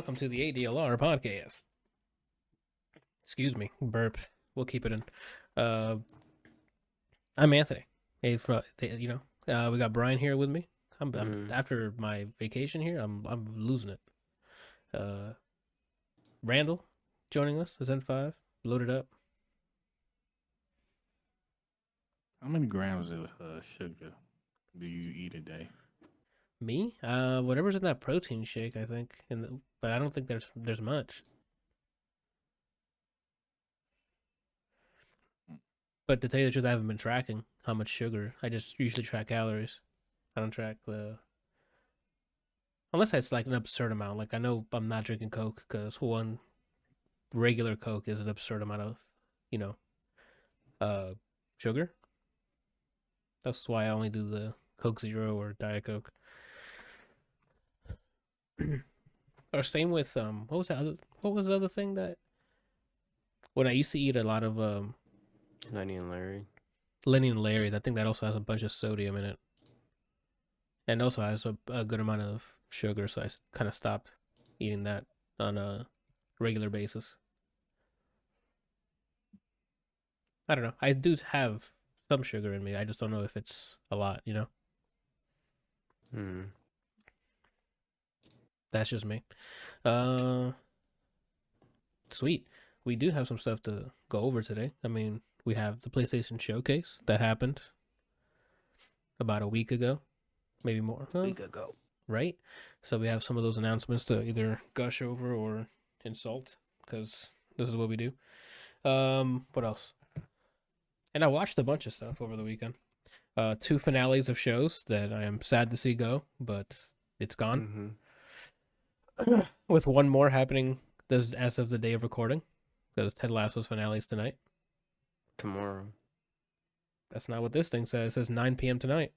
welcome to the ADLR Podcast. Excuse me, burp. We'll keep it in. I'm Anthony. Hey, we got Brian here with me. I'm after my vacation here. I'm losing it. Randall joining us. Is N5 loaded up? How many grams of sugar do you eat a day? Me? Whatever's in that protein shake, I think. But I don't think there's much. But to tell you the truth, I haven't been tracking how much sugar. I just usually track calories. I don't track unless it's like an absurd amount. Like I know I'm not drinking Coke because one regular Coke is an absurd amount of, sugar. That's why I only do the Coke Zero or Diet Coke. Or same with what was the other thing that when I used to eat a lot of Lenny and Larry. I think that also has a bunch of sodium in it. And also has a good amount of sugar, so I kind of stopped eating that on a regular basis. I don't know. I do have some sugar in me. I just don't know if it's a lot, That's just me. Sweet. We do have some stuff to go over today. I mean, we have the PlayStation Showcase that happened about a week ago, maybe more. A week ago. Right? So we have some of those announcements to either gush over or insult, because this is what we do. What else? And I watched a bunch of stuff over the weekend. 2 finales of shows that I am sad to see go, but it's gone. Mm-hmm. With one more happening as of the day of recording, because Ted Lasso's finale is tonight. Tomorrow. That's not what this thing says. It says 9 p.m. tonight.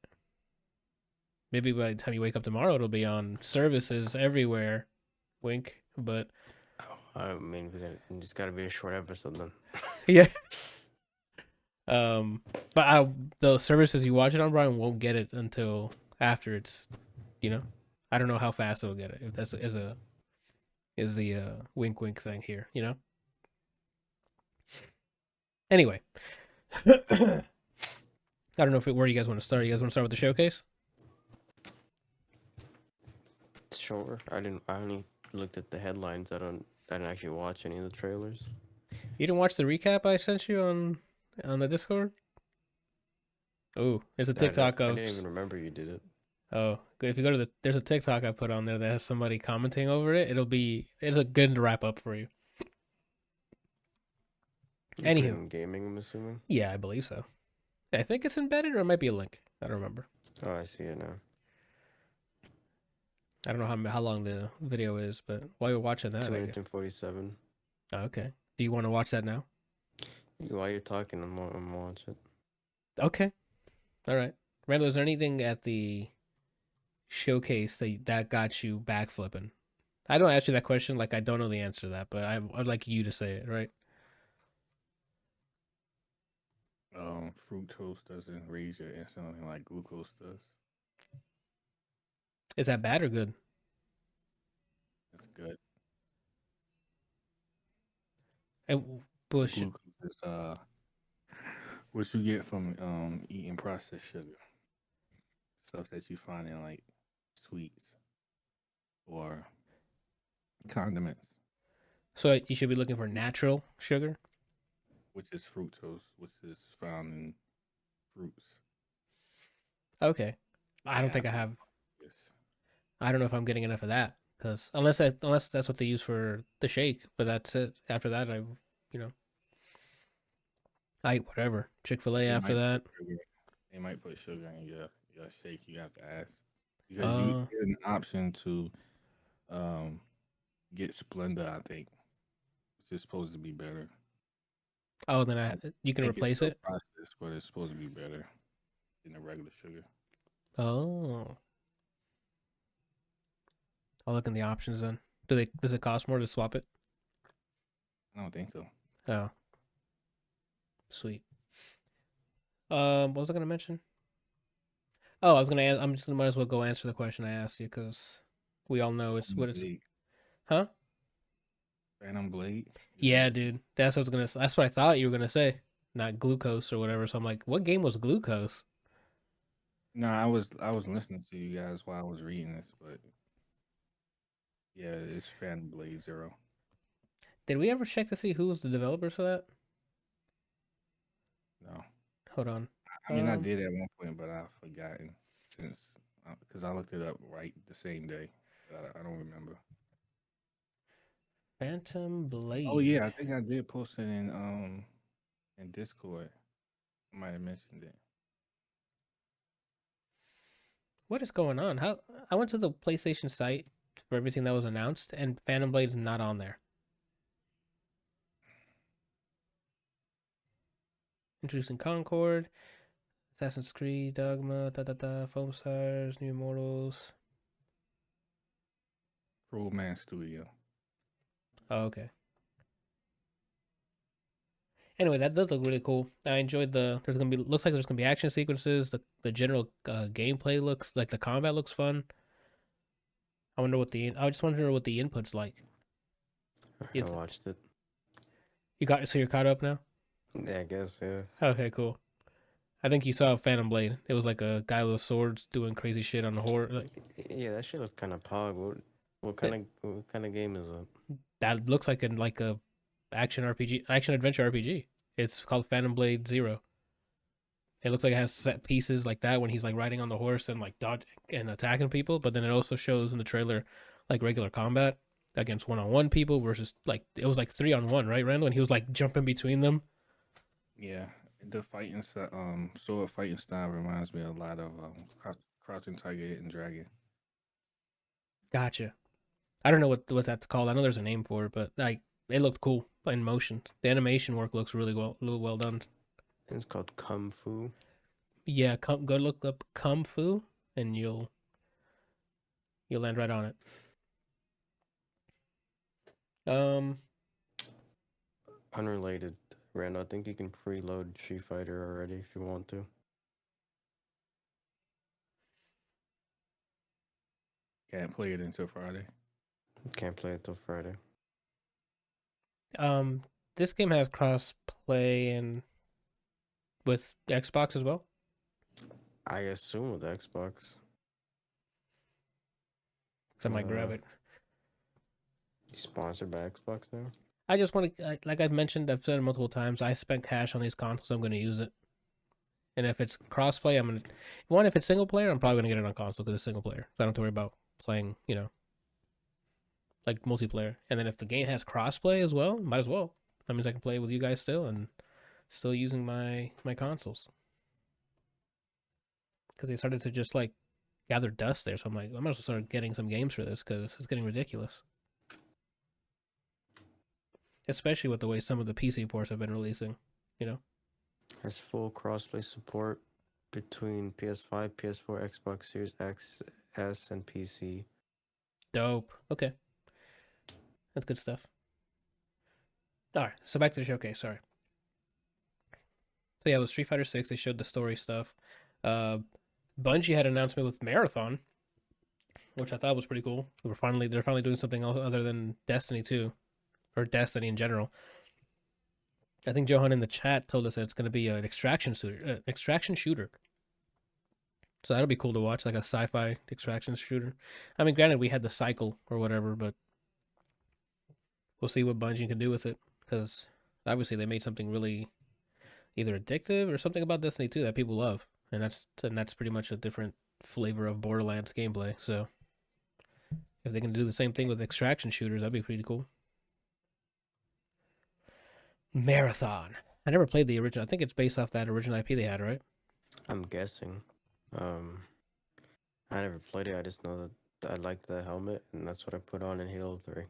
Maybe by the time you wake up tomorrow, it'll be on services everywhere. Wink, but... I mean, it's got to be a short episode then. Yeah. But the services you watch it on, Brian, won't get it until after it's, I don't know how fast it'll get it. If that's is the wink wink thing here, Anyway, I don't know where you guys want to start. You guys want to start with the showcase? Sure. I only looked at the headlines. I didn't actually watch any of the trailers. You didn't watch the recap I sent you on the Discord? Oh, there's a TikTok I didn't even remember you did it. Oh, if you go to there's a TikTok I put on there that has somebody commenting over it. It's a good wrap up for you. Anywho, gaming, I'm assuming. Yeah, I believe so. I think it's embedded, or it might be a link. I don't remember. Oh, I see it now. I don't know how long the video is, but while you're watching that, 2 minutes and 47. Oh, okay. Do you want to watch that now? While you're talking, I'm gonna watch it. Okay. All right. Randall, is there anything at the showcase that got you backflipping? I don't ask you that question like I don't know the answer to that, but I'd like you to say it, right? Fructose doesn't raise your insulin like glucose does. Is that bad or good? It's good. And glucose is what you get from eating processed sugar. Stuff that you find in like sweets or condiments. So you should be looking for natural sugar? Which is fructose, which is found in fruits. Okay. I don't think I have. Yes. I don't know if I'm getting enough of that, because unless that's what they use for the shake, but that's it. After that, I eat whatever. Chick-fil-A after that. They might put sugar in your shake. You have to ask, because you get an option to get Splenda, I think, which is supposed to be better. Oh, then you can replace it? Processed, but it's supposed to be better than the regular sugar. Oh. I'll look in the options then. Does it cost more to swap it? I don't think so. Oh. Sweet. What was I gonna mention? Oh, I was gonna. Might as well go answer the question I asked you, because we all know it's what it's. Huh? Phantom Blade. Yeah, dude. That's what I was gonna. That's what I thought you were gonna say. Not glucose or whatever. So I'm like, what game was glucose? No, I was listening to you guys while I was reading this, but yeah, it's Phantom Blade Zero. Did we ever check to see who was the developers for that? No, Hold on. I mean I did at one point, but I've forgotten since because I looked it up right the same day. I don't remember. Phantom Blade. Oh yeah, I think I did post it in Discord. I might have mentioned it. What is going on? How I went to the PlayStation site for everything that was announced, and Phantom Blade's not on there. Introducing Concord, Assassin's Creed, Dogma, Foam Stars, New Immortals. Cruel Man Studio. Oh, okay. Anyway, that does look really cool. I enjoyed looks like there's gonna be action sequences. The general gameplay looks like the combat looks fun. I just wonder what the input's like. I watched it. So you're caught up now? Yeah, I guess, yeah. Okay, cool. I think you saw Phantom Blade. It was like a guy with a sword doing crazy shit on the horse. Yeah, that shit looks kind of pog. What kind of game is it? That looks like a action adventure RPG. It's called Phantom Blade Zero. It looks like it has set pieces like that when he's like riding on the horse and like dodging and attacking people. But then it also shows in the trailer like regular combat against one-on-one people versus like it was like 3-on-1, right, Randall? And he was like jumping between them. Yeah, the fighting sword fighting style reminds me a lot of Crouching Tiger, Hidden Dragon. Gotcha. I don't know what that's called. I know there's a name for it, but like it looked cool in motion. The animation work looks really well done. It's called Kung Fu. Yeah, go look up Kung Fu and you'll land right on it. Unrelated, Randall. I think you can preload Street Fighter already if you want to. Can't play it until Friday. Can't play it till Friday. This game has cross play and with Xbox as well. I assume with Xbox. So I might grab it. Sponsored by Xbox now. I just want to, like I've mentioned, I've said it multiple times. I spent cash on these consoles. I'm going to use it. And if it's crossplay, if it's single player, I'm probably going to get it on console because it's single player. So I don't have to worry about playing, like multiplayer. And then if the game has crossplay as well, might as well. That means I can play with you guys still and still using my consoles. Because they started to just like gather dust there. So I'm like, I might as well start getting some games for this because it's getting ridiculous. Especially with the way some of the PC ports have been releasing, Has full crossplay support between PS5, PS4, Xbox Series X, S, and PC. Dope. Okay. That's good stuff. Alright, so back to the showcase, sorry. So yeah, it was Street Fighter 6. They showed the story stuff. Bungie had an announcement with Marathon, which I thought was pretty cool. They're finally doing something else other than Destiny 2. Or Destiny in general. I think Johan in the chat told us that it's going to be an extraction shooter. So that'll be cool to watch, like a sci-fi extraction shooter. I mean, granted, we had the cycle or whatever, but we'll see what Bungie can do with it. Because obviously they made something really either addictive or something about Destiny 2 that people love. And that's pretty much a different flavor of Borderlands gameplay. So if they can do the same thing with extraction shooters, that'd be pretty cool. Marathon. I never played the original. I think it's based off that original IP they had, right? I'm guessing. I never played it. I just know that I liked the helmet, and that's what I put on in Halo 3.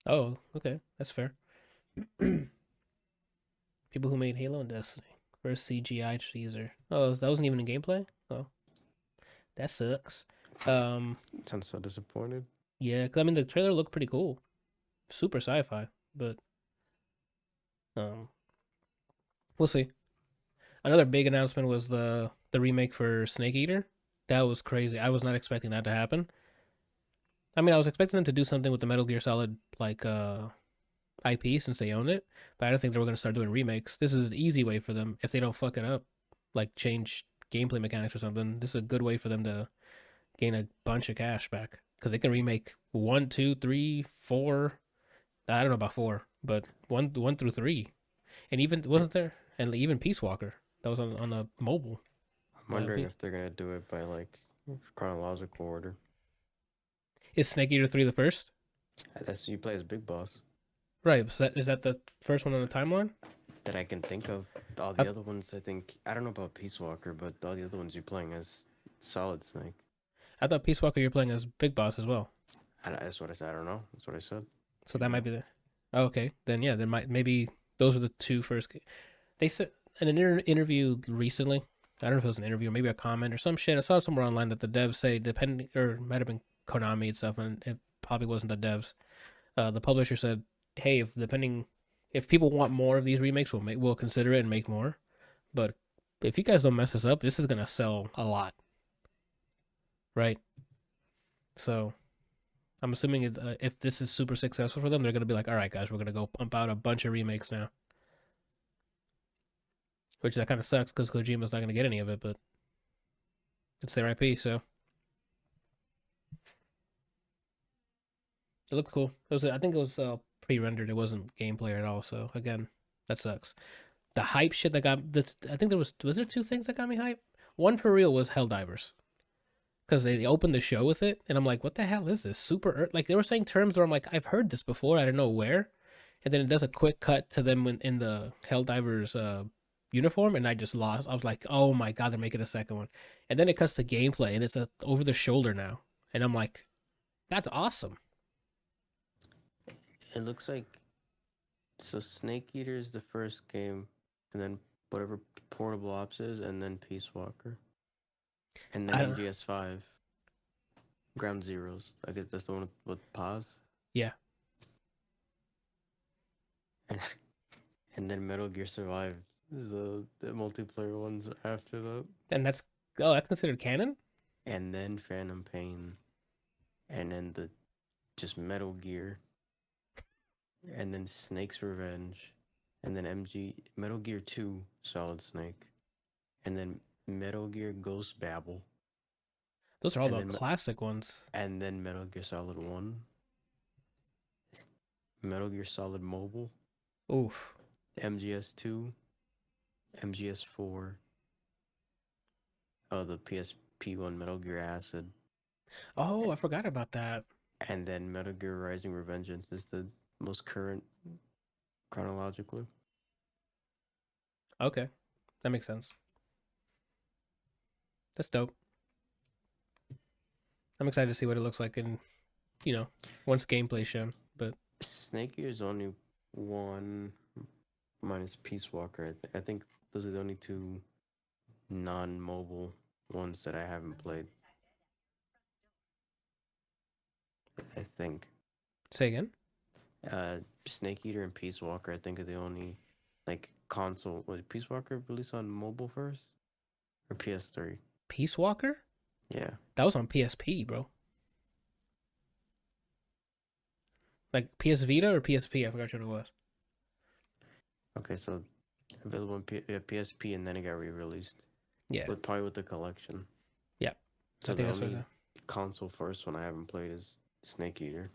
Oh, okay. That's fair. People who made Halo and Destiny. First CGI teaser. Oh, that wasn't even in gameplay? Oh. That sucks. Sounds so disappointed. Yeah, because I mean, the trailer looked pretty cool. Super sci-fi, but we'll see. Another big announcement was the remake for Snake Eater. That was crazy. I was not expecting that to happen. I mean, I was expecting them to do something with the Metal Gear Solid, like IP since they own it, but I don't think they were going to start doing remakes. This is an easy way for them if they don't fuck it up, like change gameplay mechanics or something. This is a good way for them to gain a bunch of cash back because they can remake 1, 2, 3, 4. I don't know about 4, but 1 through 3, and even wasn't there, and even Peace Walker that was on the mobile. I'm wondering if they're gonna do it by like chronological order. Is Snake Eater 3 the first? That's you play as Big Boss. Right. So is that the first one on the timeline? That I can think of. All the other ones, I think, I don't know about Peace Walker, but all the other ones you're playing as Solid Snake. I thought Peace Walker you're playing as Big Boss as well. That's what I said. I don't know. That's what I said. So that might be the. Oh, okay, then yeah, maybe those are the two first. They said in an interview recently. I don't know if it was an interview or maybe a comment or some shit. I saw somewhere online that the devs say depending, or it might have been Konami and stuff, and it probably wasn't the devs. The publisher said, "Hey, if people want more of these remakes, we'll consider it and make more. But if you guys don't mess this up, this is gonna sell a lot, right? So I'm assuming if this is super successful for them, they're gonna be like, all right, guys, we're gonna go pump out a bunch of remakes now." Which that kind of sucks because Kojima's not gonna get any of it, but it's their IP, so it looked cool. I think it was pre-rendered. It wasn't gameplay at all. So again, that sucks. The hype shit that got this. I think was there 2 things that got me hype. One for real was Helldivers, because they opened the show with it, and I'm like, what the hell is this? Super Earth? Like they were saying terms where I'm like, I've heard this before. I don't know where. And then it does a quick cut to them in the Helldivers uniform, and I just lost. I was like, oh my god, they're making a second one. And then it cuts to gameplay, and it's over the shoulder now, and I'm like, that's awesome. It looks like so Snake Eater is the first game, and then whatever Portable Ops is, and then Peace Walker, and then MGS5 Ground Zeroes. I guess that's the one with pause. Yeah. And then Metal Gear Survive is the multiplayer ones after that. And that's considered canon? And then Phantom Pain. And then the just Metal Gear. And then Snake's Revenge. And then Metal Gear 2 Solid Snake. And then Metal Gear Ghost Babel. Those are all the classic ones. And then Metal Gear Solid 1. Metal Gear Solid Mobile. Oof. MGS2. MGS4. Oh, the PSP1 Metal Gear Acid. Oh, I forgot about that. And then Metal Gear Rising Revengeance is the most current chronologically. Okay. That makes sense. That's dope. I'm excited to see what it looks like in, once gameplay shown. But Snake Eater's only one minus Peace Walker. I think those are the only 2 non-mobile ones that I haven't played. I think. Say again? Snake Eater and Peace Walker, I think, are the only console. Was Peace Walker released on mobile first? Or PS3? Peace Walker? Yeah. That was on PSP, bro. Like PS Vita or PSP? I forgot what it was. Okay, so available on PSP, and then it got re-released. Yeah. Probably with the collection. Yeah. So I think the that's only what console first one I haven't played is Snake Eater.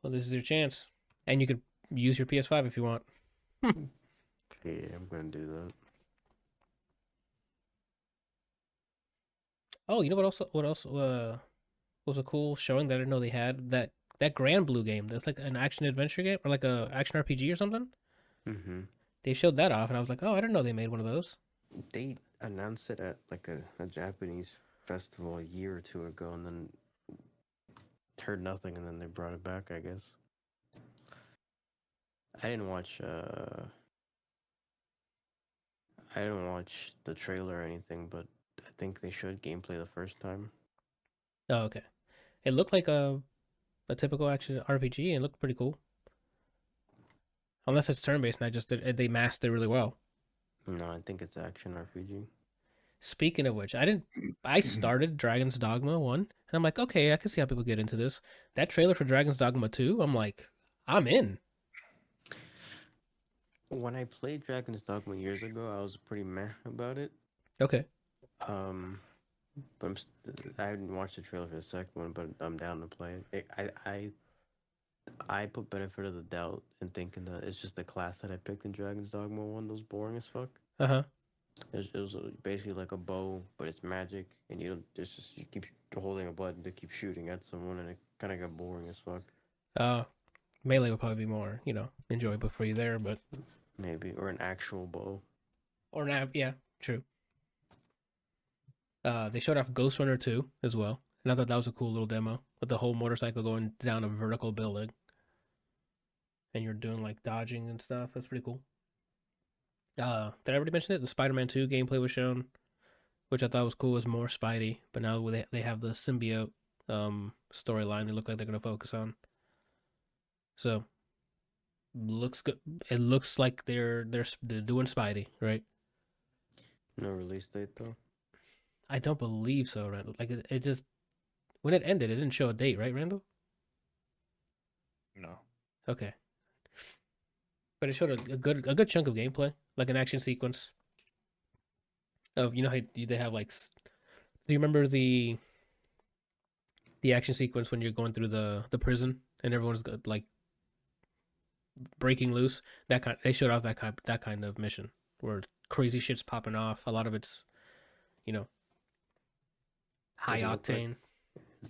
Well, this is your chance. And you can use your PS5 if you want. Yeah, I'm going to do that. Oh, you know what else was a cool showing that I didn't know they had? That Grand Blue game. That's like an action adventure game or like a action RPG or something. Mm-hmm. They showed that off, and I was like, oh, I didn't know they made one of those. They announced it at like a Japanese festival a year or 2 ago, and then heard nothing, and then they brought it back, I guess. I didn't watch the trailer or anything, but I think they showed gameplay the first time. Oh, okay. It looked like a typical action RPG, and it looked pretty cool. Unless it's turn-based, and they masked it really well. No, I think it's action RPG. Speaking of which, I started Dragon's Dogma 1, and I'm like, okay, I can see how people get into this. That trailer for Dragon's Dogma 2, I'm like, I'm in. When I played Dragon's Dogma years ago, I was pretty meh about it. Okay. Um, but I haven't watched the trailer for the second one, but I'm down to play it. I put benefit of the doubt in thinking that it's just the class that I picked in Dragon's Dogma 1 that was boring as fuck. Uh-huh. It was basically like a bow, but it's magic, and you keep holding a button to keep shooting at someone, and it kind of got boring as fuck. Melee would probably be more, enjoyable for you there, but Maybe, or an actual bow. or not, yeah, true. They showed off Ghost Runner 2 as well, and I thought that was a cool little demo with the whole motorcycle going down a vertical building, and you're doing like dodging and stuff. That's pretty cool. Did I already mention it? The Spider-Man 2 gameplay was shown, which I thought was cool. It was more Spidey, but now they have the symbiote storyline. They look like they're gonna focus on. So looks good. It looks like they're doing Spidey, right? No release date though. I don't believe so, Randall. Like it just when it ended, it didn't show a date, right, Randall? No. Okay. But it showed a good chunk of gameplay, like an action sequence of how they have like. Do you remember the action sequence when you're going through the prison and everyone's like breaking loose? They showed off that kind of mission where crazy shit's popping off. A lot of it's, high octane.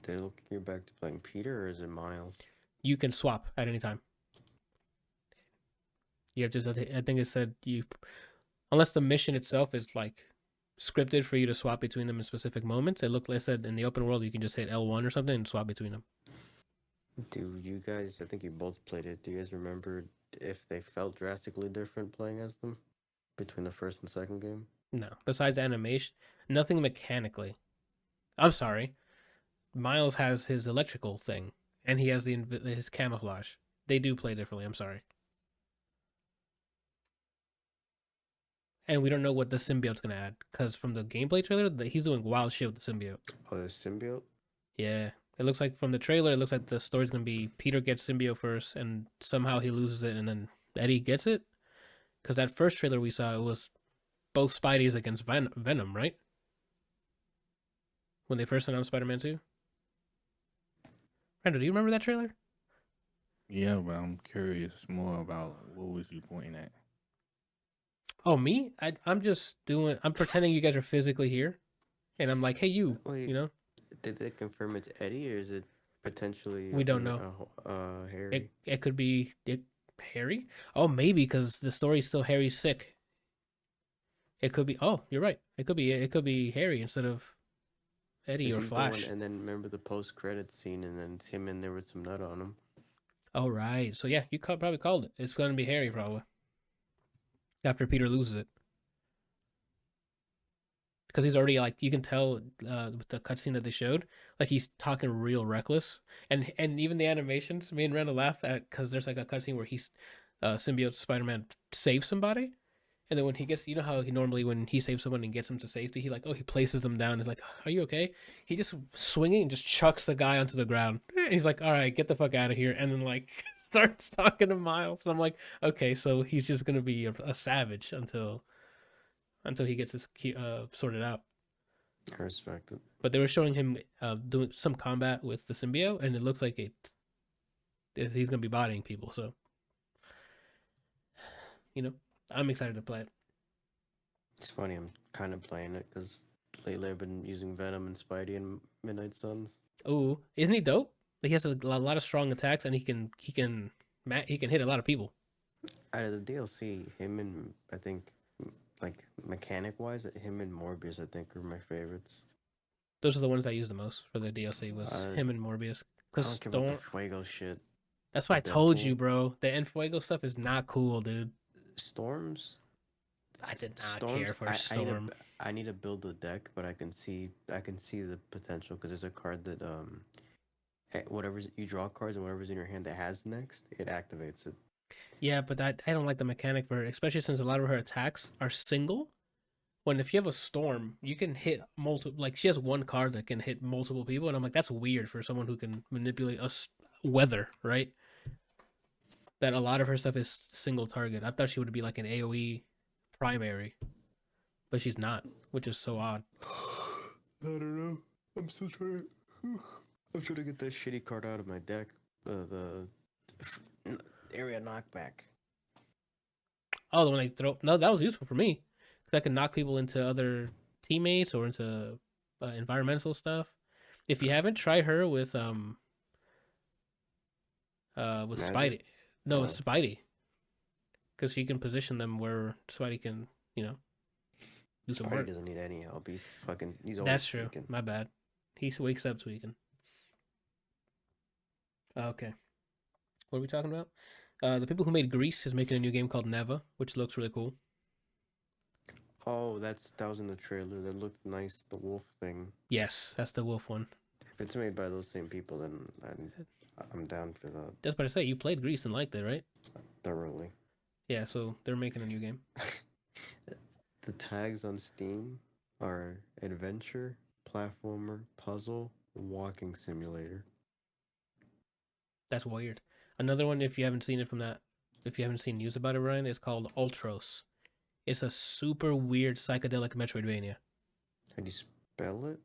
Did it look like you're back to playing Peter, or is it Miles? You can swap at any time. You have just, I think it said unless the mission itself is like scripted for you to swap between them in specific moments. It said in the open world you can just hit L1 or something and swap between them. Do you guys? I think you both played it. Do you guys remember if they felt drastically different playing as them between the first and second game? No, besides animation, nothing mechanically. I'm sorry. Miles has his electrical thing, and he has his camouflage. They do play differently. I'm sorry. And we don't know what the symbiote's gonna add, because from the gameplay trailer, he's doing wild shit with the symbiote. Oh, there's symbiote? Yeah. It looks like from the trailer, it looks like the story's gonna be Peter gets symbiote first, and somehow he loses it, and then Eddie gets it. Because that first trailer we saw, it was both Spideys against Venom, right? When they first announced Spider-Man 2? Randall, do you remember that trailer? Yeah, but I'm curious more about what was you pointing at? Oh, me? I'm pretending you guys are physically here. And I'm like, hey, you, Wait, Did they confirm it's Eddie, or is it potentially... We don't know. Harry? It could be Harry? Oh, maybe, because the story's still Harry's sick. It could be... Oh, you're right. It could be Harry instead of Eddie or Flash. And then remember the post-credits scene, and then it's him in there with some nut on him. Oh, right. So, yeah, you probably called it. It's going to be Harry, probably. After Peter loses it. Because he's already, like, you can tell with the cutscene that they showed, like, he's talking real reckless. And even the animations, me and Randall laugh at, because there's, like, a cutscene where he's, symbiote Spider-Man saves somebody. And then when he gets, how he normally, when he saves someone and gets them to safety, he places them down. He's like, are you okay? He just swinging and just chucks the guy onto the ground. And he's like, all right, get the fuck out of here. And then, like, starts talking to Miles. And I'm like, okay, so he's just going to be a savage until he gets this sorted out. I respect it. But they were showing him doing some combat with the symbiote, and it looks like he's going to be bodying people. So, I'm excited to play it. It's funny, I'm kind of playing it because lately I've been using Venom and Spidey and Midnight Suns. Oh, isn't he dope? He has a lot of strong attacks, and he can hit a lot of people. Out of the DLC, him and I think, like mechanic-wise, him and Morbius I think are my favorites. Those are the ones I use the most for the DLC. Was him and Morbius. I don't care about the Fuego shit. That's what I told you, bro. The Fuego stuff is not cool, dude. Storms. I did not care for Storm. I need to build a deck, but I can see the potential because there's a card that whatever's you draw cards and whatever's in your hand that has next, it activates it. Yeah, but I don't like the mechanic for her, especially since a lot of her attacks are single. When if you have a Storm, you can hit multiple. Like she has one card that can hit multiple people, and I'm like, that's weird for someone who can manipulate weather, right? that a lot of her stuff is single target. I thought she would be like an AoE primary, but she's not, which is so odd. I don't know. I'm still trying. I'm trying to get that shitty card out of my deck. The area knockback. Oh, the one I throw. No, that was useful for me because I can knock people into other teammates or into environmental stuff. If you haven't, try her with Magic? Spidey. No, Oh. with Spidey, because she can position them where Spidey can, do some Spidey work. doesn't need any help. He's always That's true. tweaking. My bad. He wakes up tweaking. Okay. What are we talking about? The people who made Grease is making a new game called Neva, which looks really cool. Oh, that was in the trailer. That looked nice. The wolf thing. Yes, that's the wolf one. If it's made by those same people, then I'm down for that. That's what I say. You played Grease and liked it, right? Thoroughly. Yeah, so they're making a new game. The tags on Steam are adventure, platformer, puzzle, walking simulator. That's weird. Another one, if you haven't seen news about it, Ryan, it's called Ultros. It's a super weird psychedelic Metroidvania. How do you spell it?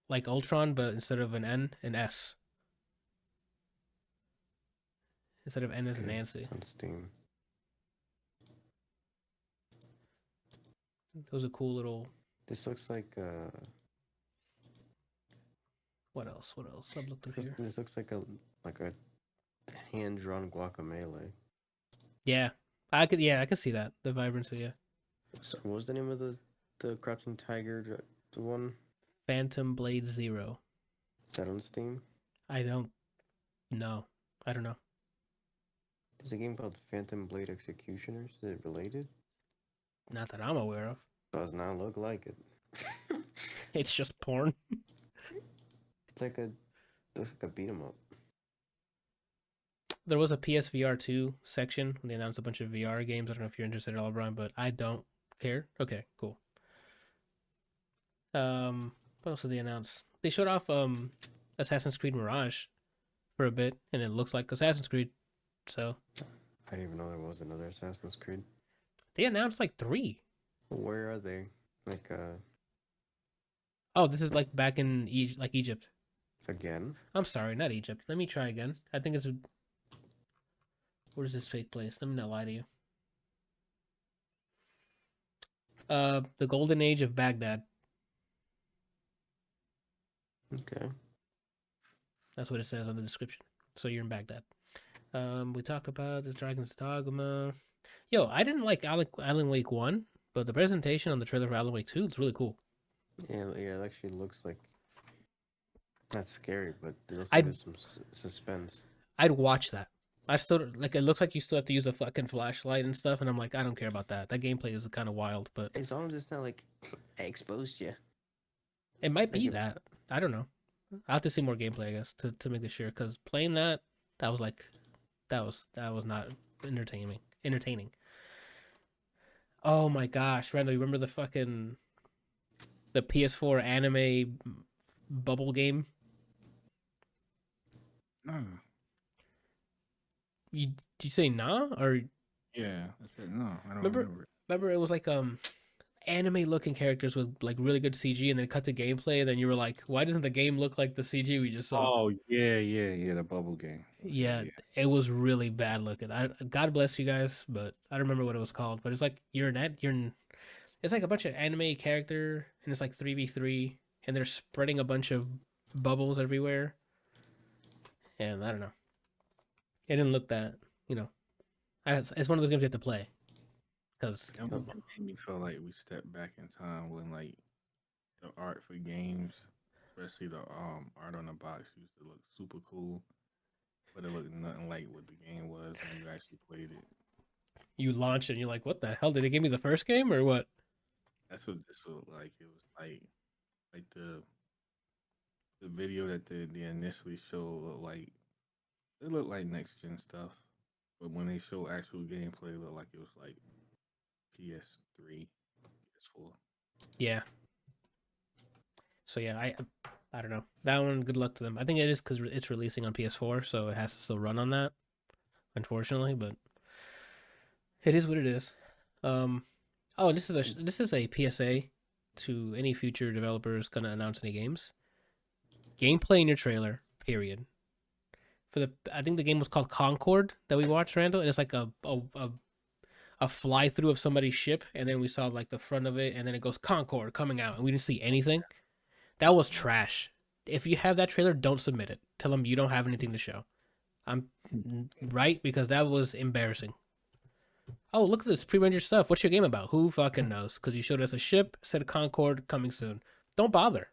Like Ultron, but instead of an N, an S. Instead of N as in Okay, Nancy. it's on Steam. Those are cool little. This looks like What else? I've looked up here. this looks like a hand drawn Guacamelee. Yeah, I could see that. The vibrancy, yeah. So what was the name of the Crouching Tiger the one? Phantom Blade Zero. Is that on Steam? I don't know. There's a game called Phantom Blade Executioners. Is it related? Not that I'm aware of. Does not look like it. It's just porn. It's like looks like a beat 'em up. There was a PSVR 2 section when they announced a bunch of VR games. I don't know if you're interested at all, Brian, but I don't care. Okay, cool. What else did they announce? They showed off Assassin's Creed Mirage for a bit, and it looks like Assassin's Creed. So I didn't even know there was another Assassin's Creed. they announced like 3. Where are they? Like Oh, this is like back in Egypt. again? I'm sorry, not Egypt. Let me try again. I think it's where does this take place? Let me not lie to you. The Golden Age of Baghdad. Okay. That's what it says on the description. So you're in Baghdad. We talked about the Dragon's Dogma. Yo, I didn't like Alan Wake 1, but the presentation on the trailer for Alan Wake 2 is really cool. Yeah, it actually looks like not scary, but it looks like there's some suspense. I'd watch that. I still like. It looks like you still have to use a fucking flashlight and stuff, and I'm like, I don't care about that. That gameplay is kind of wild, but As long as it's not like I exposed you. it might be Like that. I don't know. I'll have to see more gameplay, I guess, to make sure. Because playing that was like, that was not entertaining. Oh my gosh, Randall, you remember the PS4 anime bubble game? No. Did you say nah or Yeah, I said no. I don't Remember- remember. remember it was like anime looking characters with like really good CG and then cut to gameplay and then you were like, why doesn't the game look like the CG we just saw? Oh yeah, the bubble game. Yeah, it was really bad looking. God bless you guys, but I don't remember what it was called. But it's like it's like a bunch of anime character and it's like 3v3 and they're spreading a bunch of bubbles everywhere. And I don't know. It didn't look that, it's one of those games you have to play. Because It made me feel like we stepped back in time when like the art for games, especially the art on the box, used to look super cool, but it looked nothing like what the game was when you actually played it. you launch it and you're like, what the hell? Did it give me the first game or what? That's what this looked like. It was like the video that they initially showed looked like it looked like next gen stuff, but when they show actual gameplay, it looked like it was like PS3, PS4. Yeah. So yeah, I don't know. That one, good luck to them. I think it is because it's releasing on PS4, so it has to still run on that. unfortunately, but it is what it is. Oh, this is a PSA to any future developers gonna announce any games. Gameplay in your trailer, period. I think the game was called Concord that we watched, Randall, and it's like a fly through of somebody's ship, and then we saw like the front of it, and then it goes Concord coming out, and we didn't see anything. That was trash. If you have that trailer, don't submit it. Tell them you don't have anything to show. I'm right, because that was embarrassing. Oh, look at this pre-rendered stuff. What's your game about? Who fucking knows? Because you showed us a ship, said Concord coming soon. Don't bother.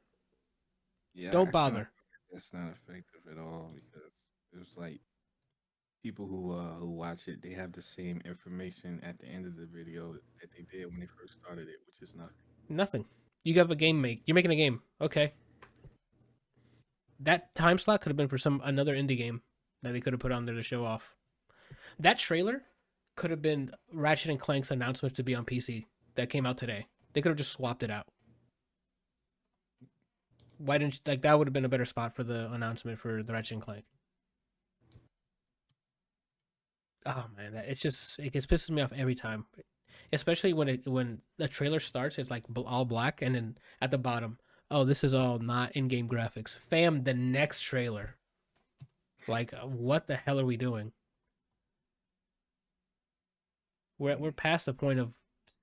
Yeah, Don't bother. That's not effective at all because it was like people who watch it, they have the same information at the end of the video that they did when they first started it, which is nothing. Nothing. You have a game You're making a game. Okay. That time slot could have been for another indie game that they could have put on there to show off. That trailer could have been Ratchet and Clank's announcement to be on PC that came out today. They could have just swapped it out. Why didn't you, that would have been a better spot for the announcement for the Ratchet and Clank. Oh man, it pisses me off every time, especially when the trailer starts. It's like all black, and then at the bottom, oh, this is all not in-game graphics. Fam, the next trailer. Like, what the hell are we doing? We're past the point of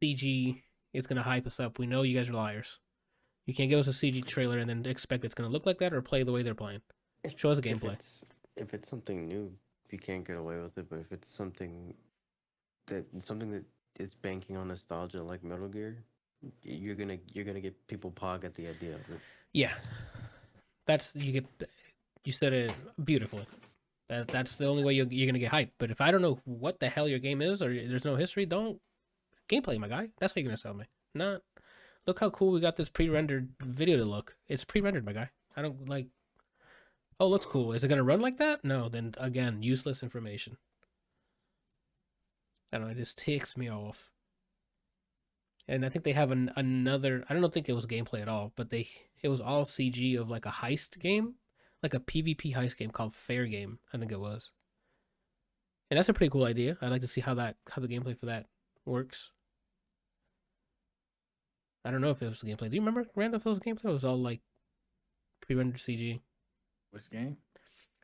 CG. It's gonna hype us up. We know you guys are liars. You can't give us a CG trailer and then expect it's gonna look like that or play the way they're playing. Show us a gameplay. If it's something new, you can't get away with it. But if it's something that is banking on nostalgia, like Metal Gear, you're gonna get people pog at the idea of it. Yeah, you said it beautifully. That's the only way you're gonna get hyped. But if I don't know what the hell your game is or there's no history, don't gameplay, my guy. That's how you're gonna sell me. Not look how cool we got this pre-rendered video to look. It's pre-rendered, my guy. I don't like. Oh, looks cool. Is it gonna run like that? No. Then again, useless information. I don't know. It just ticks me off. And I think they have another. I don't think it was gameplay at all, but it was all CG of like a heist game, like a PvP heist game called Fair Game. I think it was. And that's a pretty cool idea. I'd like to see how the gameplay for that works. I don't know if it was gameplay. Do you remember, Randall, if it was gameplay? It was all like pre-rendered CG. Which game?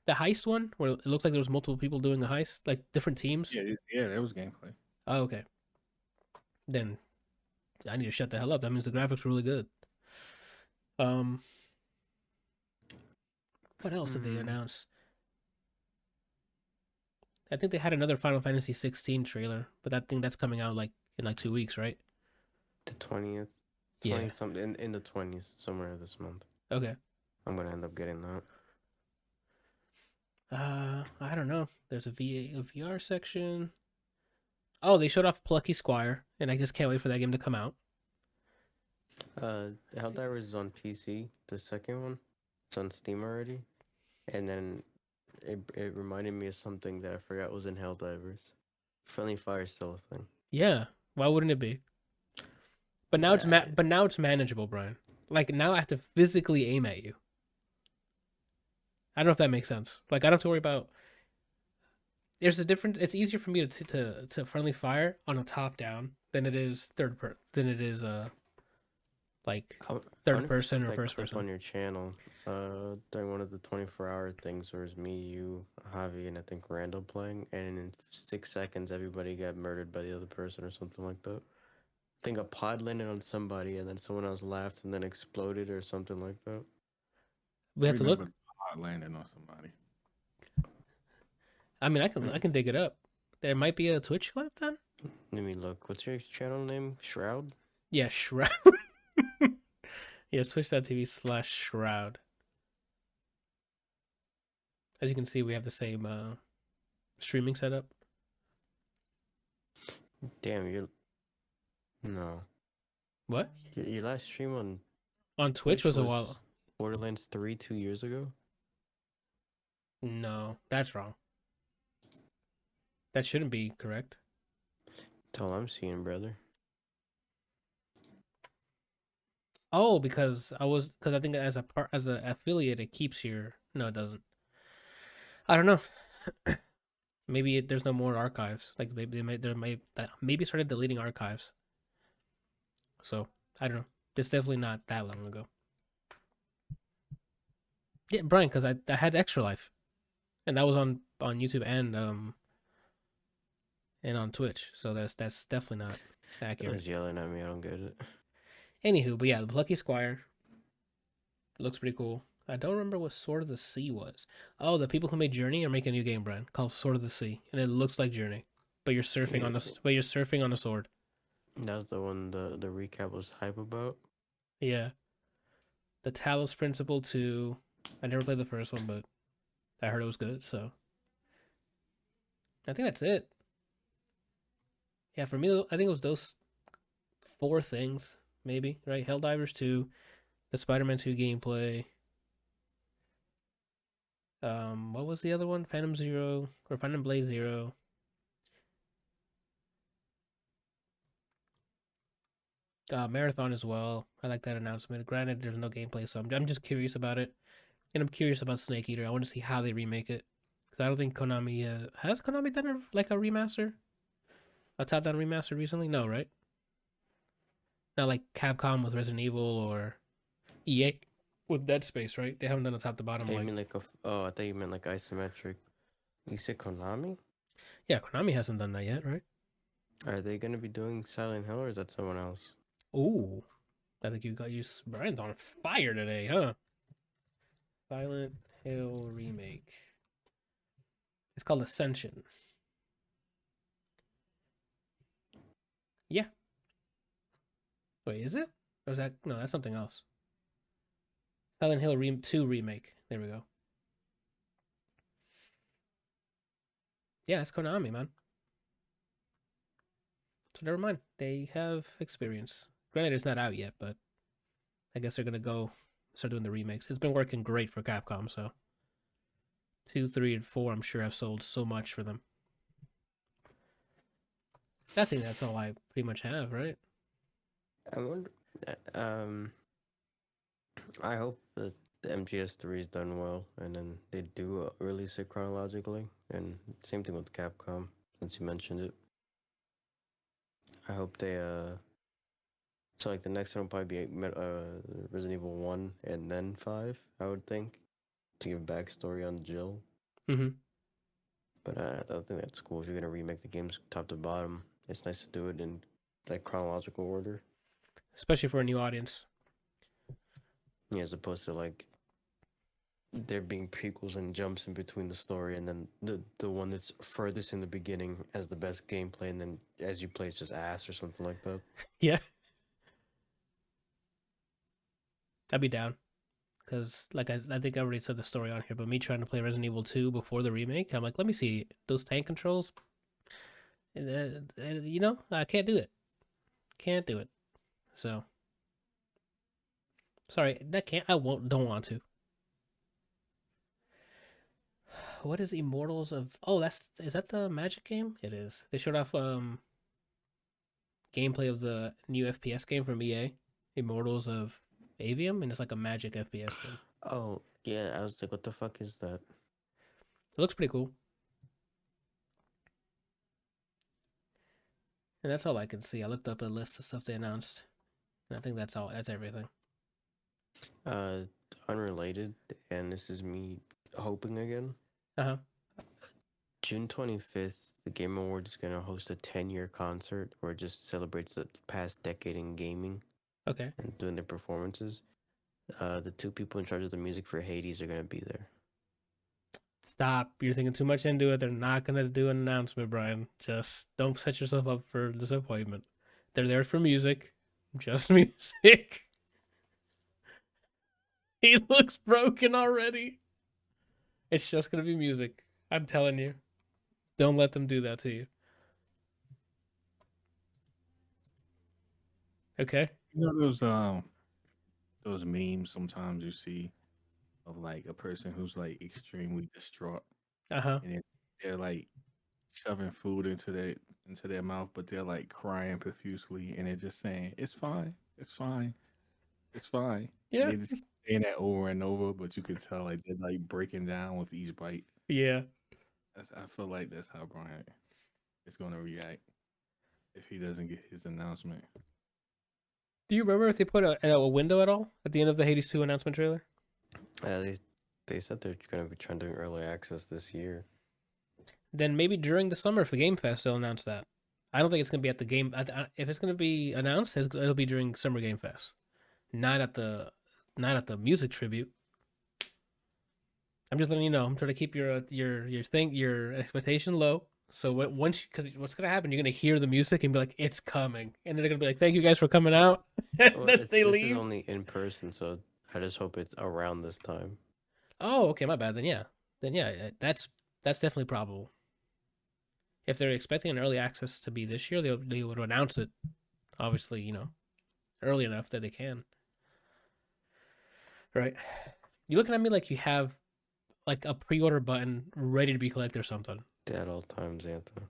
The heist one, where it looks like there was multiple people doing the heist, like different teams. Yeah, there was gameplay. Oh, okay. Then I need to shut the hell up. That means the graphics were really good. What else did they announce? I think they had another Final Fantasy 16 trailer, but I think that's coming out like in like 2 weeks, right? The 20th. Yeah. Something in the 20s, somewhere this month. Okay. I'm gonna end up getting that. I don't know. There's a VR section. Oh, they showed off Plucky Squire, and I just can't wait for that game to come out. Helldivers is on PC, the second one. It's on Steam already. And then it reminded me of something that I forgot was in Helldivers. Friendly Fire is still a thing. Yeah, why wouldn't it be? But now it's manageable, Brian. Like now I have to physically aim at you. I don't know if that makes sense. Like I don't have to worry about. There's a different. It's easier for me to friendly fire on a top down than it is third person or first person. On your channel, during one of the 24-hour things, there was me, you, Javi, and I think Randall playing, and in 6 seconds, everybody got murdered by the other person or something like that. I think a pod landed on somebody, and then someone else laughed and then exploded or something like that. We have to look. Pod landed on somebody. I mean, I can dig it up. There might be a Twitch clip then. Let me look. What's your channel name? Shroud? Yeah, Shroud. Yeah, twitch.tv/Shroud. As you can see, we have the same streaming setup. Damn, you're... No. What? Your last stream on Twitch was a while. Borderlands 3 2 years ago? No, that's wrong. That shouldn't be correct. That's all I'm seeing, brother. Oh, because I think as an affiliate it keeps your. No, it doesn't. I don't know. Maybe there's no more archives. Like maybe maybe started deleting archives. So I don't know. It's definitely not that long ago. Yeah, Brian, because I had Extra Life, and that was on YouTube and on Twitch. So that's definitely not It accurate. was yelling at me. I don't get it. Anywho, but yeah, the Lucky Squire looks pretty cool. I don't remember what Sword of the Sea was. Oh, the people who made Journey are making a new game, Brian, called Sword of the Sea, and it looks like Journey, but you're surfing Yeah, on a sword. that's the one the recap was hype about. Yeah, the Talos Principle 2. I never played the first one, but I heard it was good. So I think that's it. Yeah, for me, I think it was those 4 things, maybe, right? Helldivers 2, the Spider-Man 2 gameplay. What was the other one? Phantom Zero or Phantom Blade Zero. Marathon as well. I like that announcement. Granted, there's no gameplay, so I'm just curious about it, and I'm curious about Snake Eater. I want to see how they remake it because I don't think Konami has Konami done like a remaster, a top-down remaster recently. No, right? Not like Capcom with Resident Evil or EA with Dead Space, right? They haven't done a top to bottom You like. mean like I thought you meant like isometric. You said Konami? Yeah, Konami hasn't done that yet, right? Are they gonna be doing Silent Hill or is that someone else? Ooh, I think you got you Brian's on fire today, huh? Silent Hill remake. It's called Ascension. Yeah. Wait, is it? Or is that no? That's something else. Silent Hill 2 remake. There we go. Yeah, it's Konami, man. So never mind. They have experience. Granted, it's not out yet, but I guess they're gonna go start doing the remakes. It's been working great for Capcom, so 2, 3, and 4, I'm sure have sold so much for them. I think that's all I pretty much have, right? I wonder. I hope that the MGS3 is done well, and then they do release it chronologically. And same thing with Capcom, since you mentioned it. I hope they So like the next one will probably be Resident Evil 1 and then 5, I would think, to give backstory on Jill. Mm-hmm. But I think that's cool if you're gonna remake the games top to bottom. It's nice to do it in like chronological order. Especially for a new audience. Yeah, as opposed to like there being prequels and jumps in between the story, and then the one that's furthest in the beginning as the best gameplay, and then as you play it's just ass or something like that. Yeah. I'd be down. Because, like, I think I already said the story on here, but me trying to play Resident Evil 2 before the remake, I'm like, let me see those tank controls. And, you know, I can't do it. Can't do it. So, sorry, don't want to. What is Immortals of? Oh, is that the Magic game? It is. They showed off gameplay of the new FPS game from EA, Immortals of Avium, and it's like a Magic FPS game. Oh yeah, I was like, what the fuck is that? It looks pretty cool. And that's all I can see. I looked up a list of stuff they announced, and I think that's all. That's everything. Unrelated, and this is me hoping again. Uh-huh. June 25th, the Game Awards is gonna host a 10-year concert where it just celebrates the past decade in gaming. Okay. And doing their performances. The 2 people in charge of the music for Hades are gonna be there. Stop. You're thinking too much into it. They're not going to do an announcement, Brian. Just don't set yourself up for disappointment. They're there for music. Just music. He looks broken already. It's just going to be music. I'm telling you. Don't let them do that to you. Okay? You know those memes sometimes you see of like a person who's like extremely distraught, Uh-huh. and they're like shoving food into their mouth, but they're like crying profusely, and they're just saying, "It's fine, it's fine, it's fine." And Yeah. they just keep saying that over and over, but you could tell like they're like breaking down with each bite. Yeah. I feel like that's how Brian is going to react if he doesn't get his announcement. Do you remember if they put a window at all at the end of the Hades 2 announcement trailer? They said they're going to be trying to do early access this year. Then maybe during the summer for Game Fest they'll announce that. I don't think it's going to be at the game. If it's going to be announced, it'll be during Summer Game Fest, not at the music tribute. I'm just letting you know. I'm trying to keep your expectation low. So because what's gonna happen? You're gonna hear the music and be like, "It's coming," and they're gonna be like, "Thank you guys for coming out." And Well, then they this leave. is only in person, so I just hope it's around this time. Oh, okay, my bad. Then yeah, that's definitely probable. If they're expecting an early access to be this year, they would announce it. Obviously, early enough that they can. Right? You looking at me like you have like a pre-order button ready to be collected or something. At all times, Anthony.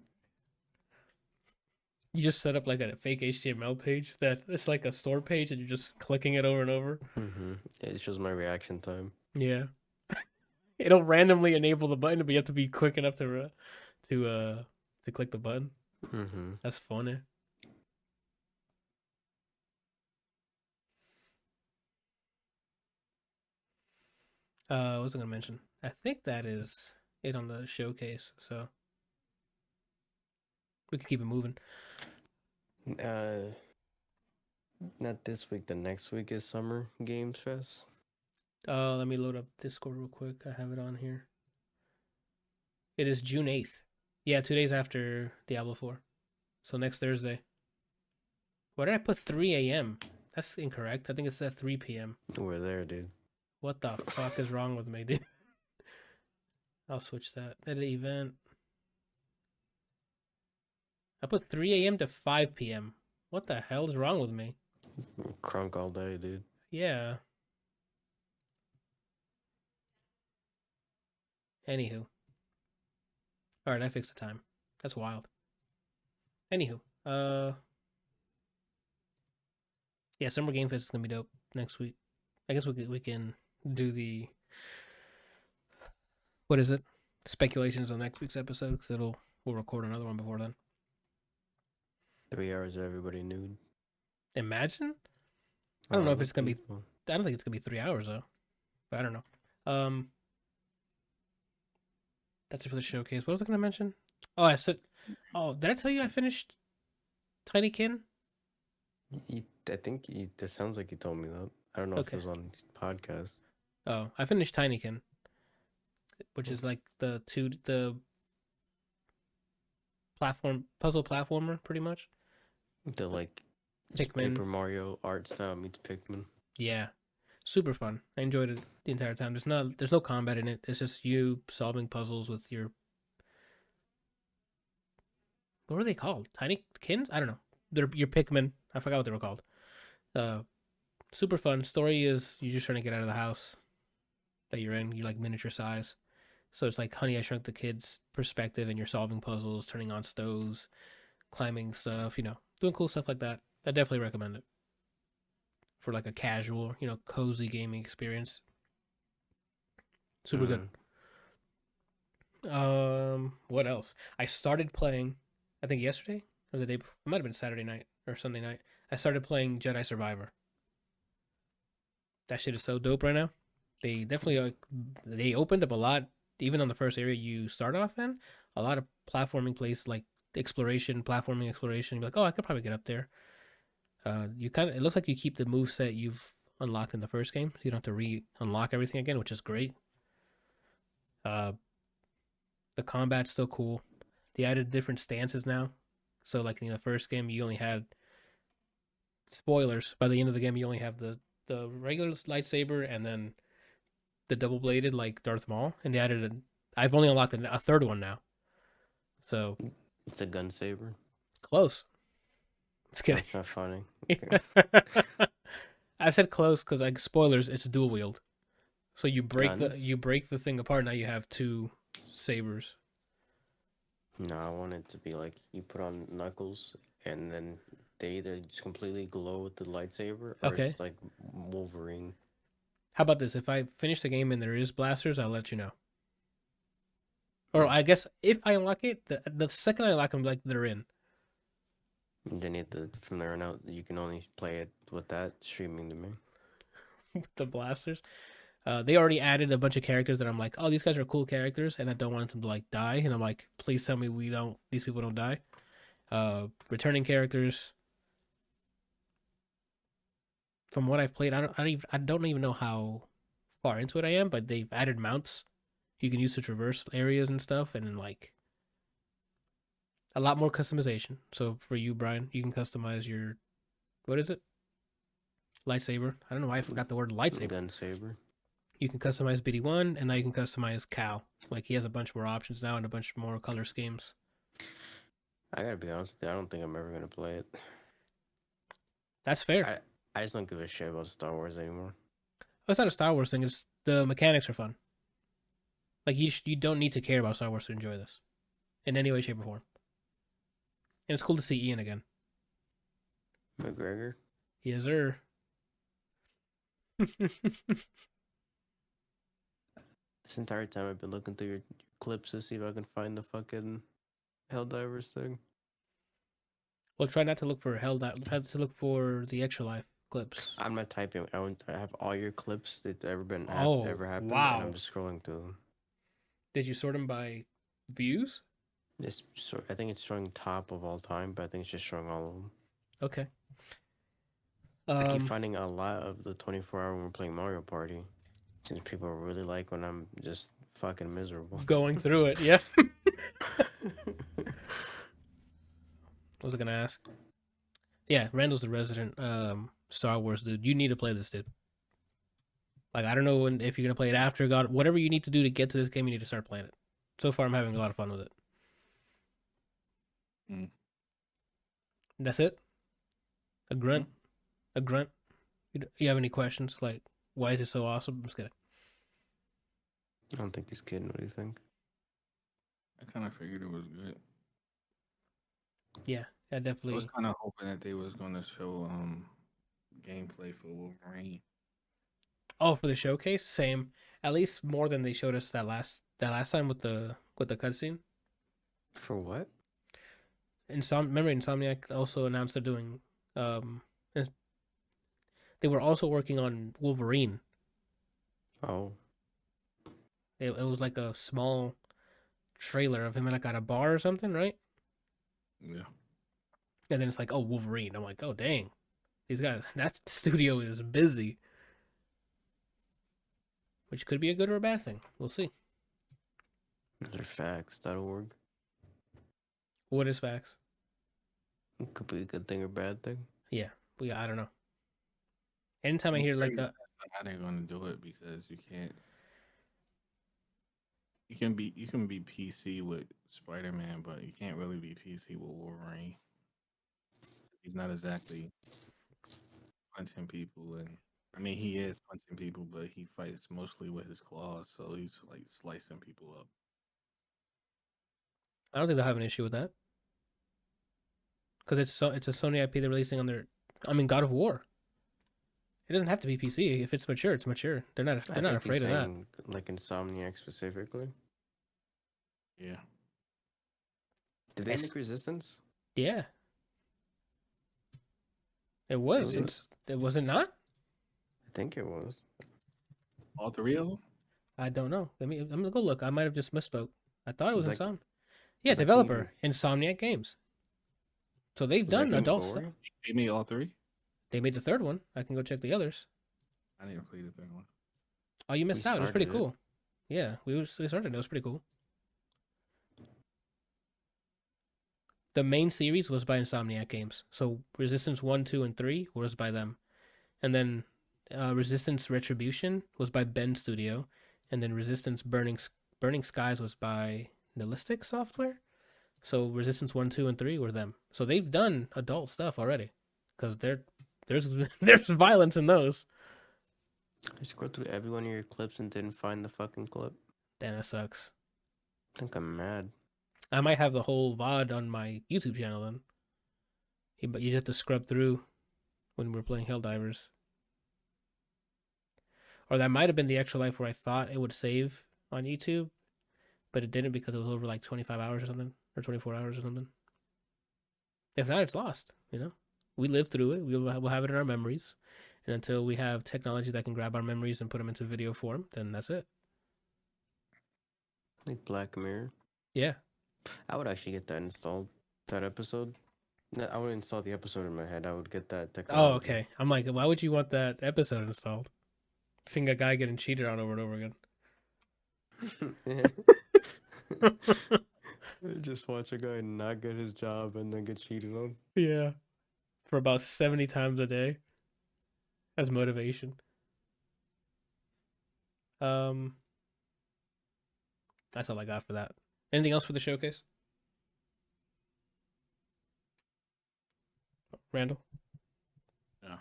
You just set up like a fake HTML page that it's like a store page and you're just clicking it over and over. It shows my reaction time. Yeah. It'll randomly enable the button, but you have to be quick enough to click the button. That's funny. What was I gonna mention? I think that is it on the showcase, so we can keep it moving. Not this week. The next week is Summer Games Fest. Let me load up Discord real quick. I have it on here. It is June 8th. Yeah, 2 days after Diablo 4. So next Thursday. Why did I put 3 a.m.? That's incorrect. I think it's at 3 p.m. We're there, dude. What the fuck is wrong with me, dude? I'll switch that. Edit event. I put 3 a.m. to 5 p.m. What the hell is wrong with me? Crunk all day, dude. Yeah. Anywho. Alright, I fixed the time. That's wild. Anywho. Yeah, Summer Game Fest is gonna be dope next week. I guess we can do the what is it? Speculations on next week's episode because we'll record another one before then. 3 hours of everybody nude. Imagine. I don't know if it's gonna be. I don't think it's gonna be 3 hours though. But I don't know. That's it for the showcase. What was I gonna mention? Oh, I said. Oh, did I tell you I finished Tinykin? I think that sounds like you told me that. I don't know if it was on podcast. Oh, I finished Tinykin, which is like the puzzle platformer, pretty much. The like Pikmin. Paper Mario art style meets Pikmin. Yeah, super fun. I enjoyed it the entire time. There's no combat in it. It's just you solving puzzles with your. What were they called? Tinykins? I don't know. They're your Pikmin. I forgot what they were called. Super fun. Story is you're just trying to get out of the house that you're in. You're like miniature size. So it's like Honey, I Shrunk the Kids perspective, and you're solving puzzles, turning on stoves, climbing stuff, doing cool stuff like that. I definitely recommend it for like a casual, cozy gaming experience. Super good. What else? I started playing, I think yesterday or the day before. It might have been Saturday night or Sunday night. I started playing Jedi Survivor. That shit is so dope right now. They definitely they opened up a lot. Even on the first area you start off in, a lot of platforming places like platforming exploration. You're like, oh, I could probably get up there. It looks like you keep the moveset you've unlocked in the first game. So you don't have to re-unlock everything again, which is great. The combat's still cool. They added different stances now. So like in the first game, you only had spoilers. By the end of the game, you only have the regular lightsaber and then the double-bladed like Darth Maul, and they added I've only unlocked a third one now. So it's a gun saber. Close. It's kidding. That's not funny. I said close because like spoilers, it's dual wield. So you break Guns? the thing apart. Now you have two sabers. No, I want it to be like you put on knuckles and then they either just completely glow with the lightsaber or it's like Wolverine. How about this? If I finish the game and there is blasters, I'll let you know. Or I guess if I unlock it, the second I unlock them, like they're in. And then you have to, from there on out, you can only play it with that streaming to me. The blasters. They already added a bunch of characters that I'm like, oh, these guys are cool characters, and I don't want them to like die. And I'm like, please tell me these people don't die. Returning characters. From what I've played, I don't even know how far into it I am, but they've added mounts you can use to traverse areas and stuff, and then like a lot more customization. So for you, Brian, you can customize your what is it? Lightsaber. I don't know why I forgot the word lightsaber. Gun saber. You can customize BD1, and now you can customize Cal. Like he has a bunch more options now and a bunch more color schemes. I gotta be honest with you, I don't think I'm ever gonna play it. That's fair. I just don't give a shit about Star Wars anymore. It's not a Star Wars thing. It's the mechanics are fun. Like you don't need to care about Star Wars to enjoy this, in any way, shape, or form. And it's cool to see Ian again. McGregor. Yes, sir. This entire time I've been looking through your clips to see if I can find the fucking Helldivers thing. Well, try not to look for try to look for the extra life clips. I'm not typing. I have all your clips that ever happened. Wow. And I'm just scrolling through them. Did you sort them by views? I think it's showing top of all time, but I think it's just showing all of them. Okay. I keep finding a lot of the 24-hour when we're playing Mario Party. Since people really like when I'm just fucking miserable. Going through it, yeah. What was I gonna ask? Yeah, Randall's the resident Star Wars dude. You need to play this, dude. Like, I don't know if you're gonna play it after God. Whatever you need to do to get to this game, you need to start playing it. So far, I'm having a lot of fun with it. That's it. A grunt. A grunt. You have any questions? Like, why is it so awesome? I'm just kidding. I don't think he's kidding. What do you think? I kind of figured it was good. Yeah, I definitely. I was kind of hoping that they was gonna show gameplay for Wolverine. Oh, for the showcase, same. At least more than they showed us that last time with the cutscene. For what? Remember Insomniac also announced they're doing they were also working on Wolverine. Oh. It was like a small trailer of him like at a bar or something, right? Yeah. And then it's like, oh, Wolverine. I'm like, oh, dang. These guys, that studio is busy. Which could be a good or a bad thing. We'll see. Those are facts.org. What is facts? It could be a good thing or bad thing. Yeah, I don't know. Anytime I hear like how they're gonna do it, because you can't. You can be PC with Spider-Man, but you can't really be PC with Wolverine. He's not exactly punching people, and I mean he is punching people, but he fights mostly with his claws, so he's like slicing people up. I don't think they'll have an issue with that. Because it's a Sony IP they're releasing on their, God of War. It doesn't have to be PC. If it's mature, it's mature. They're not afraid of that. Like Insomniac specifically. Yeah. Did they make Resistance? Yeah. It was. It was it not? I think it was. All three of them? I don't know. I'm gonna go look. I might have just misspoke. I thought it was Like, Insomniac. Yeah, developer Insomniac Games. So they've done adult stuff. They made all three? They made the third one. I can go check the others. I didn't play the third one. Oh, you missed out. It was pretty cool. Yeah, we started. It was pretty cool. The main series was by Insomniac Games. So Resistance 1, 2, and 3 was by them. And then Resistance Retribution was by Ben Studio. And then Resistance Burning Skies was by Nihilistic Software. So Resistance 1, 2, and 3 were them. So they've done adult stuff already. Because there's violence in those. I scrolled through every one of your clips and didn't find the fucking clip. Damn, that sucks. I think I'm mad. I might have the whole VOD on my YouTube channel then. But you have to scrub through when we're playing Helldivers. Or that might have been the extra life where I thought it would save on YouTube. but it didn't because it was over like 25 hours or something, or 24 hours or something. If not, it's lost. We lived through it. We'll have it in our memories, and until we have technology that can grab our memories and put them into video form, then that's it. Like Black Mirror. Yeah. I would actually get that installed. That episode. No, I wouldn't install the episode in my head. I would get that technology. Oh, okay. I'm like, why would you want that episode installed? Seeing a guy getting cheated on over and over again. Just watch a guy not get his job and then get cheated on. Yeah. For about 70 times a day as motivation. That's all I got for that. Anything else for the showcase? Randall? No.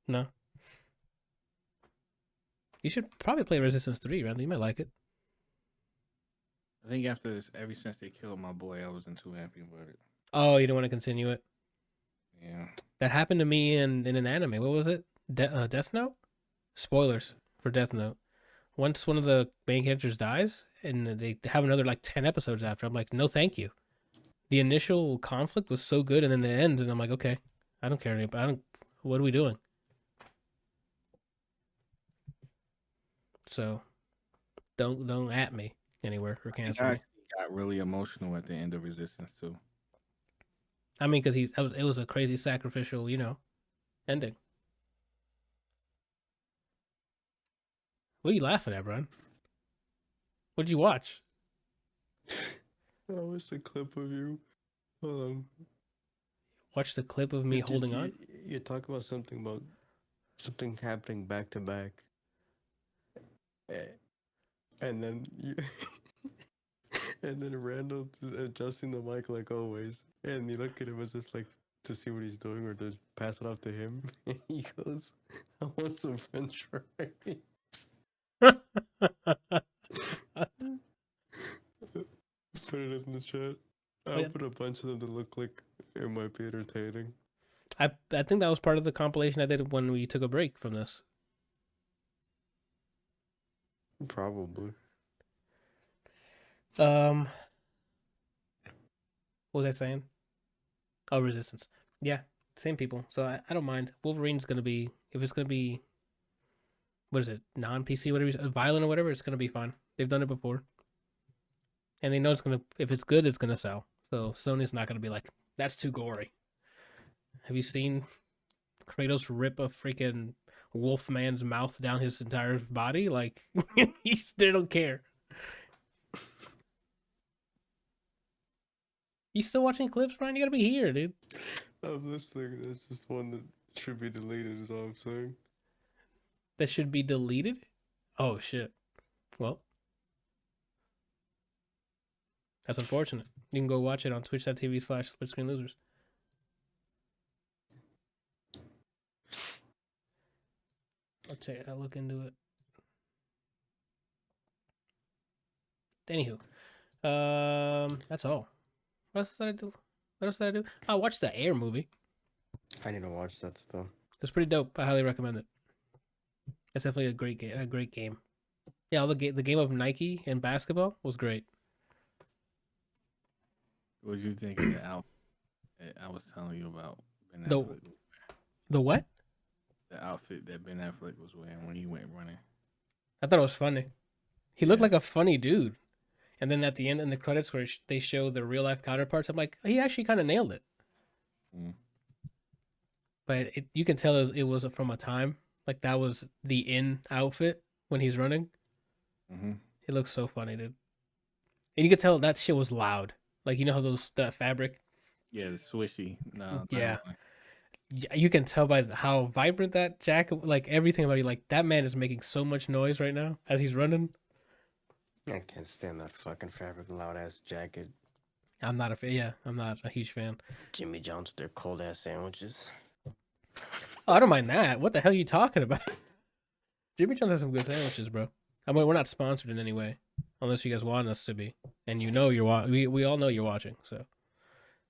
No? You should probably play Resistance 3, Randall. You might like it. I think after this, ever since they killed my boy, I wasn't too happy about it. Oh, you don't want to continue it? Yeah. That happened to me in an anime. What was it? Death Note? Spoilers for Death Note. Once one of the main characters dies, and they have another like 10 episodes after, I'm like, no thank you. The initial conflict was so good, and then it ends, and I'm like, okay, I don't care anymore. What are we doing? So, don't at me anywhere or cancel me. I got really emotional at the end of Resistance too. I mean, because it was a crazy sacrificial, ending. What are you laughing at, Brian? What did you watch? I watched a clip of you. Hold on. Watch the clip of me holding on? You talk about something happening back to back. And then and then Randall adjusting the mic like always. And you look at him as if like to see what he's doing or to pass it off to him. And he goes, I want some French fries. Put it in the chat. I'll put a bunch of them to look like it might be entertaining. I think that was part of the compilation I did when we took a break from this. Probably. What was I saying? Oh, Resistance. Yeah, same people. So I don't mind. Wolverine's gonna be, if it's gonna be, what is it, non-PC, whatever, violent or whatever, it's gonna be fine. They've done it before, and they know if it's good, it's gonna sell. So Sony's not gonna be like, that's too gory. Have you seen Kratos rip a freaking wolf man's mouth down his entire body? Like, they don't care. You still watching clips, Brian? You gotta be here, dude. I'm listening. That's just one that should be deleted, is all I'm saying. That should be deleted? Oh, shit. Well, that's unfortunate. You can go watch it on twitch.tv/splitscreenlosers. I'll look into it. Anywho, that's all. What else did I do? I watched the Air movie. I need to watch that still. It's pretty dope. I highly recommend it. It's definitely a great game. Yeah, the game of Nike and basketball was great. What did you think of the outfit that I was telling you about? Ben The- Affleck? The what? The outfit that Ben Affleck was wearing when he went running. I thought it was funny. He looked Yeah. like a funny dude. And then at the end in the credits where they show the real life counterparts, I'm like, he actually kind of nailed it. Mm. But you can tell it was from a time. Like that was the in outfit when he's running. Mm-hmm. It looks so funny, dude. And you could tell that shit was loud. Like, you know how that fabric? Yeah, the swishy. No. Yeah. You can tell by how vibrant that jacket, like everything about it, like that man is making so much noise right now as he's running. I can't stand that fucking fabric loud ass jacket. I'm not a huge fan. Jimmy John's with their cold ass sandwiches. Oh, I don't mind that. What the hell are you talking about? Jimmy John's has some good sandwiches, bro. I mean, we're not sponsored in any way, unless you guys want us to be. And you know we all know you're watching, so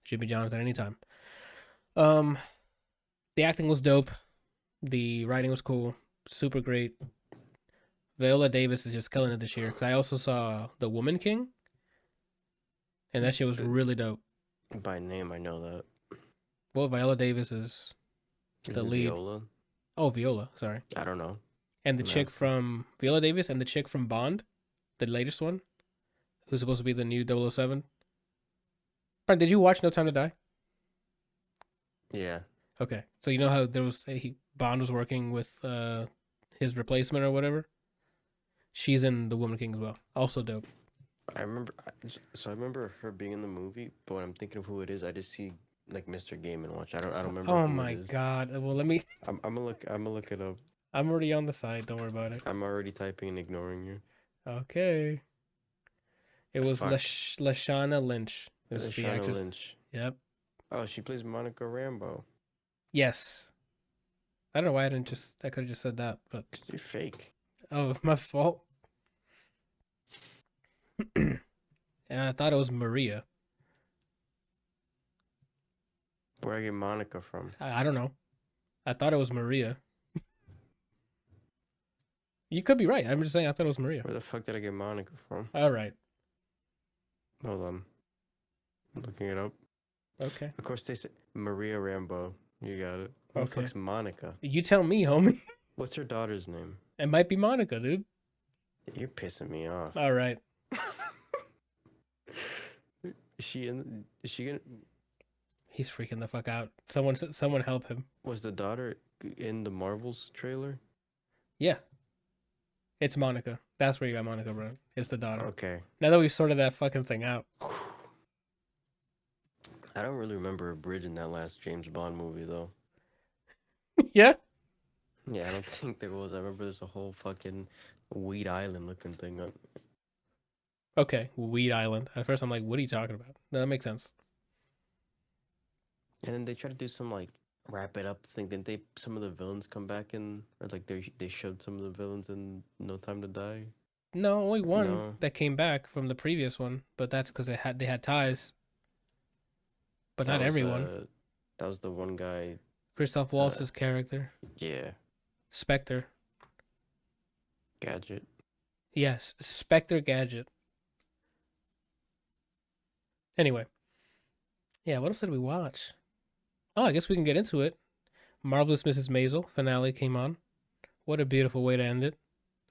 Jimmy John's at any time. The acting was dope. The writing was cool. Super great. Viola Davis is just killing it this year. Because I also saw The Woman King, and that shit was really dope. By name, I know that. Well, Viola Davis is Is the it lead. Viola? Oh, Viola, sorry. I don't know. And the I'm chick asking. from Viola Davis and the chick from Bond, the latest one, who's supposed to be the new 007. Brian, did you watch No Time to Die? Yeah. Okay, so you know how there was Bond was working with his replacement or whatever. She's in The Woman King as well. Also dope. I remember. So I remember her being in the movie, but when I'm thinking of who it is, I just see like Mr. Game and Watch. I don't remember Oh who my it is. god. Well, let me. I'm gonna look it up. I'm already on the side. Don't worry about it. I'm already typing and ignoring you. Okay. It was Fuck. Lashana Lynch. It was the Shauna actress. Lynch. Yep. Oh, she plays Monica Rambeau. Yes. I don't know why I could have just said that, but You're fake. oh, my fault. And I thought it was Maria. Where I get Monica from? I don't know. I thought it was Maria. You could be right. I'm just saying I thought it was Maria. Where the fuck did I get Monica from? All right. Hold on. I'm looking it up. Okay. Of course they say Maria Rambeau. You got it. Who the Okay. fuck's Monica? You tell me, homie. What's her daughter's name? It might be Monica, dude. You're pissing me off. All right. Is she gonna? He's freaking the fuck out. Someone help him. Was the daughter in the Marvels trailer? Yeah. It's Monica. That's where you got Monica, bro. It's the daughter. Okay. Now that we've sorted that fucking thing out. I don't really remember a bridge in that last James Bond movie though. Yeah? Yeah, I don't think there was. I remember there's a whole fucking Weed Island looking thing on. Okay. Weed Island. At first I'm like, what are you talking about? No, that makes sense. And then they try to do some like wrap it up thing. Didn't they? Some of the villains come back in, or like they showed some of the villains in No Time to Die. No, only one No. that came back from the previous one, but that's because they had ties. But not everyone. That was the one guy. Christoph Waltz's character. Yeah, Spectre. Gadget. Yes, Spectre Gadget. Anyway. Yeah, what else did we watch? Oh, I guess we can get into it. Marvelous Mrs. Maisel finale came on. What a beautiful way to end it.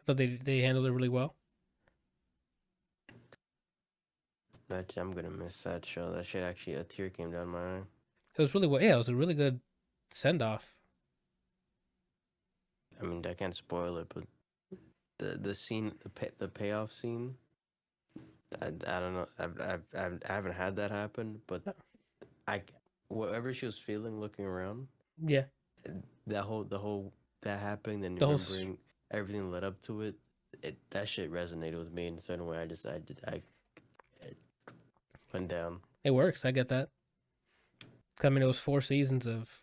I thought they handled it really well. I'm gonna miss that show. That shit actually, a tear came down my eye. It was really it was a really good send off. I mean, I can't spoil it, but the scene, the payoff scene. I don't know. I haven't had that happen, but whatever she was feeling, looking around. Yeah. That happening, then The whole remembering everything led up to it. That shit resonated with me in a certain way. I went down. It works. I get that. I mean, it was 4 seasons of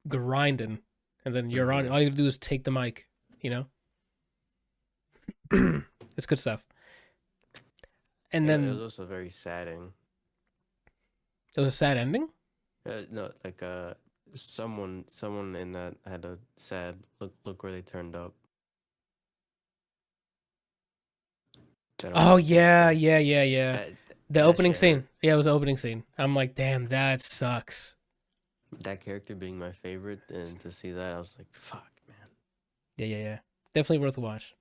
grinding, and then you're on. All you do is take the mic. You know, it's good stuff. And then it was also very saddening. It was a sad ending. No, like someone in that had a sad look where they turned up. Oh yeah. The opening shit scene. hurt. Yeah, it was the opening scene. I'm like, damn, that sucks. That character being my favorite, and to see that, I was like, fuck, man. Yeah. Definitely worth a watch.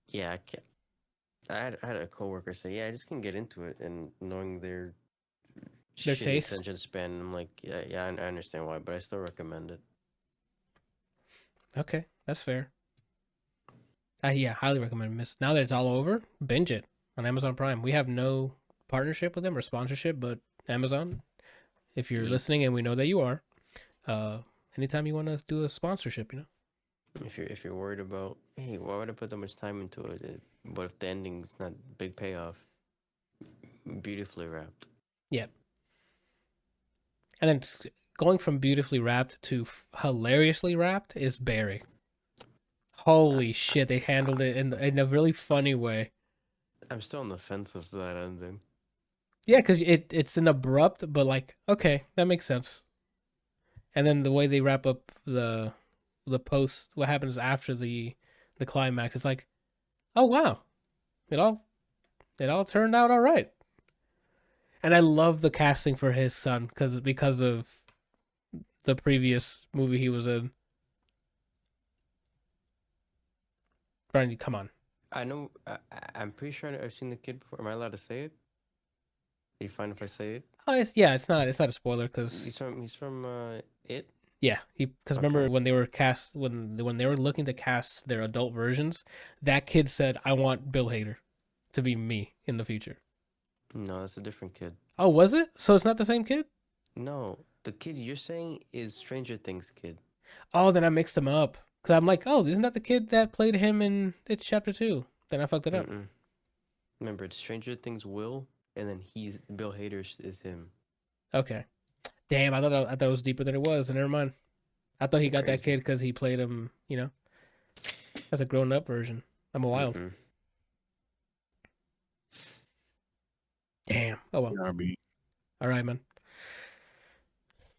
Yeah, I had a coworker say, yeah, I just can get into it, and knowing their shitty taste? attention span, I'm like, yeah, I understand why, but I still recommend it. Okay, that's fair. Yeah, highly recommend Miss. Now that it's all over, binge it on Amazon Prime. We have no partnership with them or sponsorship, but Amazon, if you're listening, and we know that you are, anytime you want to do a sponsorship, you know. If you're worried about, hey, why would I put that much time into it? What if the ending's not big payoff? Beautifully wrapped. Yeah. And then going from beautifully wrapped to hilariously wrapped is Barry. Holy shit, they handled it in a really funny way. I'm still on the fence of that ending. Yeah, because it's an abrupt, but like, okay, that makes sense. And then the way they wrap up the post, what happens after the climax, it's like, oh wow, it all turned out all right. And I love the casting for his son because of the previous movie he was in. Brian, come on. I know. I'm pretty sure I've seen the kid before. Am I allowed to say it? Are you fine if I say it? Oh, it's not a spoiler because He's from It. yeah, because Okay. remember when they were cast when they were looking to cast their adult versions, that kid said, "I want Bill Hader to be me in the future." No, that's a different kid. Oh, was it? So it's not the same kid? No, the kid you're saying is Stranger Things kid. Oh, then I mixed them up because I'm like, oh, isn't that the kid that played him in It's Chapter 2? Then I fucked it up. Mm-mm. Remember, it's Stranger Things Will, and then he's Bill Hader is him. Okay. Damn, I thought it was deeper than it was. Never mind. I thought he You're got that crazy. kid because he played him, as a grown up version. I'm a wild. Mm-mm. Damn. Oh well. BRB. All right, man.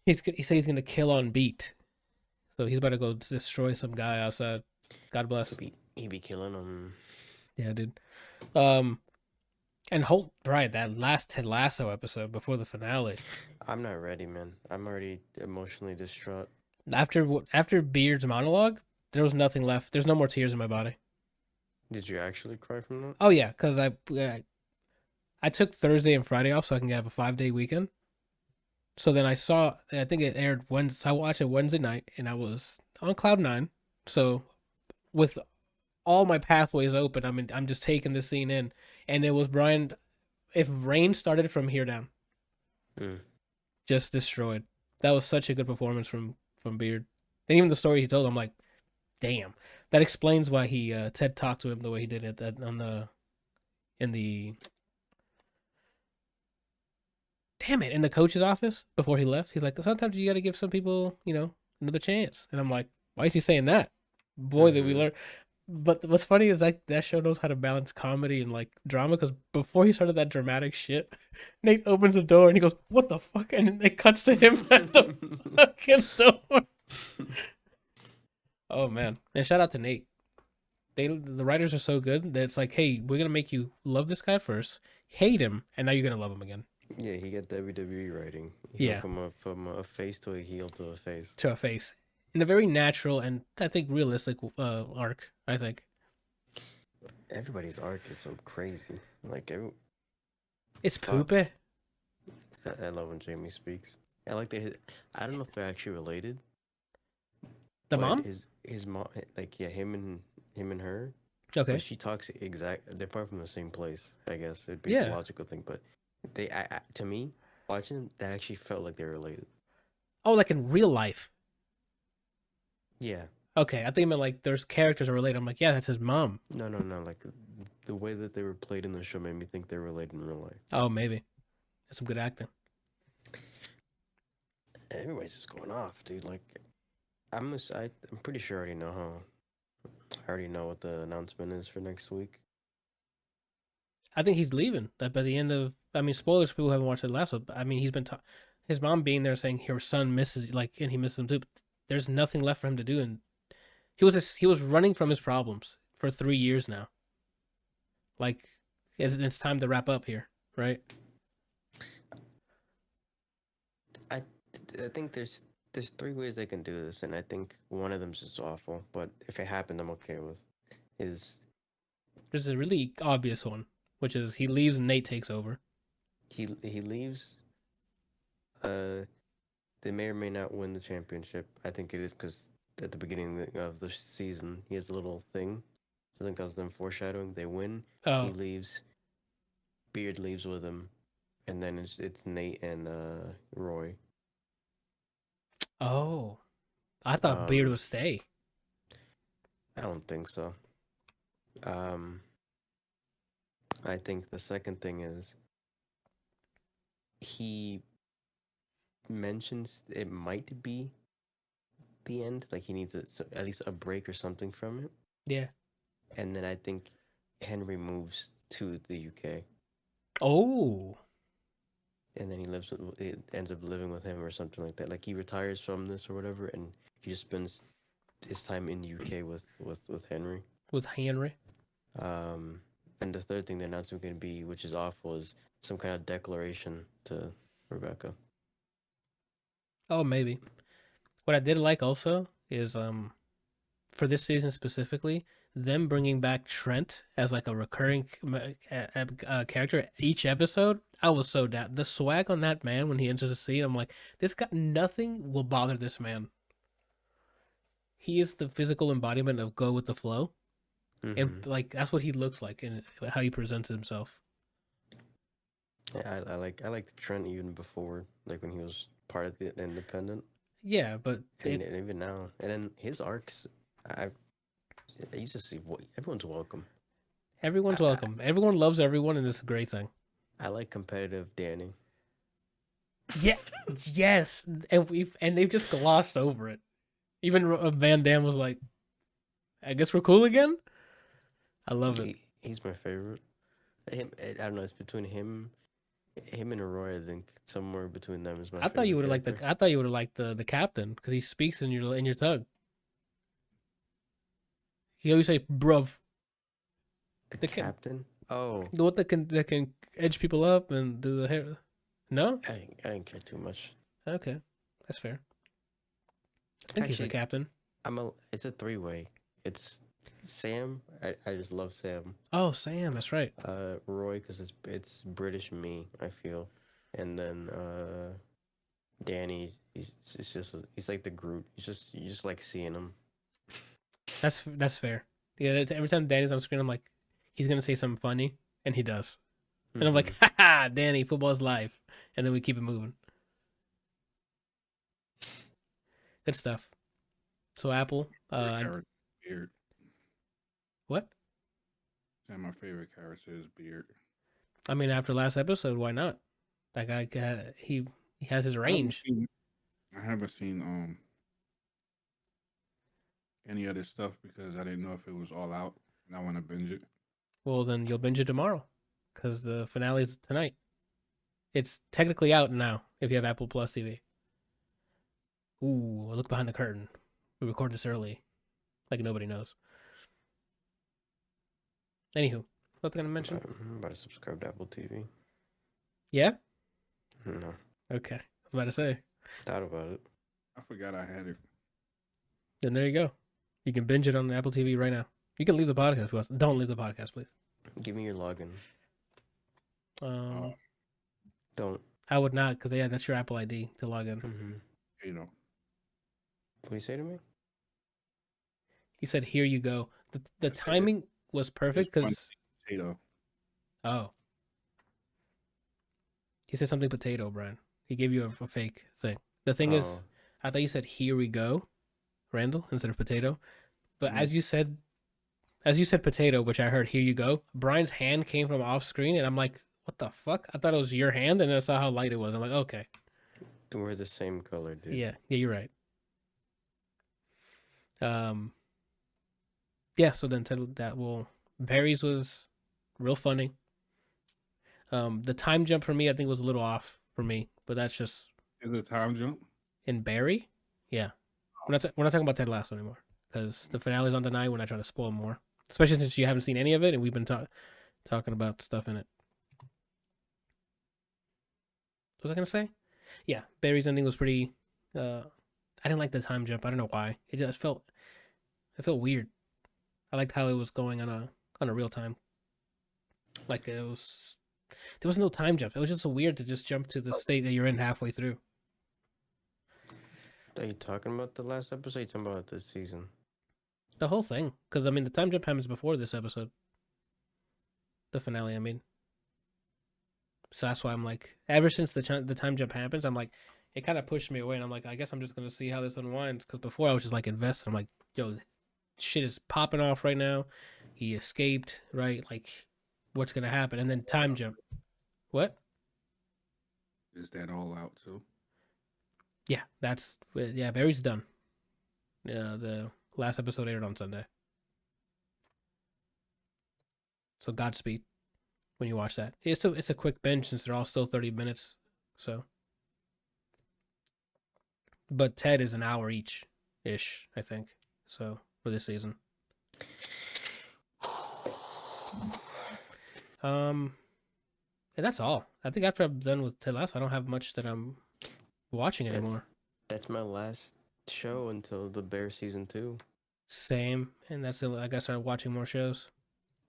He said he's gonna kill on beat, so he's about to go destroy some guy outside. God bless. He be killing him. Yeah, dude. And Brian, that last Ted Lasso episode before the finale. I'm not ready, man. I'm already emotionally distraught. After Beard's monologue, there was nothing left. There's no more tears in my body. Did you actually cry from that? Oh yeah, because I took Thursday and Friday off so I can have a 5-day weekend. So then I think it aired Wednesday. So I watched it Wednesday night, and I was on cloud 9. So with all my pathways open, I'm just taking this scene in, and it was Brian. If rain started from here down, just destroyed. That was such a good performance from Beard, and even the story he told, I'm like, damn, that explains why he Ted talked to him the way he did it in the coach's office before he left. He's like, sometimes you got to give some people, another chance. And I'm like, why is he saying that? Boy, did we learn. But what's funny is like that show knows how to balance comedy and like drama. Because before he started that dramatic shit, Nate opens the door and he goes, "What the fuck?" And it cuts to him at the fucking door. Oh man! And shout out to Nate. The writers are so good that it's like, hey, we're gonna make you love this guy first, hate him, and now you're gonna love him again. Yeah, he got WWE writing. He Yeah. went from a face to a heel to a face. To a face in a very natural and I think realistic arc. I think Everybody's arc is so crazy. Like it's poopy. I love when Jamie speaks. I like that. I don't know if they're actually related. The but mom? His mom, like him and her. Okay. But she talks they're part from the same place. I guess it'd be Yeah. a logical thing. But to me, watching them, that actually felt like they're related. Oh, like in real life. Yeah. Okay, I think you meant like there's characters are related. I'm like, yeah, that's his mom. No. Like the way that they were played in the show made me think they're related in real life. Oh, maybe. That's some good acting. Everybody's just going off, dude. Like, I'm pretty sure I already know I already know what the announcement is for next week. I think he's leaving. That by the end of, spoilers for people who haven't watched it last one. He's been his mom being there saying her son misses and he misses him too. But there's nothing left for him to do, and he was running from his problems for 3 years now. Like, it's time to wrap up here, right? I think there's 3 ways they can do this, and I think one of them's just awful. But if it happened, I'm okay with. There's a really obvious one, which is he leaves and Nate takes over. He leaves. They may or may not win the championship. I think it is because at the beginning of the season, he has a little thing. I think that was them foreshadowing. They win. Oh. He leaves. Beard leaves with him, and then it's Nate and Roy. Oh, I thought Beard would stay. I don't think so. I think the second thing is he mentions it might be the end, like he needs at least a break or something from it. Yeah. And then I think Henry moves to the UK. Oh. And then he ends up living with him or something like that. Like he retires from this or whatever, and he just spends his time in the UK with Henry. With Henry. And the third thing they're announcing going to be, which is awful, is some kind of declaration to Rebecca. Oh, maybe. What I did like also is for this season specifically, them bringing back Trent as like a recurring character each episode. I was so down. The swag on that man when he enters the scene, I'm like, this guy, nothing will bother this man. He is the physical embodiment of go with the flow, and like that's what he looks like and how he presents himself. Yeah, I like Trent even before, like when he was part of the Independent. Yeah, but and even now, and then his arcs, he's just everyone's welcome. Everyone's welcome. Everyone loves everyone, and it's a great thing. I like competitive Danny. Yeah, yes, and they've just glossed over it. Even Van Damme was like, "I guess we're cool again." I love it. He's my favorite. I don't know. It's between him and Roy. I think somewhere between them is my. I thought you would have liked the. I thought you would have liked the captain because he speaks in your tug. He always say, "Bruv." The captain. Oh, the what that can edge people up and do the hair. No, I didn't care too much. Okay, that's fair. I think he's the captain. It's a 3-way. It's Sam. I just love Sam. Oh, Sam, that's right. Roy, because it's British me, I feel, and then Danny. He's like the Groot. You just like seeing him. That's fair. Yeah, every time Danny's on screen, I'm like, he's gonna say something funny, and he does, and I'm like, ha, Danny, football is life, and then we keep it moving. Good stuff. So Apple, Beard. What? And my favorite character is Beard. I mean, after last episode, why not? That guy, he has his range. I haven't seen any other stuff because I didn't know if it was all out, and I want to binge it. Well, then you'll binge it tomorrow, because the finale is tonight. It's technically out now if you have Apple Plus TV. Ooh, look behind the curtain. We record this early, like nobody knows. Anywho, what was I gonna mention? I'm about to subscribe to Apple TV. Yeah? No. Okay. I was about to say. Thought about it. I forgot I had it. Then there you go. You can binge it on Apple TV right now. You can leave the podcast. If you want. Don't leave the podcast, please. Give me your login. Don't. I would not, because yeah, that's your Apple ID to log in. You know. What do you say to me? He said, "Here you go." The timing was perfect because. Potato. Oh. He said something potato, Brian. He gave you a fake thing. The thing is, I thought you said "here we go," Randall, instead of potato. But as you said potato, which I heard "here you go," Brian's hand came from off screen, and I'm like, "What the fuck?" I thought it was your hand, and I saw how light it was. I'm like, "Okay." We're the same color, dude. Yeah, you're right. Yeah. So then Barry's was real funny. The time jump for me, I think, was a little off for me, but that's just. Is it a time jump? In Barry? Yeah. We're not talking about Ted Lasso anymore, because the finale's on tonight. We're not trying to spoil more, especially since you haven't seen any of it, and we've been talking about stuff in it. What was I gonna say? Yeah, Barry's ending was pretty. I didn't like the time jump. I don't know why. It just felt weird. I liked how it was going on a real time. Like there was no time jump. It was just so weird to just jump to the state that you're in halfway through. Are you talking about the last episode? Or are you talking about this season? The whole thing, because I mean, the time jump happens before this episode. The finale, I mean. So that's why I'm like, ever since the time jump happens, I'm like, it kind of pushed me away, and I'm like, I guess I'm just gonna see how this unwinds. Because before I was just like invested. I'm like, yo, shit is popping off right now. He escaped, right? Like, what's gonna happen? And then time jump. What? Is that all out too? Yeah, Barry's done. The last episode aired on Sunday. So Godspeed when you watch that. It's a quick binge since they're all still 30 minutes. So, but Ted is an hour each ish, I think. So for this season. And that's all. I think after I'm done with Ted Lasso, I don't have much that I'm watching anymore. That's my last show until the Bear season 2. Same, and that's it. I gotta start watching more shows.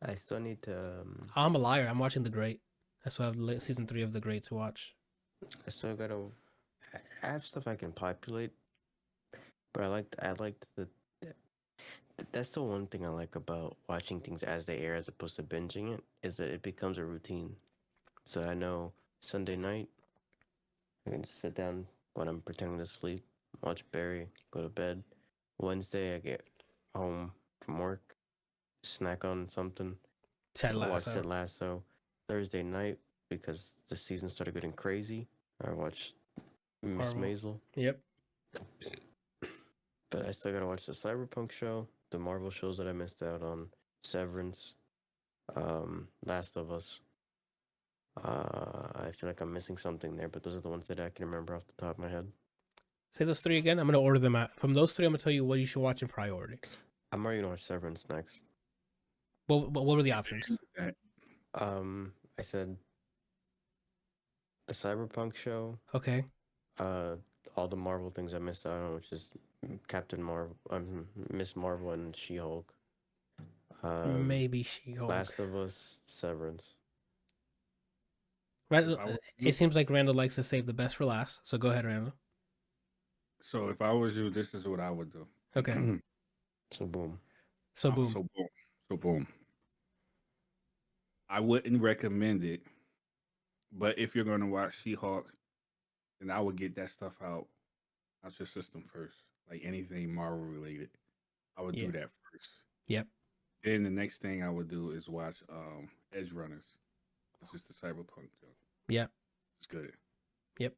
I still need to. I'm a liar. I'm watching The Great. I still have season 3 of The Great to watch. I still gotta. I have stuff I can populate, but I liked the. That's the one thing I like about watching things as they air, as opposed to binging it, is that it becomes a routine. So I know Sunday night, I can just sit down when I'm pretending to sleep, watch Barry, go to bed. Wednesday, I get home from work, snack on something, Ted watch Lasso. Ted Lasso. Thursday night, because the season started getting crazy, I watched Miss Marvel. Maisel. Yep. But I still gotta watch the Cyberpunk show, the Marvel shows that I missed out on, Severance, Last of Us. I feel like I'm missing something there, but those are the ones that I can remember off the top of my head. Say those 3 again. I'm gonna order them out. From those 3, I'm gonna tell you what you should watch in priority. I'm already gonna watch Severance next. What were the options? I said the Cyberpunk show, Okay. all the Marvel things I missed out on, which is Captain Marvel, Miss Marvel, and She-Hulk. Maybe She-Hulk. Last of Us, Severance. Randall, it seems like Randall likes to save the best for last. So go ahead, Randall. So if I was you, this is what I would do. Okay. So boom. So boom. So boom. I wouldn't recommend it, but if you're gonna watch She-Hulk, then I would get that stuff out your system first. Like anything Marvel related, I would do that first. Yep. Then the next thing I would do is watch Edge Runners, which is the Cyberpunk show. Yep. It's good. Yep.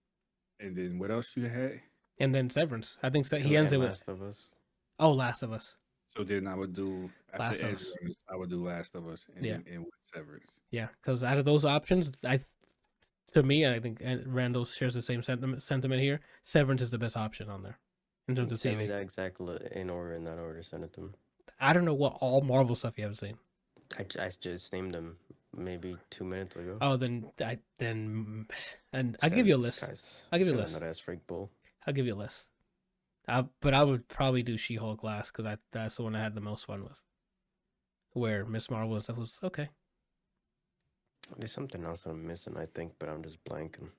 And then what else you had? And then Severance. I think he ends it with Last of Us. Oh, Last of Us. So then I would do Last after of Edge Us. Runners, I would do Last of Us, and then end with Severance. Yeah, because out of those options, to me, I think Randall shares the same sentiment here. Severance is the best option on there in terms of Send TV. me that exactly in that order. Send it to me. I don't know what all Marvel stuff you haven't seen. I just named them maybe 2 minutes ago. Oh, and I'll give you a list. I'll give you a list. I'll give you a list. But I would probably do She-Hulk last because that's the one I had the most fun with. Where Miss Marvel and stuff was okay. There's something else I'm missing, I think, but I'm just blanking.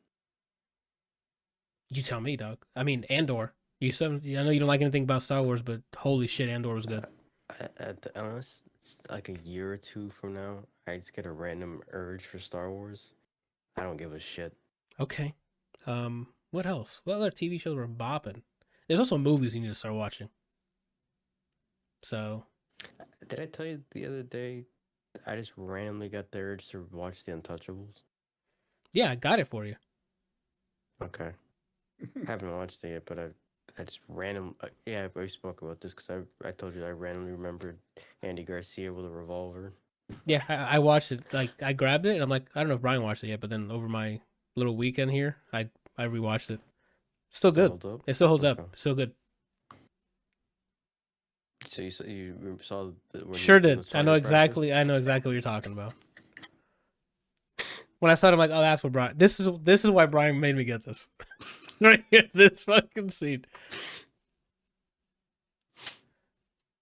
You tell me, dog. I mean, Andor. I know you don't like anything about Star Wars, but holy shit, Andor was good. Unless it's like a year or 2 from now, I just get a random urge for Star Wars. I don't give a shit. Okay. What else? What other TV shows were bopping? There's also movies you need to start watching. So. Did I tell you the other day I just randomly got the urge to watch The Untouchables? Yeah, I got it for you. Okay. I haven't watched it yet, but I just yeah, we spoke about this because I told you I randomly remembered Andy Garcia with a revolver. Yeah, I watched it. Like, I grabbed it, and I'm like, I don't know if Brian watched it yet, but then over my little weekend here, I rewatched it. Still good. It still holds up. Still good. So you saw sure did. I know exactly what you're talking about. When I saw it, I'm like, oh, that's what Brian. This is why Brian made me get this. Right here, this fucking scene.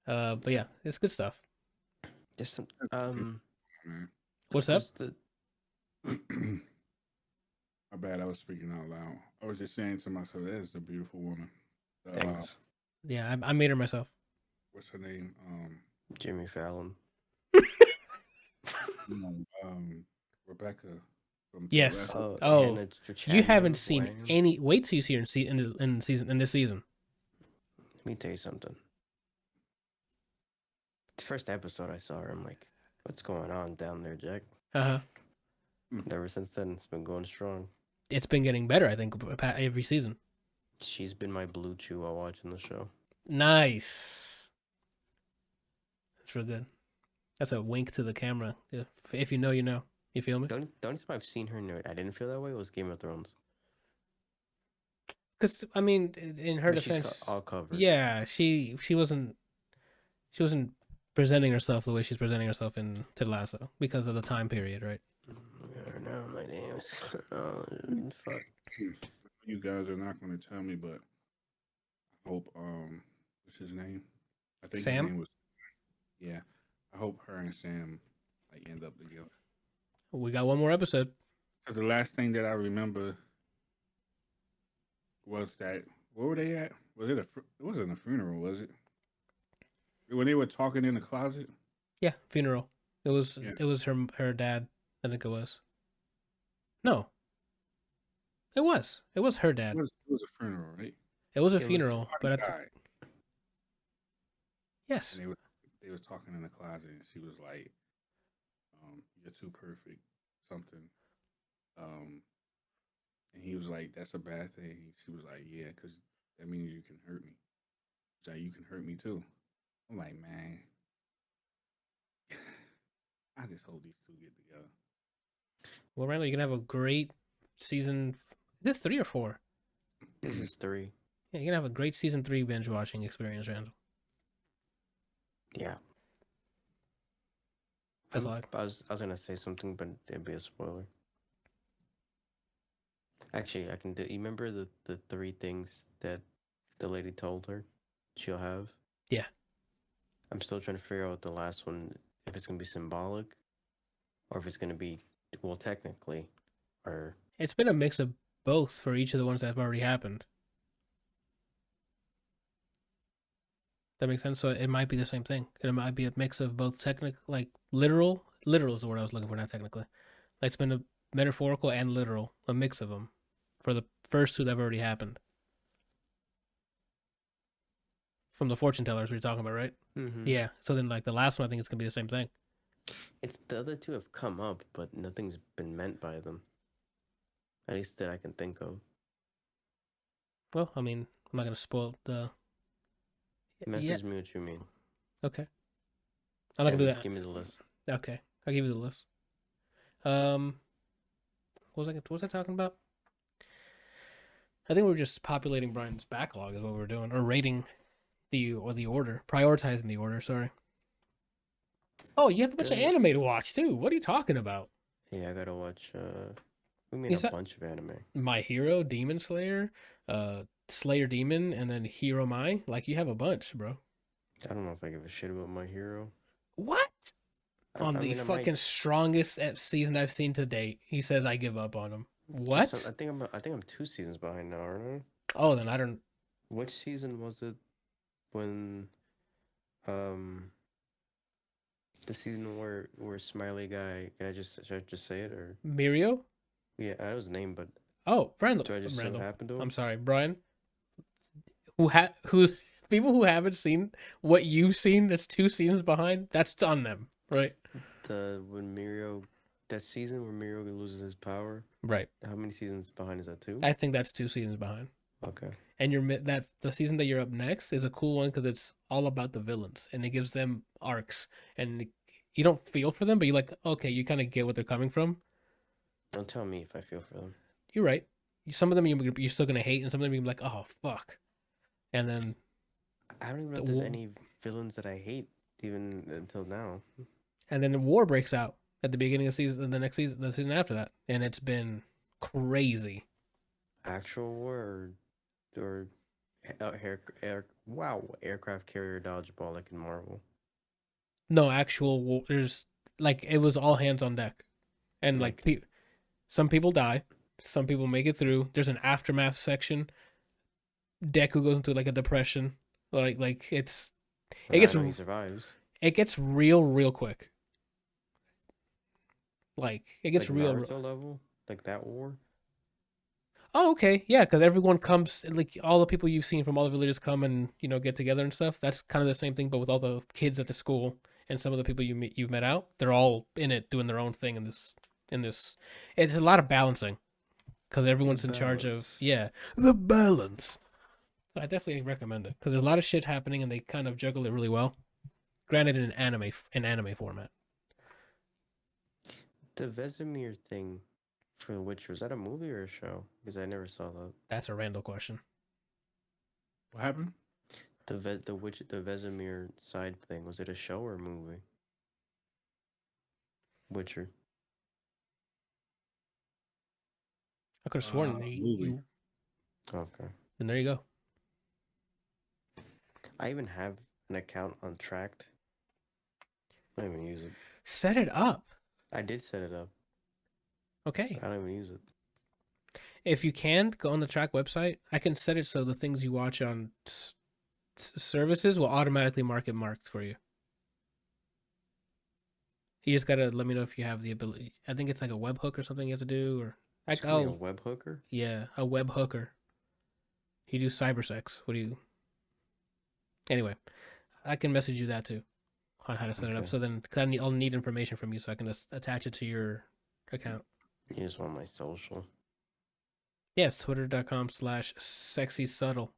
But yeah, it's good stuff. Just some, what's up? My bad. I was speaking out loud. I was just saying to myself, that is a beautiful woman. Thanks. Yeah, I made her myself. What's her name? Jimmy Fallon. Rebecca. Yes. You haven't seen any. Wait till you see her in this season. Let me tell you something. The first episode I saw her, I'm like, what's going on down there, Jack? Ever since then, it's been going strong. It's been getting better, I think, every season. She's been my blue chew while watching the show. Nice. That's real good. That's a wink to the camera. If you know, you know. You feel me? The only time I've seen her in it, I didn't feel that way, was Game of Thrones. Because, I mean, in her defense, she's all covered. Yeah, she wasn't presenting herself the way she's presenting herself in Ted Lasso because of the time period, right? I don't know. My name is. Oh, fuck. You guys are not going to tell me, but I hope what's his name? I think his Sam? name was yeah. I hope her and Sam like end up together. We got one more episode. Because the last thing that I remember was that where were they at? Was it it wasn't a funeral, was it? When they were talking in the closet? Yeah, funeral. It was Yeah. it was her dad. I think it was. No, it was. It was her dad. It was a funeral, right? It was a It was- funeral, but I Died. yes, And they was talking in the closet, and she was like, "You're too perfect," something. And he was like, "That's a bad thing." She was like, "Yeah, because that means you can hurt me." She's like, "You can hurt me too." I'm like, man, I just hope these two get together. well, Randall, you can have a great season. Is this 3 or 4? This is 3. Yeah, you can have a great season 3 binge watching experience, Randall. Yeah. That's all. I was gonna say something, but it'd be a spoiler. Actually, I can do. You remember the 3 things that the lady told her she'll have? Yeah. I'm still trying to figure out the last one, if it's gonna be symbolic, or if it's gonna be, well, technically, or It's been a mix of both for each of the ones that have already happened. That makes sense. So it might be the same thing. It might be a mix of both technical, like literal. Literal is the word I was looking for, not technically. Like it's been a metaphorical and literal, a mix of them, for the first 2 that have already happened. From the fortune tellers we were talking about, right? mm-hmm. Yeah. So then, like the last one, I think it's gonna be the same thing. It's the other 2 have come up, but nothing's been meant by them. At least that I can think of. Well, I mean, I'm not gonna spoil the. Message me what you mean. Okay. I'm not gonna do And that. Give me the list. Okay, I'll give you the list. What was I talking about? I think we were just populating Brian's backlog is what we were doing, or rating the order, prioritizing the order. Sorry. Oh, you have a bunch of Good. anime to watch too. What are you talking about? Yeah, I gotta watch. We made Is a that- bunch of anime. My Hero, Demon Slayer, Slayer Demon, and then Hero Mai. Like you have a bunch, bro. I don't know if I give a shit about My Hero. What? On I the mean, I fucking might- strongest season I've seen to date, he says I give up on him. What? I think I'm 2 seasons behind now, aren't I? Oh, then I don't. Which season was it when the season where Smiley guy, should I just say it, or Mirio? yeah, I know his name, but Oh, Randall. do I just say what happened to him? I'm sorry, Brian. Who's people who haven't seen what you've seen that's 2 seasons behind, that's on them, right? That season where Mirio loses his power. Right. How many seasons behind is that? 2? I think that's 2 seasons behind. Okay. And the season that you're up next is a cool one because it's all about the villains and it gives them arcs and you don't feel for them, but you're like, okay, you kind of get what they're coming from. Don't tell me if I feel for them. You're right. Some of them you're still gonna hate, and some of them you're like, oh fuck. And then I don't even know if there's any villains that I hate even until now. And then the war breaks out at the beginning of the season, the next season, the season after that, and it's been crazy. Actual war or aircraft carrier dodgeball like in Marvel. No, actual war. There's like it was all hands on deck, and some people die, some people make it through. There's an aftermath section. Deku goes into like a depression, like he survives. It gets real quick. Like it gets like real Naruto level, like that war. Oh, okay, yeah, because everyone comes, like all the people you've seen from all the villages come and get together and stuff. That's kind of the same thing, but with all the kids at the school and some of the people you've met out, they're all in it doing their own thing in this. It's a lot of balancing because everyone's in charge of the balance. So I definitely recommend it because there's a lot of shit happening and they kind of juggle it really well. Granted, in anime format. The Vesemir thing for The Witcher, was that a movie or a show? Because I never saw that. That's a Randall question. What happened? The Vesemir side thing, was it a show or a movie? Witcher. I could have sworn Movie. you. Okay. And there you go. I even have an account on Tracked. I don't even use it. Set it up. I did set it up. Okay. I don't even use it. If you can, go on the track website. I can set it so the things you watch on services will automatically mark it marked for you. You just gotta let me know if you have the ability. I think it's like a webhook or something you have to do, or It's called a web hooker? yeah, a web hooker. You do cybersex. What do you? Anyway, I can message you that too on how to set it up. Okay. So then, I'll need information from you so I can just attach it to your account. You just want my social. Yes, twitter.com/sexysubtle.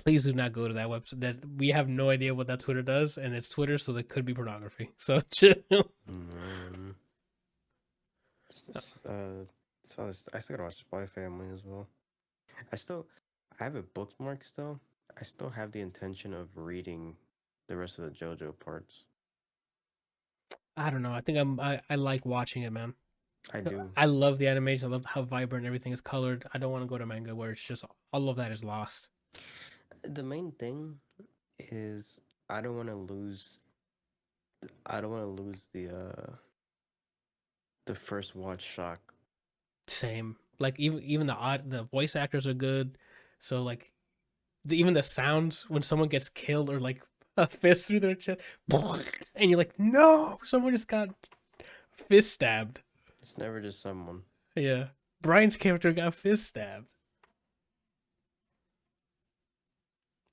Please do not go to that website. That we have no idea what that Twitter does, and it's Twitter, so there could be pornography. So chill. So I still gotta watch Spy Family as well. I have it bookmarked still. I still have the intention of reading the rest of the JoJo parts. I don't know. I think I like watching it, man. I do. I love the animation. I love how vibrant everything is colored. I don't want to go to manga where it's just all of that is lost. The main thing is I don't want to lose the first watch shock. Same. Like even the voice actors are good. So like even the sounds when someone gets killed or like a fist through their chest, and you're like, no, someone just got fist stabbed. It's never just someone. Yeah, Brian's character got fist stabbed.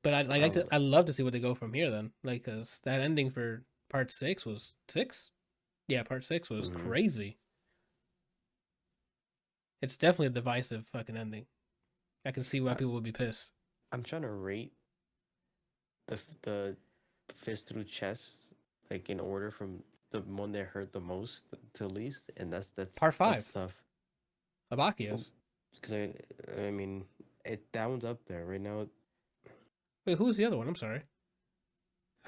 But I love to see what they go from here then. Like, cause that ending for part 6 was 6. Yeah, part 6 was crazy. It's definitely a divisive fucking ending. I can see why people would be pissed. I'm trying to rate the fist through chest like in order from the one that hurt the most to least, and that's part 5. That's tough. Abakios. Because I mean that one's up there right now. Wait, who's the other one? I'm sorry.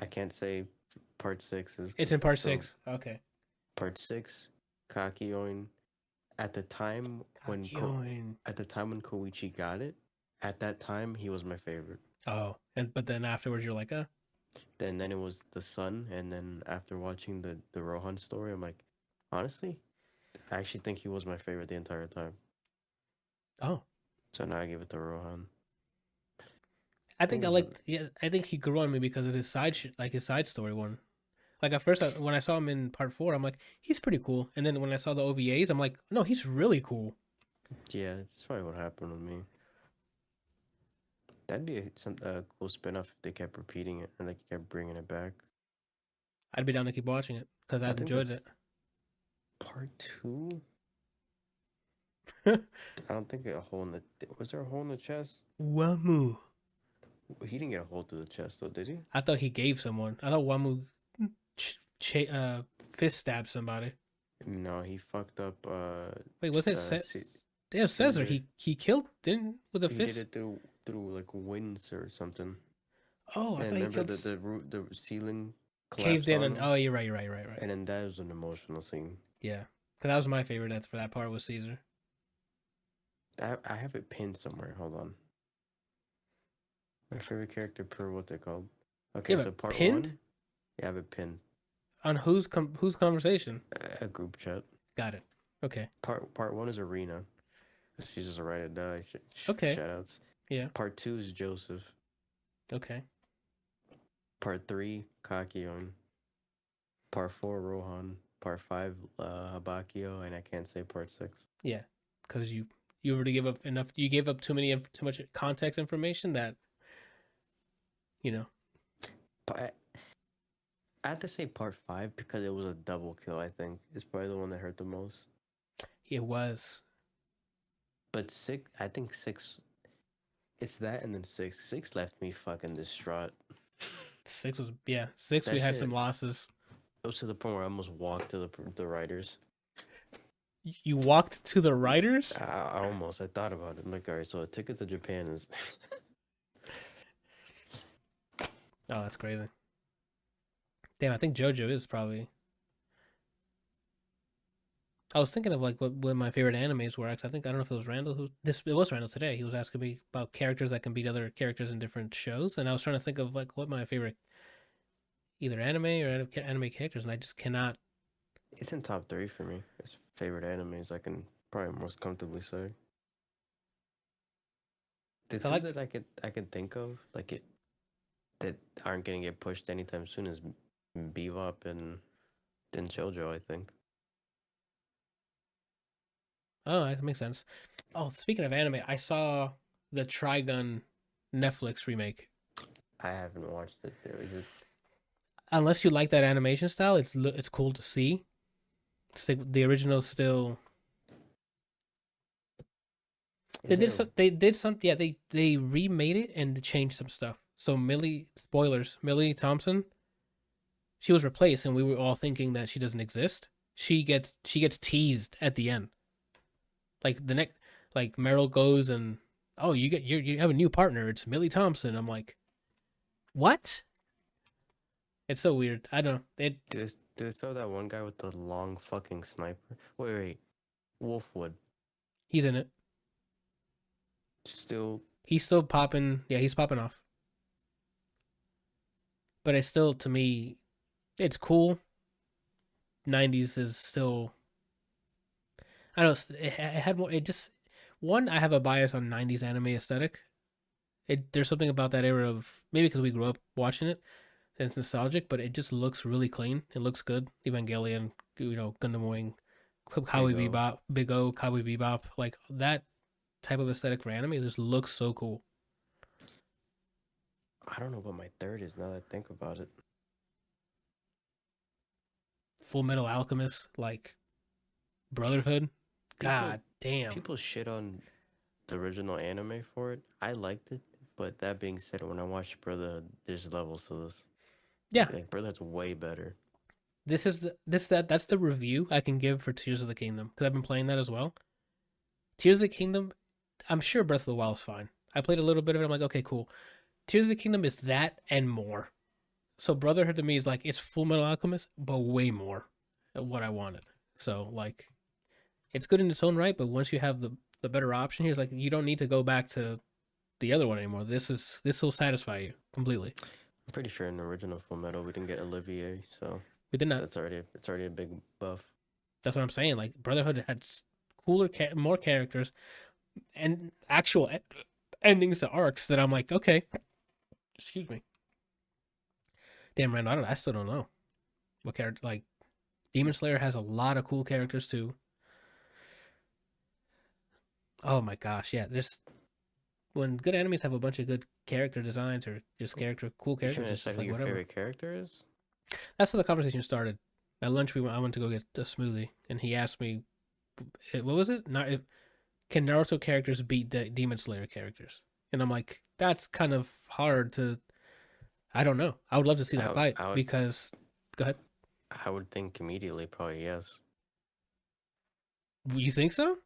I can't say part 6 is. It's in part 6. Okay. Part 6, Kakyoin. At the time when Koichi got it, at that time he was my favorite. Oh, but then afterwards you're like, Then it was the son, and then after watching the Rohan story, I'm like, honestly, I actually think he was my favorite the entire time. Oh. So now I give it to Rohan. I think I think he grew on me because of his his side story one. Like at first, when I saw him in part 4, I'm like, he's pretty cool. And then when I saw the OVAs, I'm like, no, he's really cool. Yeah, that's probably what happened with me. That'd be a cool spin-off if they kept repeating it and they kept bringing it back. I'd be down to keep watching it because I've enjoyed it. Part 2? I don't think was there a hole in the chest? Wamu. He didn't get a hole through the chest though, did he? I thought he gave someone. I thought Wamu fist stabbed somebody. No, he fucked up. Wait, was it Caesar? He killed with a fist. He did it through like winds or something. Oh, I thought he killed the ceiling caved in, and oh, you're right. And then that was an emotional scene. Yeah, because that was my favorite. That's for that part was Caesar. I have it pinned somewhere. Hold on. My favorite character per what's it called? Okay, so part pinned? 1. Yeah, I have it pinned. On whose conversation? A group chat. Got it. Okay. Part 1 is Arena. She's just a ride or die. Okay. Shoutouts. Yeah. Part 2 is Joseph. Okay. Part 3, Kakyoin. Part 4, Rohan. Part 5, Habakio, and I can't say part 6. Yeah, because you already gave up enough. You gave up too much context information that, But I have to say part 5 because it was a double kill. I think it's probably the one that hurt the most. It was. But 6, I think 6. It's that and then 6. 6 left me fucking distraught. 6 was 6. We had some losses. It was to the point where I almost walked to the writers. You walked to the writers? I almost. I thought about it. I'm like, all right, so a ticket to Japan is Oh, that's crazy. Damn, I think JoJo is probably. I was thinking of like what my favorite animes were. Actually, I don't know if it was Randall who this. It was Randall today. He was asking me about characters that can beat other characters in different shows, and I was trying to think of like what my favorite either anime or anime characters, and I just cannot. It's in top 3 for me. It's favorite animes I can probably most comfortably say. The I two like. that I could think of that aren't gonna get pushed anytime soon is Bebop and JoJo, I think. Oh, that makes sense. Oh, speaking of anime, I saw the Trigun Netflix remake. I haven't watched it. Is it? Unless you like that animation style, it's cool to see. The original still. They did some yeah they remade it and changed some stuff. So Millie Thompson, she was replaced and we were all thinking that she doesn't exist. She gets teased at the end. Like the next like Meryl goes and oh you have a new partner. It's Millie Thompson. I'm like, what? It's so weird. I don't know. Did they show that one guy with the long fucking sniper? Wait. Wolfwood. He's in it. He's still popping. Yeah, he's popping off. But it's still, to me, it's cool. 90s is still. I don't know. It had more. It just one. I have a bias on 90s anime aesthetic. There's something about that era of maybe because we grew up watching it, and it's nostalgic. But it just looks really clean. It looks good. Evangelion, Gundam Wing, Cowboy Bebop, Big O, Cowboy Bebop, like that type of aesthetic for anime. It just looks so cool. I don't know what my third is now that I think about it. Full Metal Alchemist, like Brotherhood. God damn. People shit on the original anime for it. I liked it, but that being said, when I watched Brotherhood, there's levels to this. Yeah, like Brotherhood's way better. That's the review I can give for Tears of the Kingdom because I've been playing that as well. Tears of the Kingdom, I'm sure Breath of the Wild is fine. I played a little bit of it. I'm like, okay, cool. Tears of the Kingdom is that and more. So Brotherhood to me is like it's Full Metal Alchemist, but way more of what I wanted. So like, it's good in its own right, but once you have the better option here, it's like you don't need to go back to the other one anymore. This will satisfy you completely. I'm pretty sure in the original Full Metal we didn't get Olivier, so we did not. It's already a big buff. That's what I'm saying. Like Brotherhood had cooler, more characters, and actual endings to arcs that I'm like, okay, excuse me. Damn, Randall, I still don't know what character. Like Demon Slayer has a lot of cool characters too. Oh my gosh, yeah. There's when good animes have a bunch of good character designs or just cool characters. It's just like your favorite character is. That's how the conversation started. At lunch, I went to go get a smoothie, and he asked me, "What was it? Can Naruto characters beat Demon Slayer characters?" And I'm like, "That's kind of hard to. I don't know. I would love to see that fight because. Go ahead. I would think immediately, probably yes. You think so?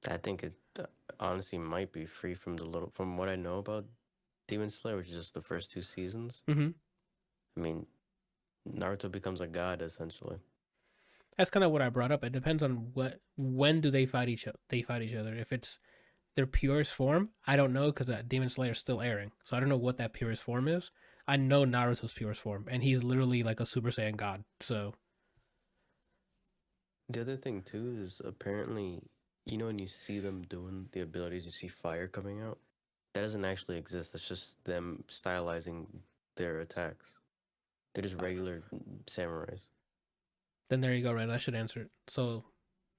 I think it honestly might be free from from what I know about Demon Slayer, which is just the first 2 seasons. Mm-hmm. I mean, Naruto becomes a god essentially. That's kind of what I brought up. It depends on when do they fight each other. If it's their purest form, I don't know because Demon Slayer is still airing, so I don't know what that purest form is. I know Naruto's purest form, and he's literally like a Super Saiyan god. So the other thing too is apparently, when you see them doing the abilities, you see fire coming out. That doesn't actually exist. It's just them stylizing their attacks. They're just regular samurais. Then there you go, Rand. I should answer it. So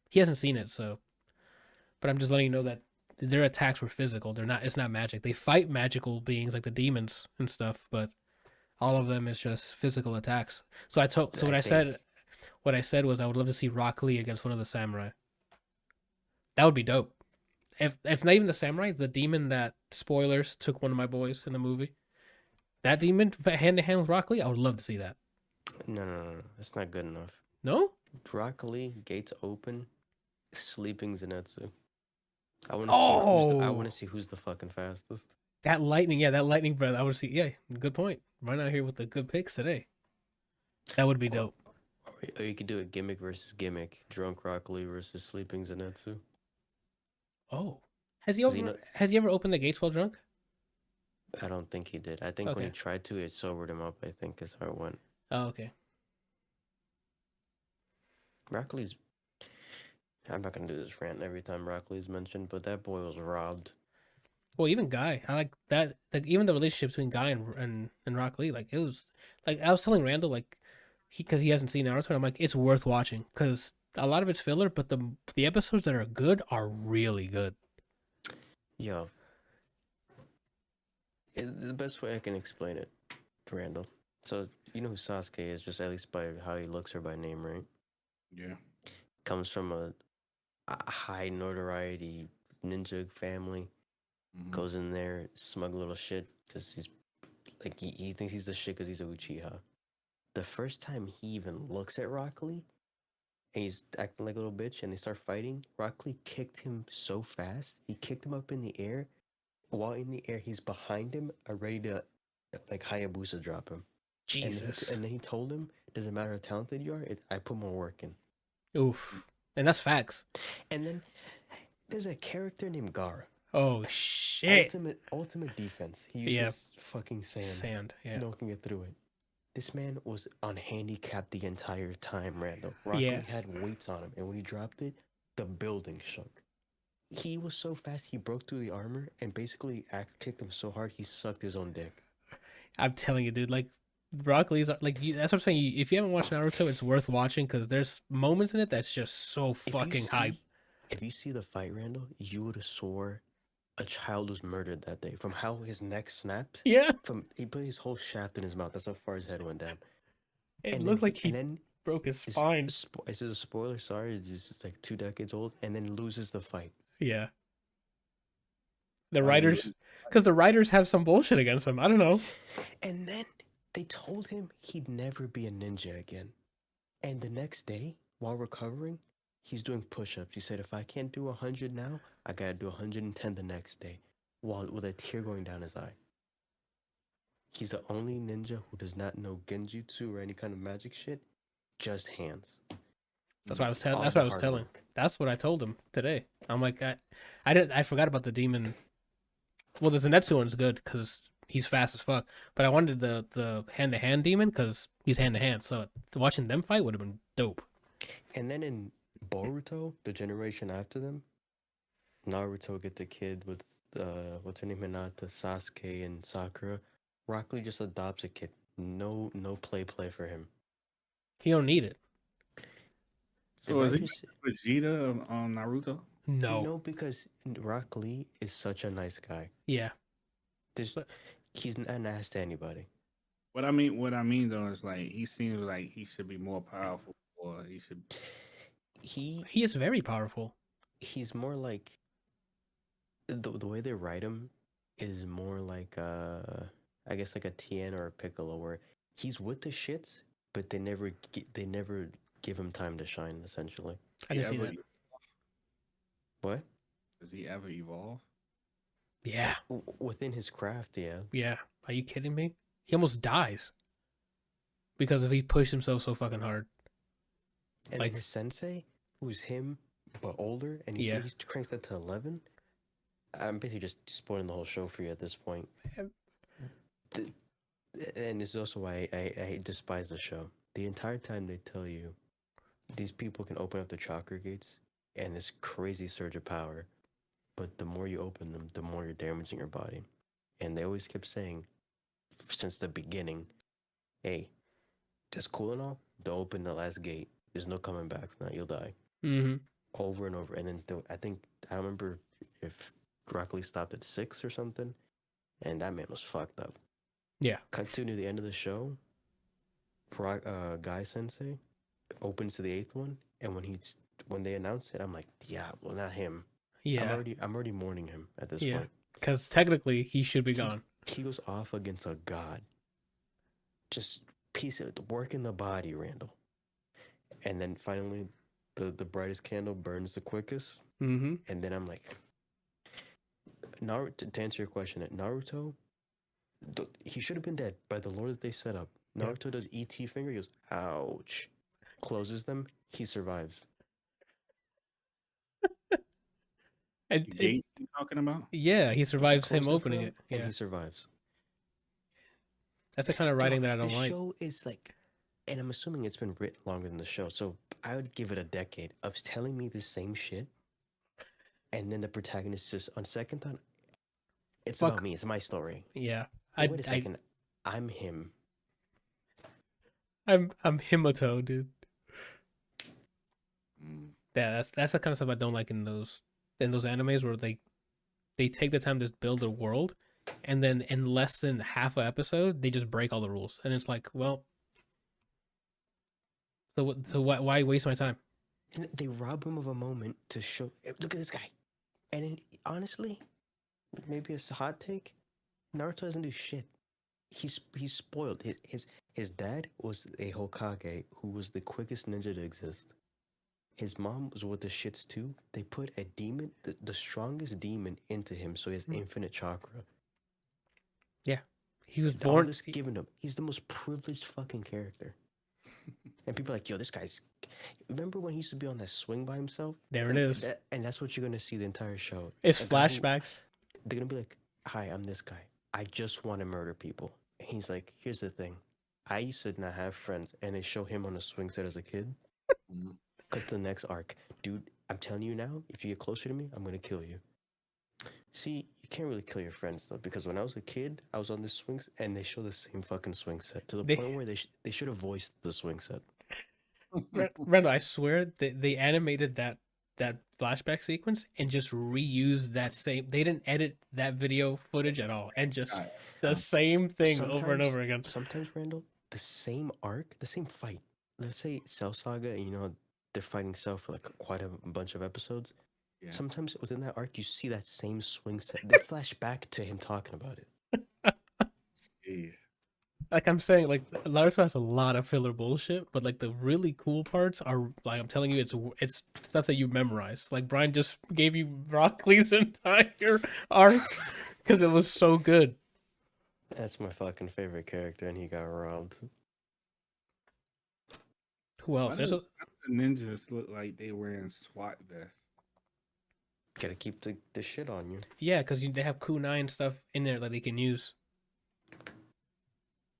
he hasn't seen it, but I'm just letting you know that their attacks were physical. It's not magic. They fight magical beings like the demons and stuff, but all of them is just physical attacks. So what I said was I would love to see Rock Lee against one of the samurai. That would be dope. If not even the samurai, the demon that spoilers took one of my boys in the movie. That demon hand to hand with Rock Lee, I would love to see that. No. That's not good enough. No? Rock Lee, gates open, sleeping Zenitsu. I want to see who's the fucking fastest. That lightning breath. I want to see. Yeah, good point. Right out here with the good picks today. That would be Or, dope. or you could do a gimmick versus gimmick. Drunk Rock Lee versus Sleeping Zenitsu. Oh, 'Cause you know, has he ever opened the gates while drunk? I don't think he did. I think when he Okay. tried to, it sobered him up. I think is how it went. Oh, okay. Rock Lee's. I'm not gonna do this rant every time Rock Lee's mentioned, but that boy was robbed. Well, even Guy, I like that. Like even the relationship between Guy and Rock Lee, like it was like I was telling Randall, like because he hasn't seen Naruto, and I'm like it's worth watching because a lot of it's filler, but the episodes that are good are really good. Yo, the best way I can explain it, Randall. So you know who Sasuke is, just at least by how he looks or by name, right? Yeah. Comes from a high notoriety ninja family. Mhm. Goes in there, smug little shit, because he's like he thinks he's the shit because he's a Uchiha. The first time he even looks at Rock Lee, and he's acting like a little bitch, and they start fighting, Rock Lee kicked him so fast, he kicked him up in the air. While in the air, he's behind him, ready to like Hayabusa drop him. Jesus. And then he told him, "Doesn't matter how talented you are, I put more work in." Oof. And that's facts. And then there's a character named Gara. Oh shit. Ultimate defense. He Yeah. uses fucking sand. Sand. Yeah. No one can get through it. This man was on handicap the entire time, Randall. Rock Yeah. Lee had weights on him, and when he dropped it, the building shook. He was so fast, he broke through the armor and basically kicked him so hard he sucked his own dick. I'm telling you, dude. Like Rock Lee's like that's what I'm saying. If you haven't watched Naruto, it's worth watching because there's moments in it that's just so fucking hype. If you see the fight, Randall, you would have swore a child was murdered that day. From how his neck snapped, Yeah. he put his whole shaft in his mouth. That's how far his head went down. It And looked then like he broke his this- spine. This is a spoiler. Sorry, it's just like 2 decades old, and then loses the fight. Yeah. The Why writers, because the writers have some bullshit against him. I don't know. And then they told him he'd never be a ninja again. And the next day, while recovering, he's doing push-ups. He said, "If I can't do 100 now, I gotta do 110 the next day," while with a tear going down his eye. He's the only ninja who does not know genjutsu or any kind of magic shit, just hands. That's what I was telling. All That's the what I was hard telling. work. That's what I told him today. I'm like, I forgot about the demon. Well, the Zenitsu one's good because he's fast as fuck. But I wanted the hand to hand demon because he's hand to hand. So watching them fight would have been dope. And then in Boruto, the generation after them, Naruto gets a kid with what's her name, Hinata, Sasuke, and Sakura. Rock Lee just adopts a kid. No play for him. He don't need it. The So is he writers- Vegeta on Naruto? No. No, because Rock Lee is such a nice guy. Yeah. He's not an ass to anybody. What I mean though is like he seems like he should be more powerful, or he should. He He is very powerful. he's more like the way they write him is more like I guess like a Tien or a Piccolo, where he's with the shits, but they never give him time to shine. Essentially, I can see ever that. what? Does he ever evolve? Yeah. Within his craft, yeah. Yeah. Are you kidding me? He almost dies because he pushed himself so fucking hard. And Like- then his sensei, who's him but older, and Yeah. he's cranked that to 11. I'm basically just spoiling the whole show for you at this point. Yep. And this is also why I despise the show. The entire time they tell you these people can open up the chakra gates and this crazy surge of power, but the more you open them, the more you're damaging your body. And they always kept saying, since the beginning, hey, that's cool and all, don't open the last gate. There's no coming back from that. You'll die. Mm-hmm. Over and over. And then I don't remember if Rock Lee stopped at 6 or something, and that man was fucked up. Yeah. Cut to near the end of the show, Guy Sensei opens to the 8th one, and when they announce it, I'm like, yeah, well, not him. Yeah. I'm already mourning him at this Yeah. point. Because technically he should be gone. He goes off against a god. Just piece of work in the body, Randall. And then finally, the brightest candle burns the quickest. Mm-hmm. And then I'm like, Naruto. To answer your question, at Naruto, He should have been dead by the lore that they set up. Yeah. Naruto does ET finger. He goes, ouch. Closes them. He survives. And The gate you talking about? yeah, he survives Close him it opening for him, it. and Yeah, he survives. that's the kind of writing that I The don't like. show is like, and I'm assuming it's been written longer than the show, so I would give it a decade of telling me the same shit, and then the protagonist just on second thought, it's Fuck. about me. It's my story. Yeah, Oh, wait a second, I'm him. I'm Himoto, dude. Mm. Yeah, that's the kind of stuff I don't like in those animes where they take the time to build a world, and then in less than half an episode they just break all the rules, and it's like, well, so why waste my time? And they rob him of a moment to show, look at this guy. And honestly, maybe it's a hot take. Naruto doesn't do shit. He's spoiled. His dad was a Hokage who was the quickest ninja to exist. His mom was with the shits too. They put a demon, the strongest demon, into him, so he has infinite chakra. Yeah, he was All born. this given him. He's the most privileged fucking character. And people are like, yo, this guy's. Remember when he used to be on that swing by himself? There it is. And that's what you're gonna see the entire show. It's A guy who- flashbacks. They're gonna be like, hi, I'm this guy. I just want to murder people. And he's like, here's the thing. I used to not have friends, and they show him on a swing set as a kid. Mhm. Cut to the next arc. Dude, I'm telling you now, if you get closer to me, I'm gonna kill you. See, you can't really kill your friends though, because when I was a kid, I was on this swing, and they show the same fucking swing set to the point where they should have voiced the swing set. Randall, I swear they animated that flashback sequence and just reused that same. They didn't edit that video footage at all, and just the same thing over and over again. Sometimes, Randall, the same arc, the same fight. Let's say Cell Saga, they're fighting Cell for like quite a bunch of episodes. Yeah. Sometimes within that arc, you see that same swing set. They flash back to him talking about it. Jeez. Like I'm saying, like Naruto has a lot of filler bullshit, but like the really cool parts are like I'm telling you, it's stuff that you memorize. Like Brian just gave you Rock Lee's entire arc because it was so good. That's my fucking favorite character, and he got robbed. Who else? Why do the ninjas look like they wearing SWAT vests? Gotta keep the shit on you. Yeah, because they have kunai and stuff in there that they can use. Is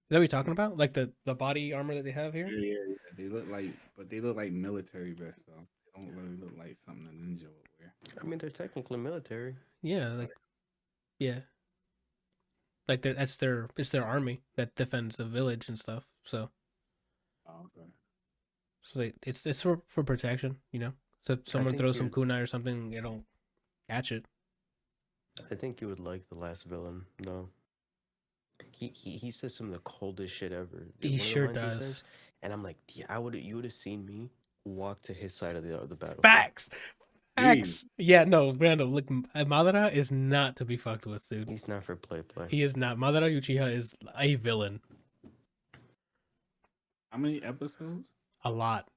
that what you're talking about? Like the body armor that they have here? Yeah. They look like military vests though. They don't really look like something a ninja would wear. I mean, they're technically military. Yeah, like it's their army that defends the village and stuff. So Oh, okay. So it's for protection, So if someone think throws some you're- kunai or something, it'll catch it. I think you would like the last villain, though. He says some of the coldest shit ever. He One of the sure lines he does. says, and I'm like, yeah, you would have seen me walk to his side of the battle. Facts. Yeah, no, Randall. Look, Madara is not to be fucked with, dude. He's not for play. He is not. Madara Uchiha is a villain. How many episodes? A lot.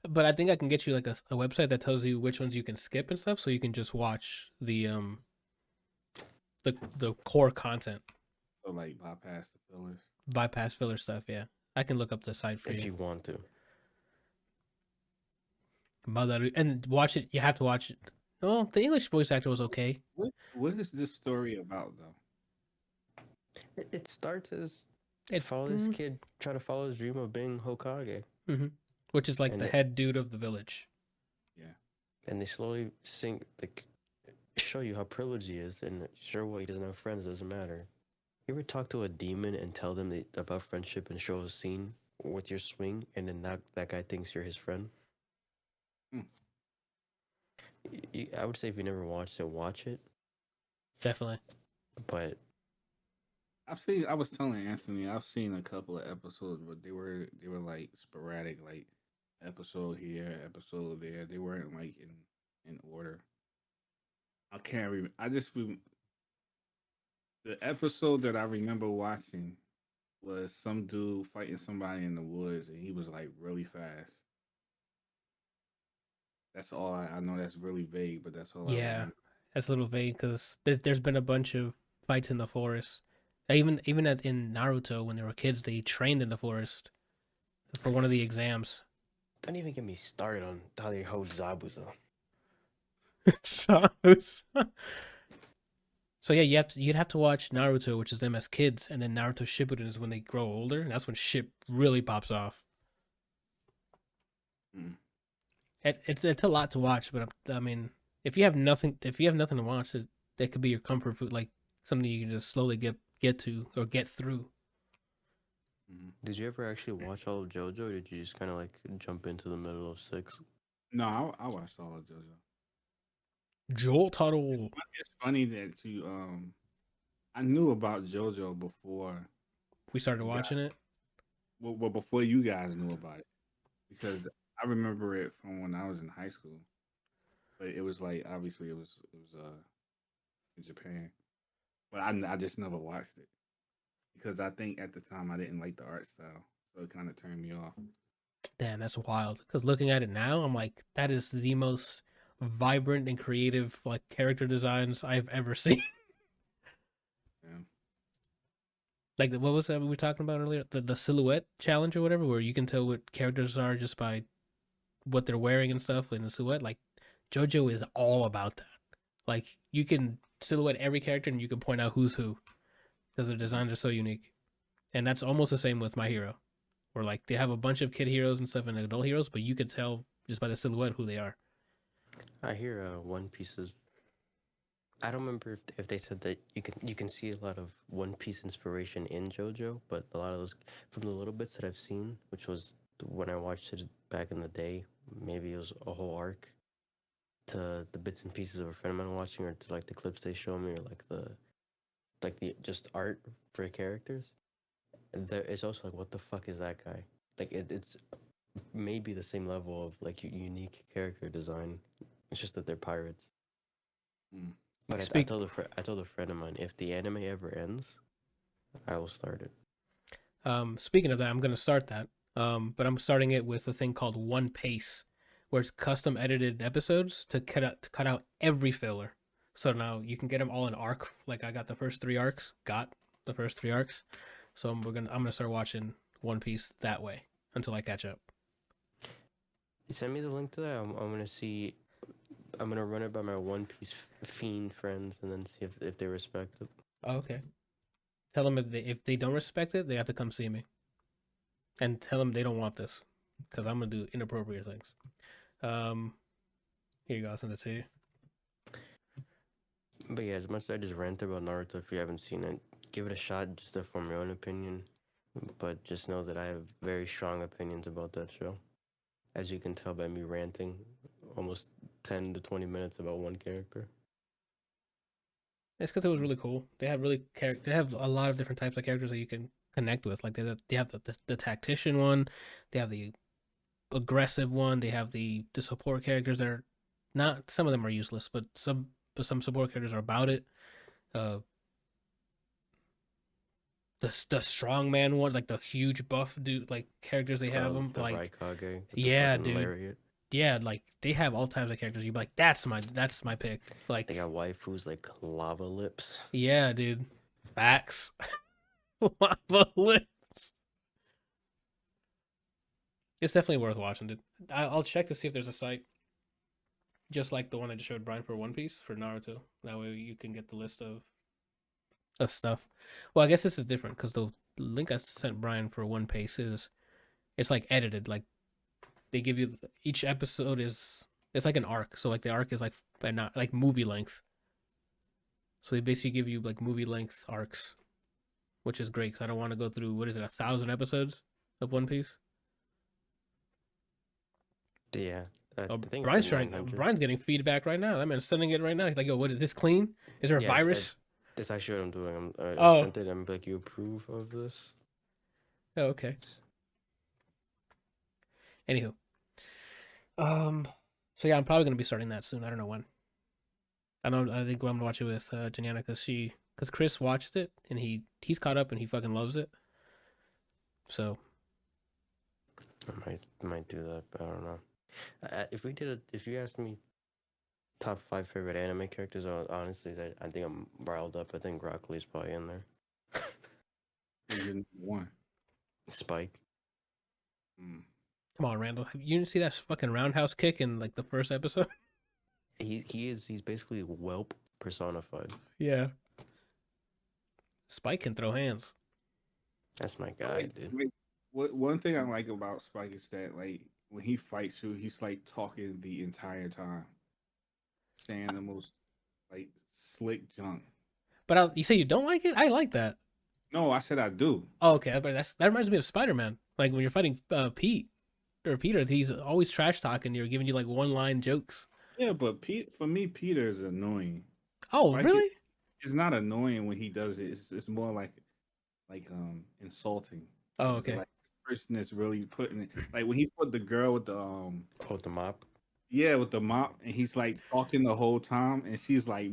But I think I can get you like a website that tells you which ones you can skip and stuff, so you can just watch the core content. So like bypass the fillers. Bypass filler stuff, yeah. I can look up the site for If you. you want to. Madara, and watch it. You have to watch it. Well, the English voice actor was okay. What is this story about though? It starts as It- follow this kid, try to follow his dream of being Hokage. Mm-hmm. Which is like And the it- head dude of the village. And they slowly show you how privileged he is, and sure, what he doesn't have friends doesn't matter. You ever talk to a demon and tell them about friendship and show a scene with your swing, and then that guy thinks you're his friend? I would say if you never watched it, watch it. Definitely. But I was telling Anthony, I've seen a couple of episodes, but they were like sporadic, like episode here, episode there. They weren't like in order. I can't remember. The episode that I remember watching was some dude fighting somebody in the woods, and he was like really fast. That's all I know. That's really vague, but that's all. I Yeah. remember. That's a little vague because there's been a bunch of fights in the forest, Even in Naruto, when they were kids, they trained in the forest for one of the exams. Don't even get me started on how they hold Zabuza. so, so yeah, you'd have to watch Naruto, which is them as kids, and then Naruto Shippuden is when they grow older, and that's when shit really pops off. It's a lot to watch, but I mean, if you have nothing to watch, that could be your comfort food, like something you can just slowly get to or get through. Did you ever actually watch all of JoJo, or did you just kind of like jump into the middle of 6? No, I watched all of JoJo. Jotaro. It's funny that you I knew about JoJo before We started watching it. Well, before you guys knew about it, because I remember it from when I was in high school. But it was like obviously it was in Japan, but I just never watched it because I think at the time I didn't like the art style, so it kind of turned me off. Damn, that's wild. Because looking at it now, I'm like, that is the most vibrant and creative like character designs I've ever seen. Yeah. Like what was that we were talking about earlier? The silhouette challenge or whatever, where you can tell what characters are just by what they're wearing and stuff in the silhouette. Like JoJo is all about that. Like you can silhouette every character and you can point out who's who because the designs are so unique. And that's almost the same with My Hero, where like they have a bunch of kid heroes and stuff and adult heroes, but you could tell just by the silhouette who they are. I hear One Piece is. I don't remember if they said that you can see a lot of One Piece inspiration in JoJo, but a lot of those from the little bits that I've seen, which was when I watched it back in the day, maybe it was a whole arc, to the bits and pieces of a friend of mine watching, or to like the clips they show me, or like the just art for characters. There is also like, what the fuck is that guy? Like it's maybe the same level of like unique character design. It's just that they're pirates. But I told a friend of mine, if the anime ever ends, I will start it. Speaking of that, I'm gonna start that. But I'm starting it with a thing called One Pace, where it's custom edited episodes to cut out every filler. So now you can get them all in arc. Like I got the first 3 arcs. So I'm gonna start watching One Piece that way until I catch up. You send me the link to that. I'm gonna see. I'm gonna run it by my One Piece fiend friends and then see if they respect it. Oh, okay. Tell them if they don't respect it, they have to come see me. And tell them they don't want this, because I'm gonna do inappropriate things. Here you go. I'll send it to you. But yeah, as much as I just ranted about Naruto, if you haven't seen it, give it a shot just to form your own opinion. But just know that I have very strong opinions about that show. As you can tell by me ranting almost 10 to 20 minutes about one character. It's because it was really cool. They have they have a lot of different types of characters that you can connect with. Like they have the tactician one, they have the aggressive one, they have the support characters that are not, some of them are useless, but some support characters are about it. The strong man one, like the huge buff dude, like characters they have them the like Raikage. yeah, dude. Lariat. Yeah, like they have all types of characters. You'd be like, that's my pick. Like they got waifus like lava lips. Yeah, dude. Facts. Lava lips. It's definitely worth watching, dude. I'll check to see if there's a site just like the one I just showed Brian for One Piece for Naruto. That way you can get the list of stuff. Well, I guess this is different because the link I sent Brian for One Piece it's like edited. Like they give you each episode it's like an arc. So like the arc is like not like movie length. So they basically give you like movie length arcs, which is great because I don't want to go through 1,000 episodes of One Piece. Yeah. Brian's getting feedback right now. That man's sending it right now. He's like, "Yo, what is this clean? Is there a virus?" That's actually what I'm doing. I sent it. I'm like, you approve of this? Oh, okay. Anywho, so yeah, I'm probably gonna be starting that soon. I don't know when. I think I'm gonna watch it with Janiana because Chris watched it and he's caught up and he fucking loves it. So I might do that, but I don't know. If you asked me top 5 favorite anime characters, honestly, I think I'm riled up. I think Rock Lee's probably in there. Who's your number one? Spike. Mm. Come on, Randall. You didn't see that fucking roundhouse kick in like the first episode? He's basically Whelp personified. Yeah. Spike can throw hands. That's my guy, dude. What one thing I like about Spike is that like when he fights you, he's like talking the entire time, saying the most like slick junk. But you say you don't like it? I like that. No, I said I do. Oh, okay. But that reminds me of Spider-Man. Like when you're fighting Pete or Peter, he's always trash talking. You're giving you like one-line jokes. Yeah, but for me, Peter is annoying. Oh, Spike really? It's not annoying when he does it. It's more like insulting. Oh, It's okay. like this person that's really putting it. Like when he put the girl with the Hold the mop. yeah, with the mop, and he's like talking the whole time, and she's like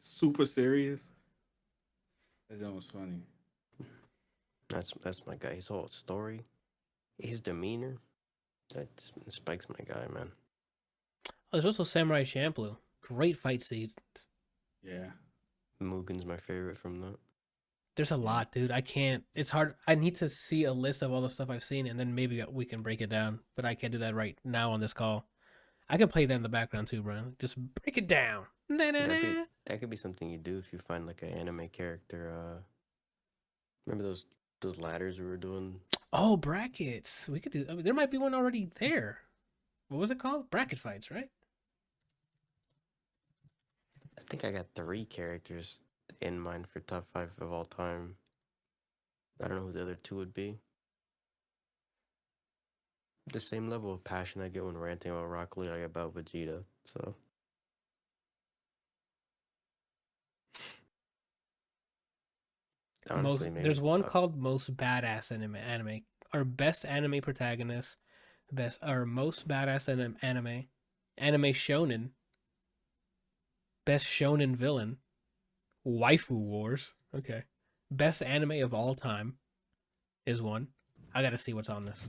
super serious. That's almost funny. That's my guy. His whole story, his demeanor. That Spike's my guy, man. Oh, there's also Samurai Champloo. Great fight scenes. Yeah. Mugen's my favorite from that. There's a lot, dude. I can't. It's hard. I need to see a list of all the stuff I've seen, and then maybe we can break it down. But I can't do that right now on this call. I can play that in the background too, bro. Just break it down. That could be something you do if you find like an anime character. Remember those ladders we were doing? Oh, brackets. We could do. I mean, there might be one already there. What was it called? Bracket fights, right? I think I got 3 characters in mind for top 5 of all time. I don't know who the other 2 would be. The same level of passion I get when ranting about Rock Lee, I get about Vegeta. So honestly, maybe There's one called Most Badass Anime, or Best Anime Protagonist, Best or Most Badass Anime Shonen, Best Shonen Villain, Waifu Wars. Okay, Best Anime of All Time is one. I got to see what's on this.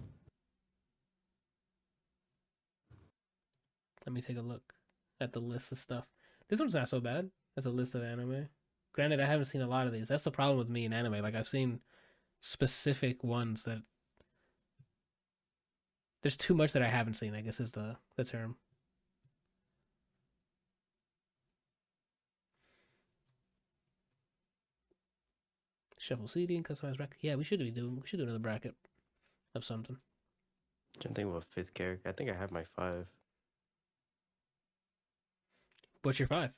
Let me take a look at the list of stuff. This one's not so bad. That's a list of anime. Granted, I haven't seen a lot of these. That's the problem with me in anime. Like I've seen specific ones that there's too much that I haven't seen, I guess is the term. Shuffle seating, customized bracket. Yeah, we should do another bracket of something. Trying to think of a 5th character. I think I have my 5. What's your 5?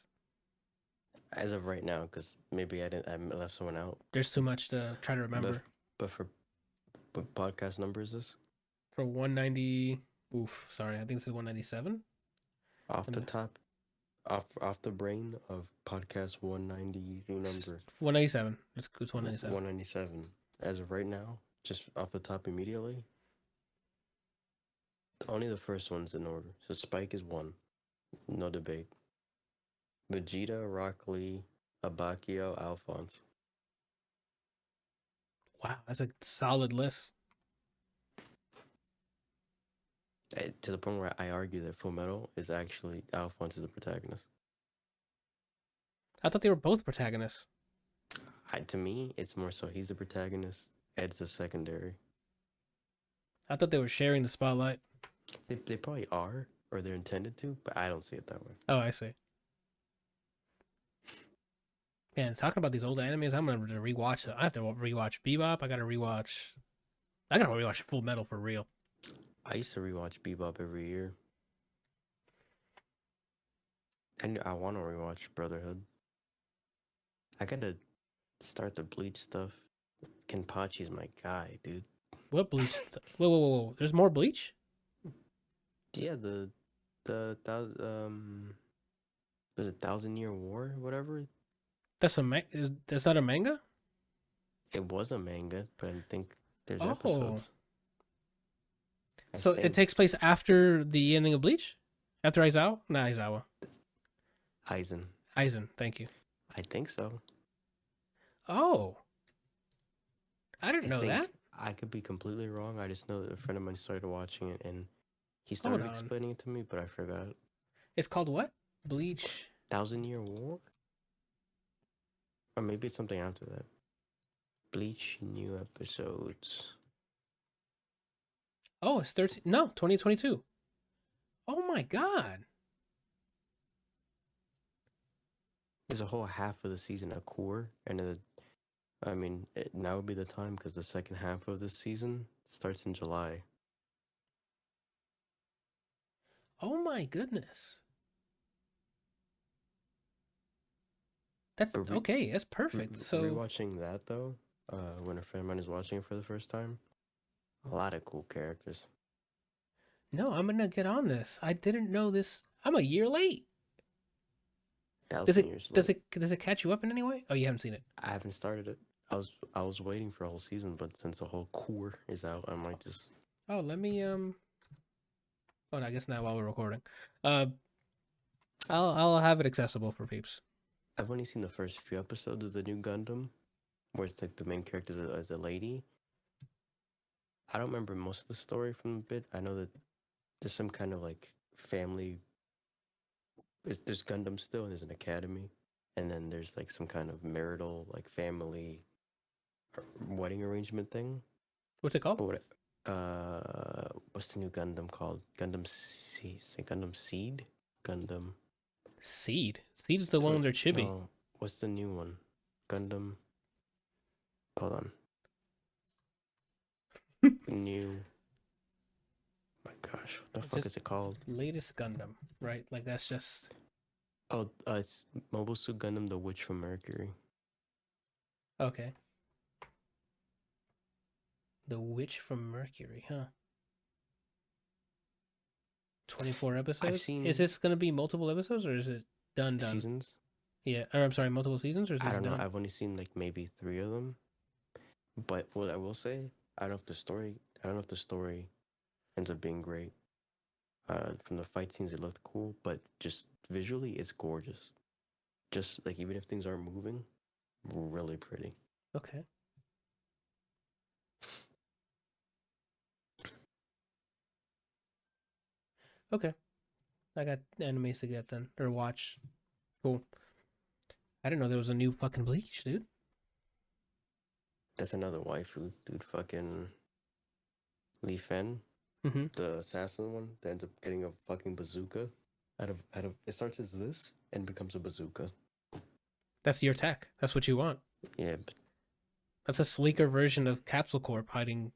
As of right now, because maybe I left someone out. There's too much to try to remember. But for what podcast number is this? For 190, sorry, I think this is 197. Off the brain of podcast 190 number. 197. It's 197. 197. As of right now, just off the top immediately. Only the first one's in order. So Spike is 1. No debate. Vegeta, Rock Lee, Abakio, Alphonse. Wow, that's a solid list. To the point where I argue that Full Metal is actually Alphonse is the protagonist. I thought they were both protagonists. To me, it's more so he's the protagonist, Ed's the secondary. I thought they were sharing the spotlight. They probably are, or they're intended to, but I don't see it that way. Oh, I see. Man, talking about these old animes, I'm gonna rewatch it. I have to rewatch Bebop. I gotta rewatch Full Metal for real. I used to rewatch Bebop every year. And I want to rewatch Brotherhood. I gotta start the Bleach stuff. Kenpachi's my guy, dude. What Bleach? Whoa. There's more Bleach? Yeah, the was it 1,000-Year War, whatever? That's that a manga? It was a manga, but I think there's Oh. episodes. So it takes place after the ending of Bleach? After Aizawa? Not Aizawa. Aizen, thank you. I think so. Oh. I didn't know that. I could be completely wrong. I just know that a friend of mine started watching it and he started explaining it to me, but I forgot. It's called what? Bleach. 1,000-Year War? Or maybe it's something after that. Bleach new episodes. Oh, it's 13. No, 2022. Oh my god. There's a whole half of the season a core, and now would be the time because the second half of this season starts in July. Oh my goodness. That's But okay. That's perfect. So rewatching that though, when a friend of mine is watching it for the first time, a lot of cool characters. no, I'm gonna get on this. I didn't know this. I'm a year late. Does 1,000 it years does late. it catch you up in any way? Oh, you haven't seen it. I haven't started it. I was waiting for a whole season, but since the whole core is out, I might just. Oh, let me Oh, no, I guess not while we're recording. Uh, I'll have it accessible for peeps. I've only seen the first few episodes of the new Gundam, where it's like the main character is a lady. I don't remember most of the story from the bit. I know that there's some kind of like family. There's Gundam still, and there's an academy, and then there's like some kind of marital like family wedding arrangement thing. What's it called? But what's the new Gundam called? Gundam Seed? Gundam. Seed. Seed is the one with their chibi. No, what's the new one? Gundam. Hold on. New. My gosh, what the fuck Just is it called? latest Gundam, right? Like that's just Oh, it's Mobile Suit Gundam: The Witch from Mercury. okay. The Witch from Mercury, huh? 24 episodes? seen- Is this gonna be multiple episodes or is it done? Seasons? Yeah, or I'm sorry, multiple seasons or is I this don't know. done? I've only seen like maybe 3 of them. But what I will say, I don't know if the story ends up being great. From the fight scenes, it looked cool, but just visually, it's gorgeous. Just like even if things aren't moving, really pretty. Okay. Okay. I got animes to get then. Or watch. Cool. I didn't know there was a new fucking Bleach, dude. That's another waifu, dude. Fucking Lee Fen, Mm-hmm. the assassin one, that ends up getting a fucking bazooka. Out of it starts as this and becomes a bazooka. That's your tech. That's what you want. Yeah, but That's a sleeker version of Capsule Corp hiding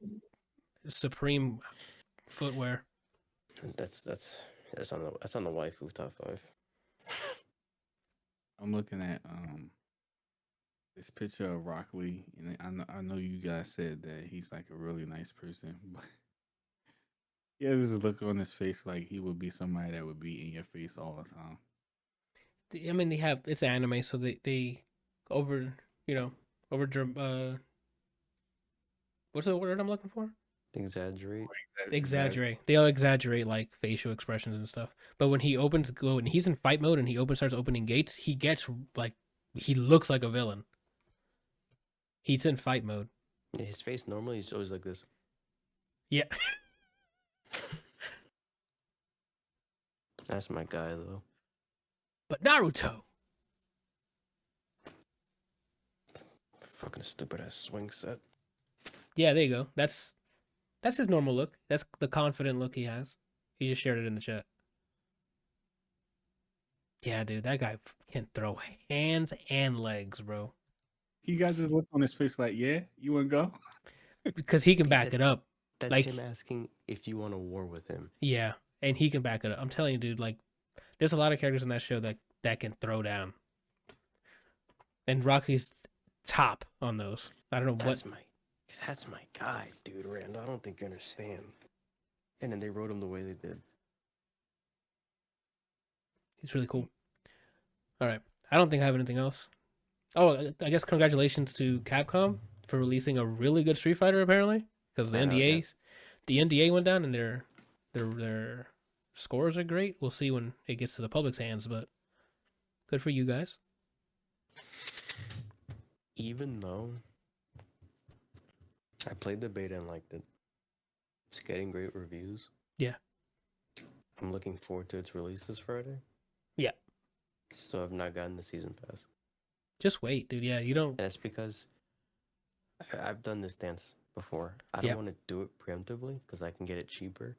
supreme footwear. that's on the waifu top 5. I'm looking at this picture of Rock Lee, and I know you guys said that he's like a really nice person, but he has this look on his face like he would be somebody that would be in your face all the time. I mean, they have it's anime, so they over what's the word I'm looking for? Exaggerate. Exaggerate. They all exaggerate like facial expressions and stuff. But when he's in fight mode and he starts opening gates, he gets like he looks like a villain. He's in fight mode. Yeah, his face normally is always like this. Yeah. That's my guy though. But Naruto. Fucking stupid ass swing set. Yeah, there you go. That's his normal look. That's the confident look he has. He just shared it in the chat. Yeah, dude, that guy can throw hands and legs, bro. He got this look on his face like, yeah, you want to go? Because he can back it up. That's Like- him asking if you want to war with him. Yeah, and he can back it up. I'm telling you, dude, like, there's a lot of characters in that show that can throw down. And Roxy's top on those. I don't know what. That's my guy, dude, Rand. I don't think you understand. And then they wrote him the way they did. He's really cool. All right. I don't think I have anything else. Oh, I guess congratulations to Capcom for releasing a really good Street Fighter, apparently. Because the NDA went down and their scores are great. We'll see when it gets to the public's hands, but good for you guys. Even though I played the beta and liked it, it's getting great reviews. Yeah. I'm looking forward to its release this Friday. Yeah. So I've not gotten the season pass. Just wait, dude. Yeah, you don't. And that's because I've done this dance before. I don't Yep. want to do it preemptively because I can get it cheaper,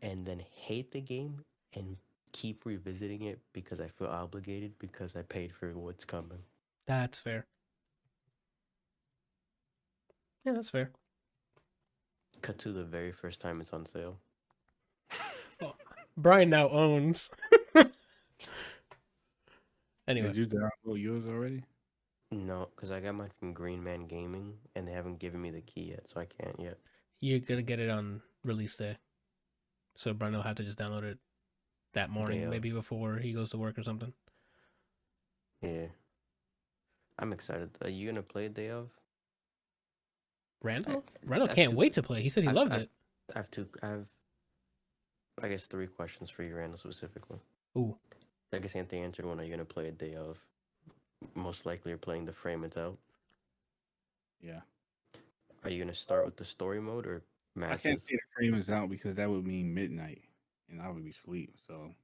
and then hate the game and keep revisiting it because I feel obligated because I paid for what's coming. That's fair. Yeah, that's fair. Cut to the very first time it's on sale. Oh, Brian now owns. Anyway, Did you download yours already? No, because I got mine from Green Man Gaming and they haven't given me the key yet, so I can't yet. you're gonna get it on release day, so Brian will have to just download it that morning, Day of. maybe before he goes to work or something. Yeah. I'm excited. Are you gonna play Day of? Randall I have can't two- wait to play. He said he I've- loved I've- it. I have, I guess, 3 questions for you, Randall, specifically. Ooh, I guess Anthony answered one. Are you gonna play a Day of? Most likely, you're playing the Frame It Out. Yeah. Are you gonna start with the story mode or matches? I can't see the frame is out because that would mean midnight, and I would be asleep. So,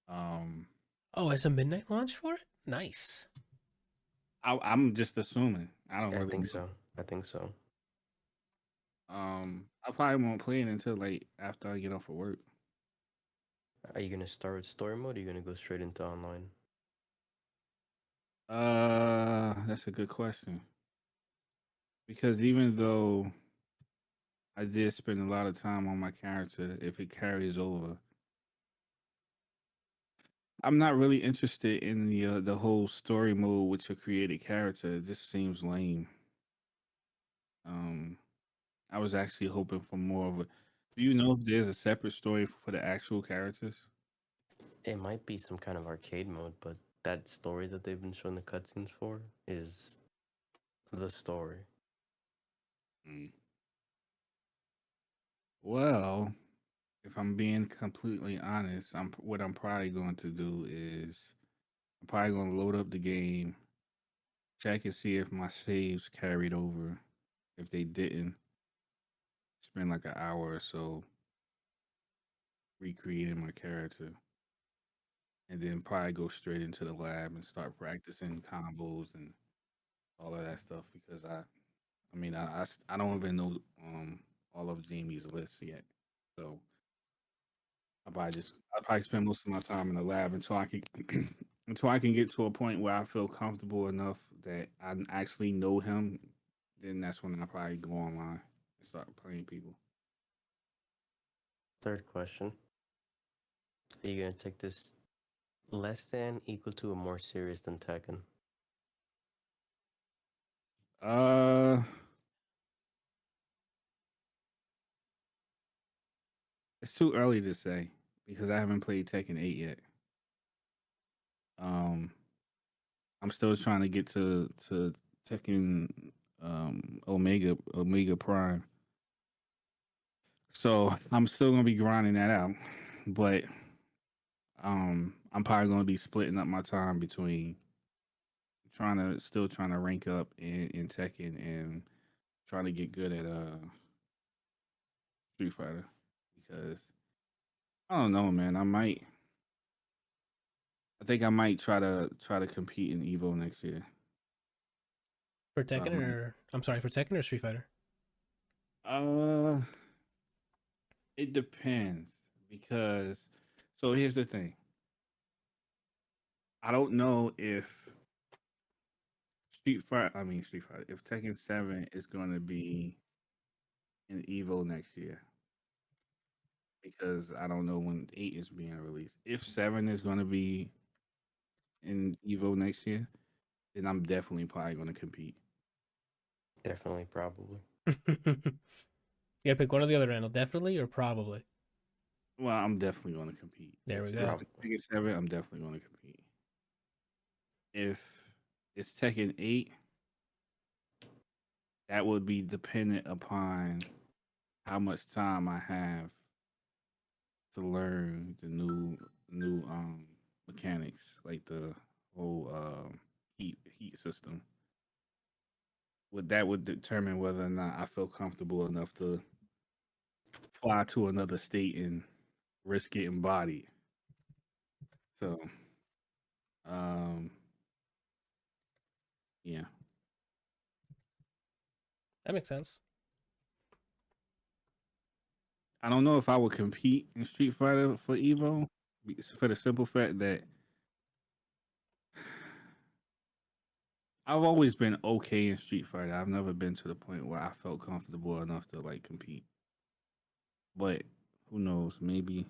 oh, it's a midnight launch for it. Nice. I'm just assuming. I don't I really think know. so. I think so. I probably won't play it until like after I get off of work. Are you gonna start with story mode or are you gonna go straight into online? That's a good question. Because even though I did spend a lot of time on my character, if it carries over, I'm not really interested in the whole story mode with your created character. It just seems lame. Um, I was actually hoping for more of a. Do you know if there's a separate story for the actual characters? It might be some kind of arcade mode, but that story that they've been showing the cutscenes for is the story. Mm. Well, if I'm being completely honest, what I'm probably going to do is I'm probably going to load up the game, check and see if my saves carried over. If they didn't, spend like an hour or so recreating my character, and then probably go straight into the lab and start practicing combos and all of that stuff because I mean, I don't even know all of Jamie's lists yet, so I probably spend most of my time in the lab until I can until I can get to a point where I feel comfortable enough that I actually know him. Then that's when I probably go online and start playing people. Third question. Are you gonna take this less than, equal to, or more serious than Tekken? Uh, it's too early to say because I haven't played Tekken 8 yet. Um, I'm still trying to get to Tekken Omega Prime. So I'm still gonna be grinding that out, but I'm probably gonna be splitting up my time between trying to rank up in Tekken and trying to get good at Street Fighter because I don't know, man. I think I might try to compete in Evo next year. For So I Tekken or I'm sorry, for Tekken or Street Fighter? might, it depends because so here's the thing. I don't know if Street Fighter, if Tekken 7 is going to be in Evo next year because I don't know when 8 is being released. If 7 is going to be in Evo next year, then I'm definitely probably going to compete. Definitely, probably. You gotta pick one or the other, Randall. Definitely or probably. Well, I'm definitely going to compete. There we If go. it's Tekken 7, I'm definitely going to compete. If it's Tekken 8, that would be dependent upon how much time I have to learn the new mechanics, like the whole heat system. Would determine whether or not I feel comfortable enough to fly to another state and risk getting bodied. So, um, yeah. That makes sense. I don't know if I would compete in Street Fighter for Evo for the simple fact that I've always been okay in Street Fighter. I've never been to the point where I felt comfortable enough to like compete. But who knows? Maybe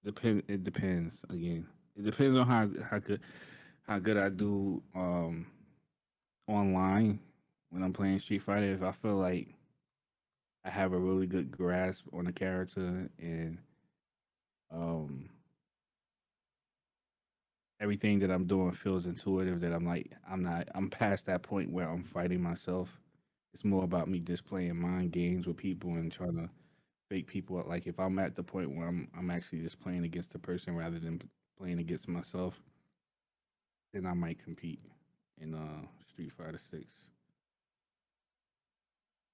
depend. It depends. Again, it depends on how good I do online when I'm playing Street Fighter. If I feel like I have a really good grasp on the character and um everything that I'm doing feels intuitive, that I'm past that point where I'm fighting myself. It's more about me just playing mind games with people and trying to fake people. Like if I'm at the point where I'm actually just playing against the person rather than playing against myself, then I might compete in Street Fighter 6.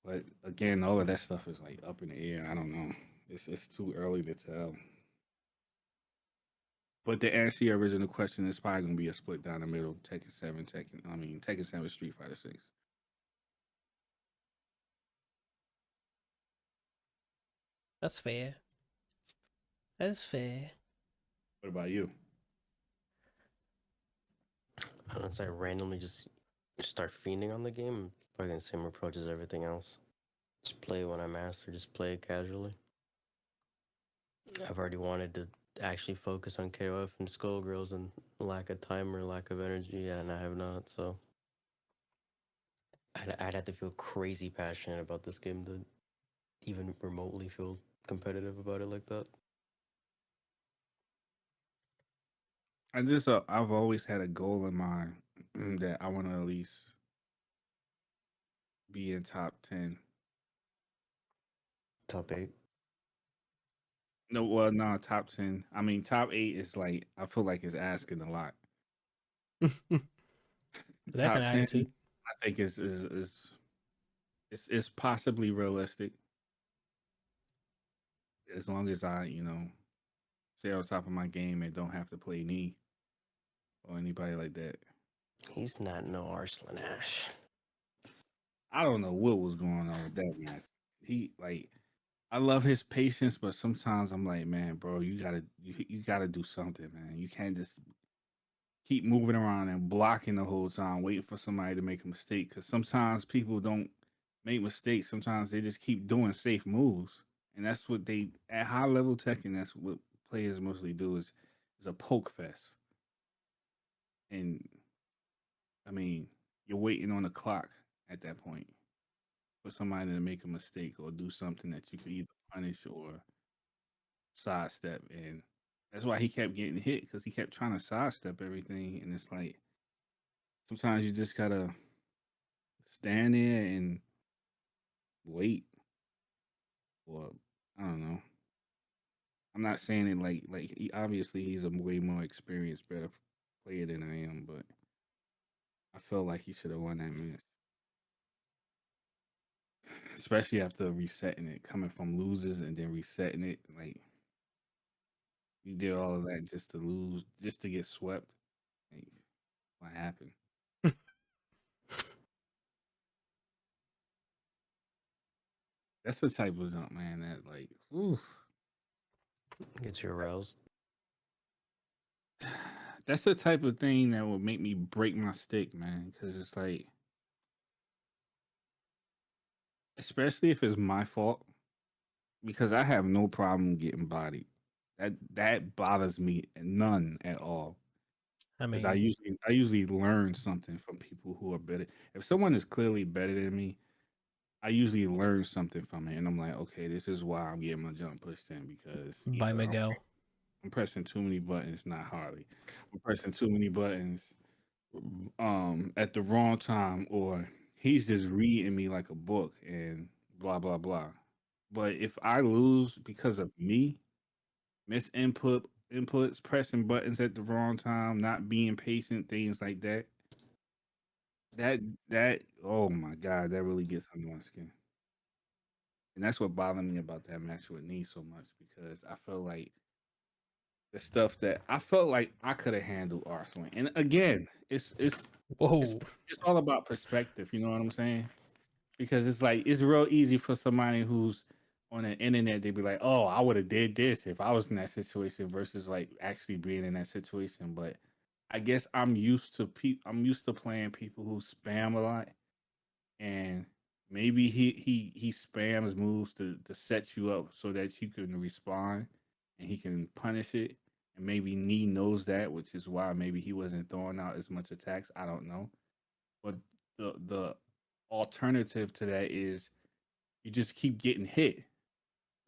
But again, all of that stuff is like up in the air. I don't know. It's too early to tell. But to answer your original question, it's probably gonna be a split down the middle. Tekken 7, Street Fighter 6. That's fair. That's fair. What about you? Unless I randomly just start fiending on the game, probably the same approach as everything else. Just play when I'm asked, or just play it casually. I've already wanted to actually focus on KOF and Skullgirls, and lack of time or lack of energy, and I have not. So I'd have to feel crazy passionate about this game to even remotely feel competitive about it like that. I've always had a goal in mind that I want to at least be in top 10. Top 8. No, well, no, top 10. I mean, top 8 is like I feel like it's asking a lot. That Top kind of 10, attitude. I think is possibly realistic as long as I, stay on top of my game and don't have to play knee or anybody like that. He's not no Arslan Ash. I don't know what was going on with that match. He like I love his patience, but sometimes I'm like, man, bro, you gotta do something, man. You can't just keep moving around and blocking the whole time, waiting for somebody to make a mistake. Because sometimes people don't make mistakes. Sometimes they just keep doing safe moves, and that's what they at high level Tekken. That's what players mostly do is a poke fest. And I mean, you're waiting on the clock at that point for somebody to make a mistake or do something that you could either punish or sidestep. And that's why he kept getting hit because he kept trying to sidestep everything. And it's like sometimes you just gotta stand there and wait. Or I don't know. I'm not saying it obviously he's a way more experienced, better player than I am, but I felt like he should have won that match, especially after resetting it, coming from losers and then resetting it. Like you did all of that just to lose, just to get swept. Like what happened? That's the type of jump, man. That like, oof. Gets you aroused. That's the type of thing that will make me break my stick, man. Because it's like, especially if it's my fault, because I have no problem getting bodied. That bothers me none at all. I Because mean, I usually learn something from people who are better. If someone is clearly better than me, I usually learn something from it, and I'm like, okay, this is why I'm getting my jump pushed in because by either Miguel. I'm pressing too many buttons, not Harley. I'm pressing too many buttons at the wrong time, or he's just reading me like a book and blah blah blah. But if I lose because of me, inputs, pressing buttons at the wrong time, not being patient, things like that. That oh my god, that really gets under my skin. And that's what bothered me about that match with Nee so much because I feel like the stuff that I felt like I could have handled Arsenal. And again, it's Whoa. it's all about perspective. You know what I'm saying? Because it's like it's real easy for somebody who's on the internet to be like, "Oh, I would have did this if I was in that situation," versus like actually being in that situation. But I guess I'm used to playing people who spam a lot, and maybe he spams moves to set you up so that you can respond and he can punish it. And maybe Nee knows that, which is why maybe he wasn't throwing out as much attacks. I don't know. But the alternative to that is you just keep getting hit.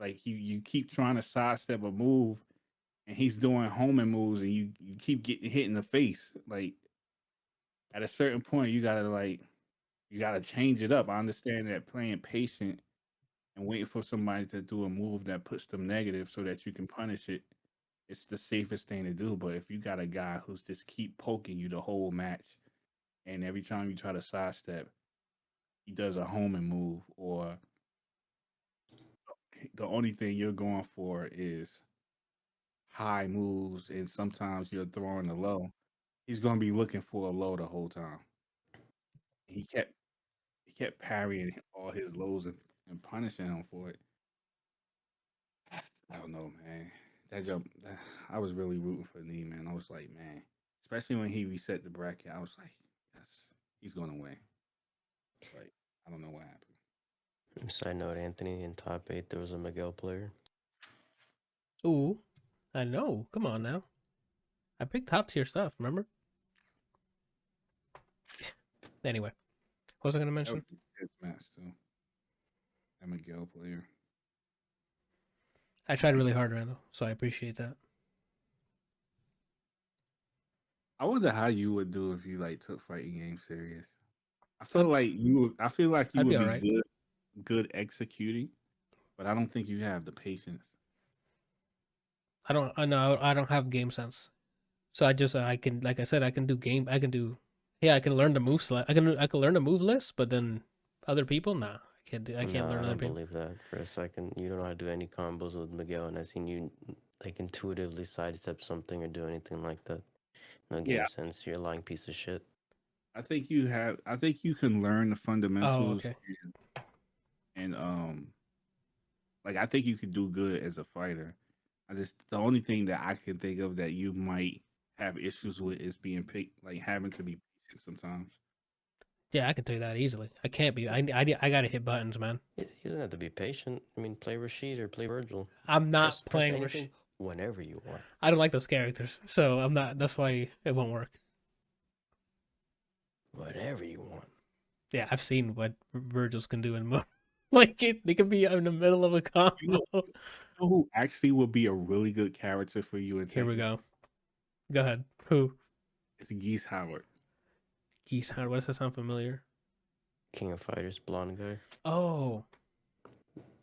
Like you keep trying to sidestep a move and he's doing homing moves and you keep getting hit in the face. Like at a certain point you gotta change it up. I understand that playing patient and waiting for somebody to do a move that puts them negative so that you can punish it, it's the safest thing to do. But if you got a guy who's just keep poking you the whole match and every time you try to sidestep, he does a homing move or the only thing you're going for is high moves and sometimes you're throwing the low, he's gonna be looking for a low the whole time. He kept parrying all his lows and punishing him for it. I don't know, man. That jump, I was really rooting for Nee, man. I was like, man, especially when he reset the bracket, I was like, yes, he's gonna win. Like, I don't know what happened. Side note, Anthony, in top 8, there was a Miguel player. Ooh. I know. Come on now. I picked top tier stuff, remember? Anyway. What was I going to That mention? was a good match too. That Miguel player. I tried really hard, Randall, so I appreciate that. I wonder how you would do if you like took fighting games serious. I I'd- feel like you would. I feel like you I'd be would be alright. good executing, but I don't think you have the patience. I don't have game sense. So I just I can, like I said, I can learn the move I can learn the move list, but then other people, nah. I can't No, learn I other don't people. believe that for a second. You don't know how to do any combos with Miguel, and I've seen you like intuitively sidestep something or do anything like that. No game Yeah, sense. You're a lying piece of shit. I think you have. I think you can learn the Oh, fundamentals okay. and like I think you could do good as a fighter. I just the only thing that I can think of that you might have issues with is being picked, like having to be patient sometimes. Yeah, I can do that easily. I can't be. I gotta hit buttons, man. You don't have to be patient. I mean, play Rashid or play Virgil. I'm not Press playing anything whenever you want. I don't like those characters, so I'm not. That's why it won't work. Whatever you want. Yeah, I've seen what Virgils can do in mo. Like they can be in the middle of a combo. You know who actually would be a really good character for you in Here we Tekken? go. Go ahead. Who? It's Geese Howard. Geese Howard. Why does that sound familiar? King of Fighters, blonde guy. Oh,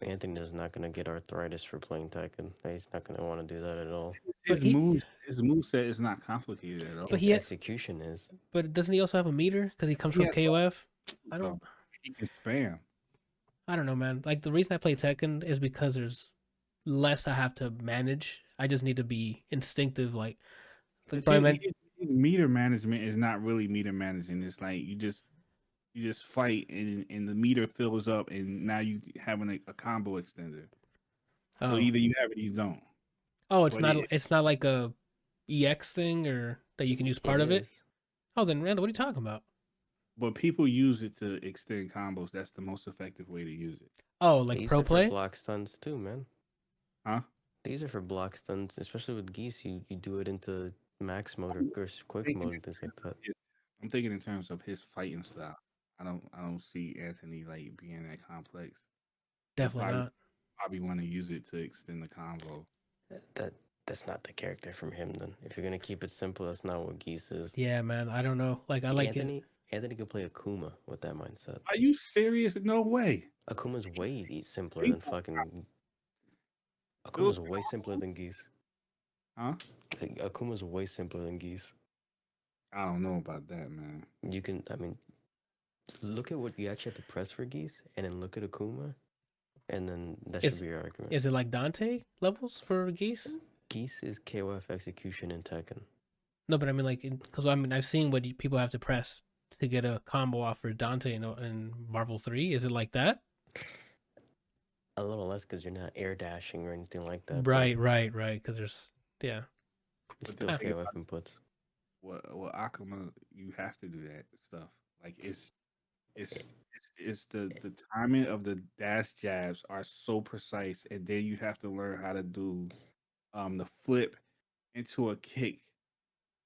Anthony is not gonna get arthritis for playing Tekken. He's not gonna want to do that at all. but His move set is not complicated at all. But His he execution is. but doesn't he also have a meter because he comes He from has KOF? so he can spam. I don't know, man. Like the reason I play Tekken is because there's less I have to manage. I just need to be instinctive, like But Brian see, his meter management is not really meter managing. It's like you just fight and the meter fills up and now you having a combo extender. So Oh, either you have it or you don't. oh, But it, it's not like a EX thing or that you can use part It of it. is. Oh, then Randall, what are you talking about? but people use it to extend combos. That's the most effective way to use it. Oh, like These pro are play? for block stuns too, man. Huh? These are for block stuns, especially with Geese. You do it into max mode or quick Thinking mode and things like that. I'm thinking in terms of his fighting style. I don't see Anthony like being that complex. He'll Definitely not. probably want to use it to extend the combo. That's not the character from him. Then, if you're gonna keep it simple, that's not what Geese is. Yeah, man. I don't know. Like I like it. Anthony can play Akuma with that mindset. Are you serious? No way. Akuma's way simpler than fucking. Akuma's way simpler than Geese. Huh? Like, Akuma's way simpler than Geese. I don't know about that, man. You can, I mean, look at what you actually have to press for Geese, and then look at Akuma, and then that should be your argument. Is it like Dante levels for Geese? Geese is KOF execution in Tekken. No, but I mean, like, because I've seen what people have to press to get a combo off for Dante in Marvel 3. Is it like that? A little less because you're not air dashing or anything like that. Right. Because there's, yeah. It's But still the thing KOF about inputs. what Akuma, you have to do that stuff. Like it's the timing of the dash jabs are so precise, and then you have to learn how to do the flip into a kick,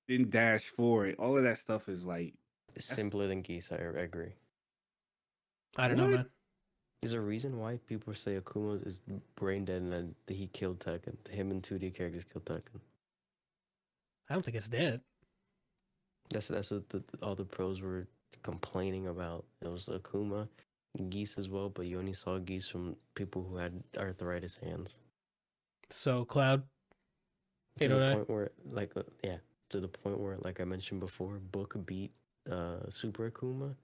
then dash forward. All of that stuff is like It's that's simpler than Geese. I agree. I don't know, what? man. There's a reason why people say Akuma is brain dead and that he killed Tekken. Him and 2D characters killed Tekken. I don't think it's dead. That's what all the pros were complaining about. It was Akuma, Geese as well, but you only saw Geese from people who had arthritis hands. So Cloud, To the point where, to the point where, like I mentioned before, Book beat Super Akuma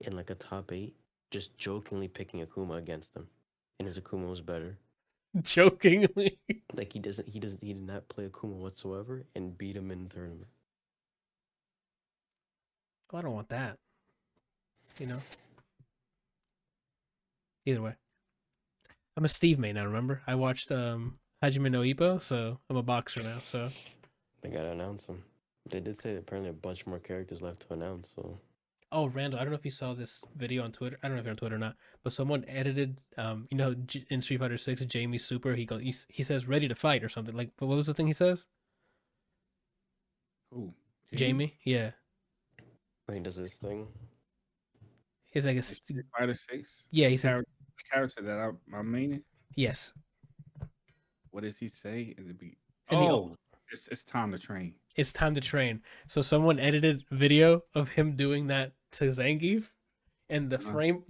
in like a top 8, just jokingly picking Akuma against him, and his Akuma was better. Jokingly, Like he did not play Akuma whatsoever and beat him in the tournament. oh, I don't want that. Either way, I'm a Steve main now. Remember, I watched Hajime no Ippo, so I'm a boxer now. So They gotta announce him. They did say apparently a bunch more characters left to announce. So oh, Randall, I don't know if you saw this video on Twitter. I don't know if you're on Twitter or not, but someone edited, in Street Fighter 6, Jamie Super, he says ready to fight or something. Like, what was the thing he says? Who? Jamie? Yeah. when he does this thing, He's like, Like Street Fighter 6? yeah, he says, The character that I'm meaning? yes. What does he say in the beat? And Oh, it's time to train. it's time to train. So someone edited video of him doing that to Zangief, and the frame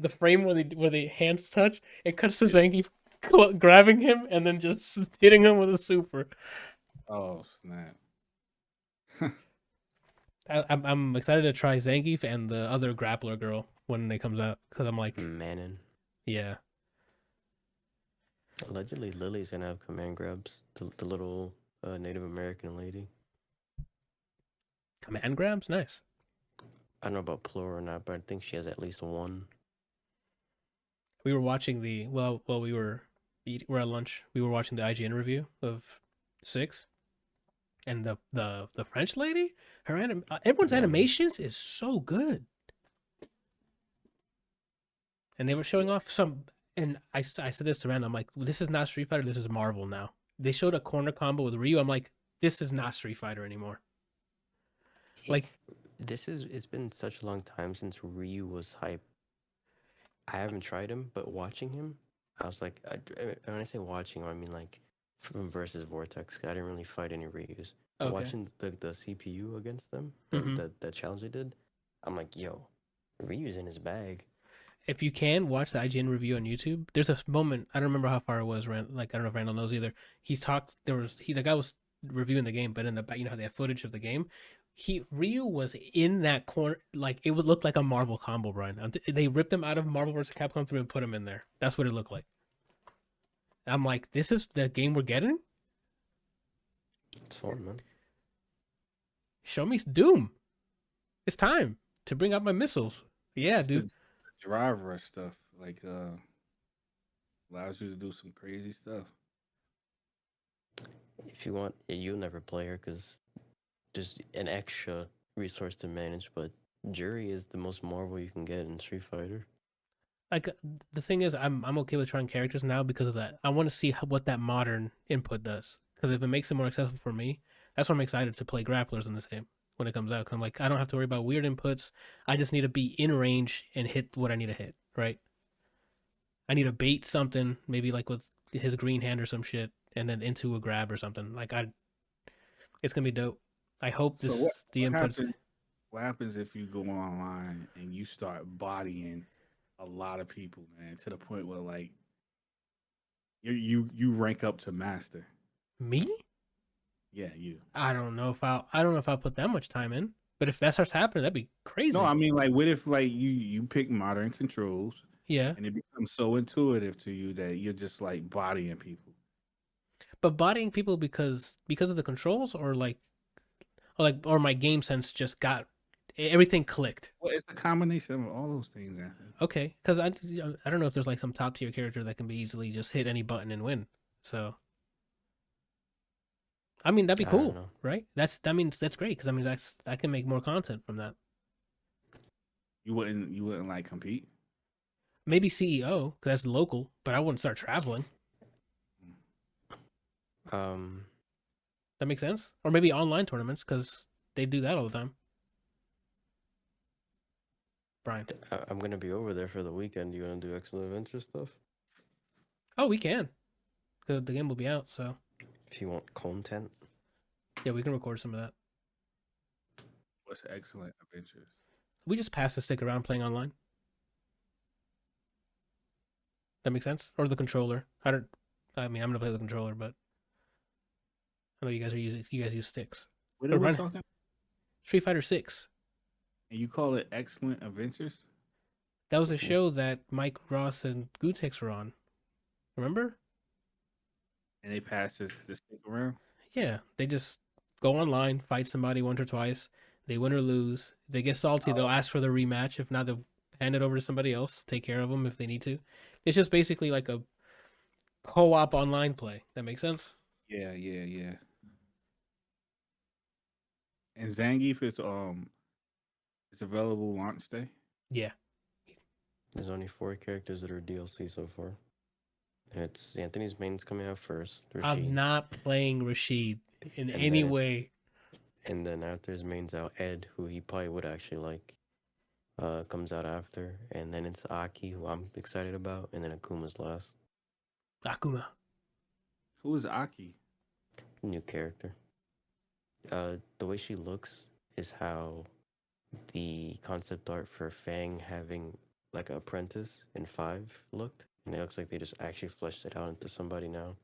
where the hands touch, it cuts to Zangief grabbing him and then just hitting him with a super. Oh, snap. I'm excited to try Zangief and the other grappler girl when it comes out, because I'm like, Manon. yeah. Allegedly, Lily's gonna have command grabs. The little Native American lady. Command grabs? Nice. I don't know about plural or not, but I think she has at least one. We were watching we're at lunch. We were watching the IGN review of 6, and the French lady, everyone's animations is so good. And they were showing off some, and I said this to Randall, I'm like, this is not Street Fighter, this is Marvel now. They showed a corner combo with Ryu. I'm like, this is not Street Fighter anymore. Like, it's been such a long time since Ryu was hype. I haven't tried him, but watching him, I was like, when I say watching, I mean like from versus Vortex. I didn't really fight any Ryus. okay. Watching the CPU against them, that challenge they did, I'm like, yo, Ryu's in his bag. If you can watch the IGN review on YouTube, there's a moment, I don't remember how far it was, like I don't know if Randall knows either. The guy was reviewing the game, but in the back, how they have footage of the game. Ryu was in that corner, like it would look like a Marvel combo, Brian. They ripped him out of Marvel vs. Capcom 3 and put him in there. That's what it looked like. I'm like, this is the game we're getting? It's fun, man. Show me Doom. It's time to bring out my missiles. Yeah, dude. The driver stuff, like, allows you to do some crazy stuff. If you want, you'll never play her because just an extra resource to manage, but Jury is the most Marvel you can get in Street Fighter. Like, the thing is, I'm okay with trying characters now because of that. I want to see what that modern input does, because if it makes it more accessible for me, that's why I'm excited to play grapplers in this game when it comes out. Cause I'm like, I don't have to worry about weird inputs. I just need to be in range and hit what I need to hit, right? I need to bait something, maybe like with his green hand or some shit, and then into a grab or something. Like, it's gonna be dope. I hope the inputs. What happens if you go online and you start bodying a lot of people, man, to the point where like you rank up to master? Me? Yeah, you. I don't know if I'll put that much time in. But if that starts happening, that'd be crazy. No, I mean, like, what if like you pick modern controls? Yeah. And it becomes so intuitive to you that you're just like bodying people. But bodying people because of the controls, or or my game sense just got everything clicked. Well, it's a combination of all those things, Anthony. Okay, because I don't know if there's like some top tier character that can be easily just hit any button and win. So I mean that'd be I don't cool, know. right? That means that's great because I mean I can make more content from that. You wouldn't like compete? Maybe CEO because that's local, but I wouldn't start traveling. That makes sense. Or maybe online tournaments because they do that all the time. Brian. I'm gonna be over there for the weekend. You wanna do excellent adventure stuff? Oh, we can. The game will be out, so If you want content. yeah, we can record some of that. What's excellent adventures? We just pass the stick around playing online. That makes sense? Or the controller. I mean, I'm gonna play the controller, but I know you guys use sticks. What are we talking? Street Fighter 6. And you call it excellent adventures? That was a show that Mike Ross and Gutex were on. Remember? And they pass the stick around? Yeah, they just go online, fight somebody once or twice. They win or lose. If they get salty, they'll ask for the rematch. If not, they'll hand it over to somebody else. Take care of them if they need to. It's just basically like a co-op online play. That makes sense? Yeah. And Zangief is it's available launch day. Yeah. There's only 4 characters that are DLC so far. And it's Anthony's main's coming out first. Rashid. I'm not playing Rashid in And any then- way. And then after his main's out, Ed, who he probably would actually like, comes out after. And then it's Aki, who I'm excited about. And then Akuma's last. Akuma. Who is Aki? New character. The way she looks is how the concept art for Fang having like an apprentice in 5 looked. And it looks like they just actually fleshed it out into somebody now.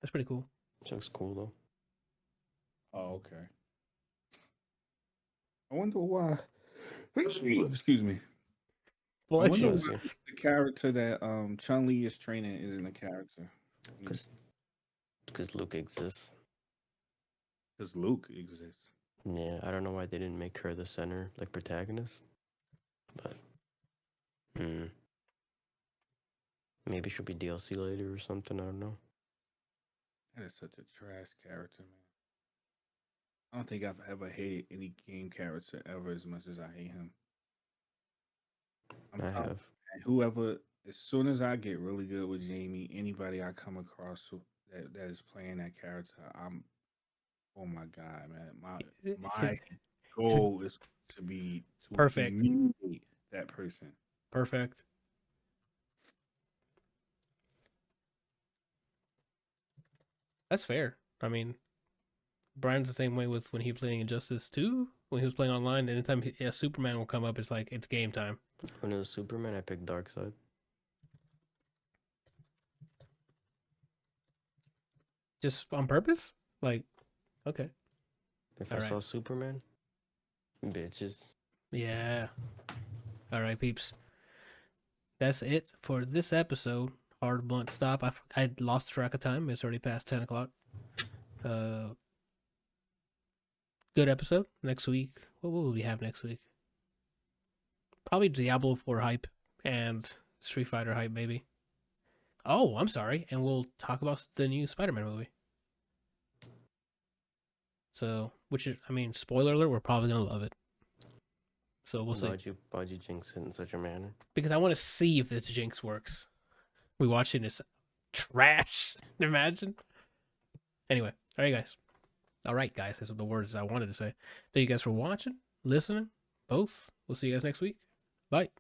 That's pretty cool. Which looks cool though. Oh, okay. I wonder why. Excuse me. I Bless wonder you. Bless why you. the character that Chun-Li is training isn't a character. Because Luke exists. Because Luke exists. Yeah, I don't know why they didn't make her the center, like protagonist. But, maybe she'll be DLC later or something. I don't know. That is such a trash character, man. I don't think I've ever hated any game character ever as much as I hate him. I have. And whoever, as soon as I get really good with Jamie, anybody I come across that is playing that character, oh my god, man, my goal is to be Perfect. humiliate that person. Perfect. That's fair. I mean, Brian's the same way with when he was playing Injustice 2. When he was playing online, anytime Superman will come up, it's like, it's game time. When it was Superman, I picked Darkseid. Just on purpose? Like, okay. If All I right. saw Superman, bitches. Yeah. All right, peeps. That's it for this episode. Hard blunt stop. I lost track of time. It's already past 10 o'clock. Good episode. Next week. What will we have next week? Probably Diablo 4 hype and Street Fighter hype, maybe. Oh, I'm sorry. And we'll talk about the new Spider-Man movie. So, which is, I mean, spoiler alert, we're probably going to love it. So we'll see. Why'd you jinx it in such a manner? Because I want to see if this jinx works. We watching this trash. Imagine. Anyway, all right, guys. All right, guys. Those are the words I wanted to say. Thank you guys for watching, listening, both. We'll see you guys next week. Bye.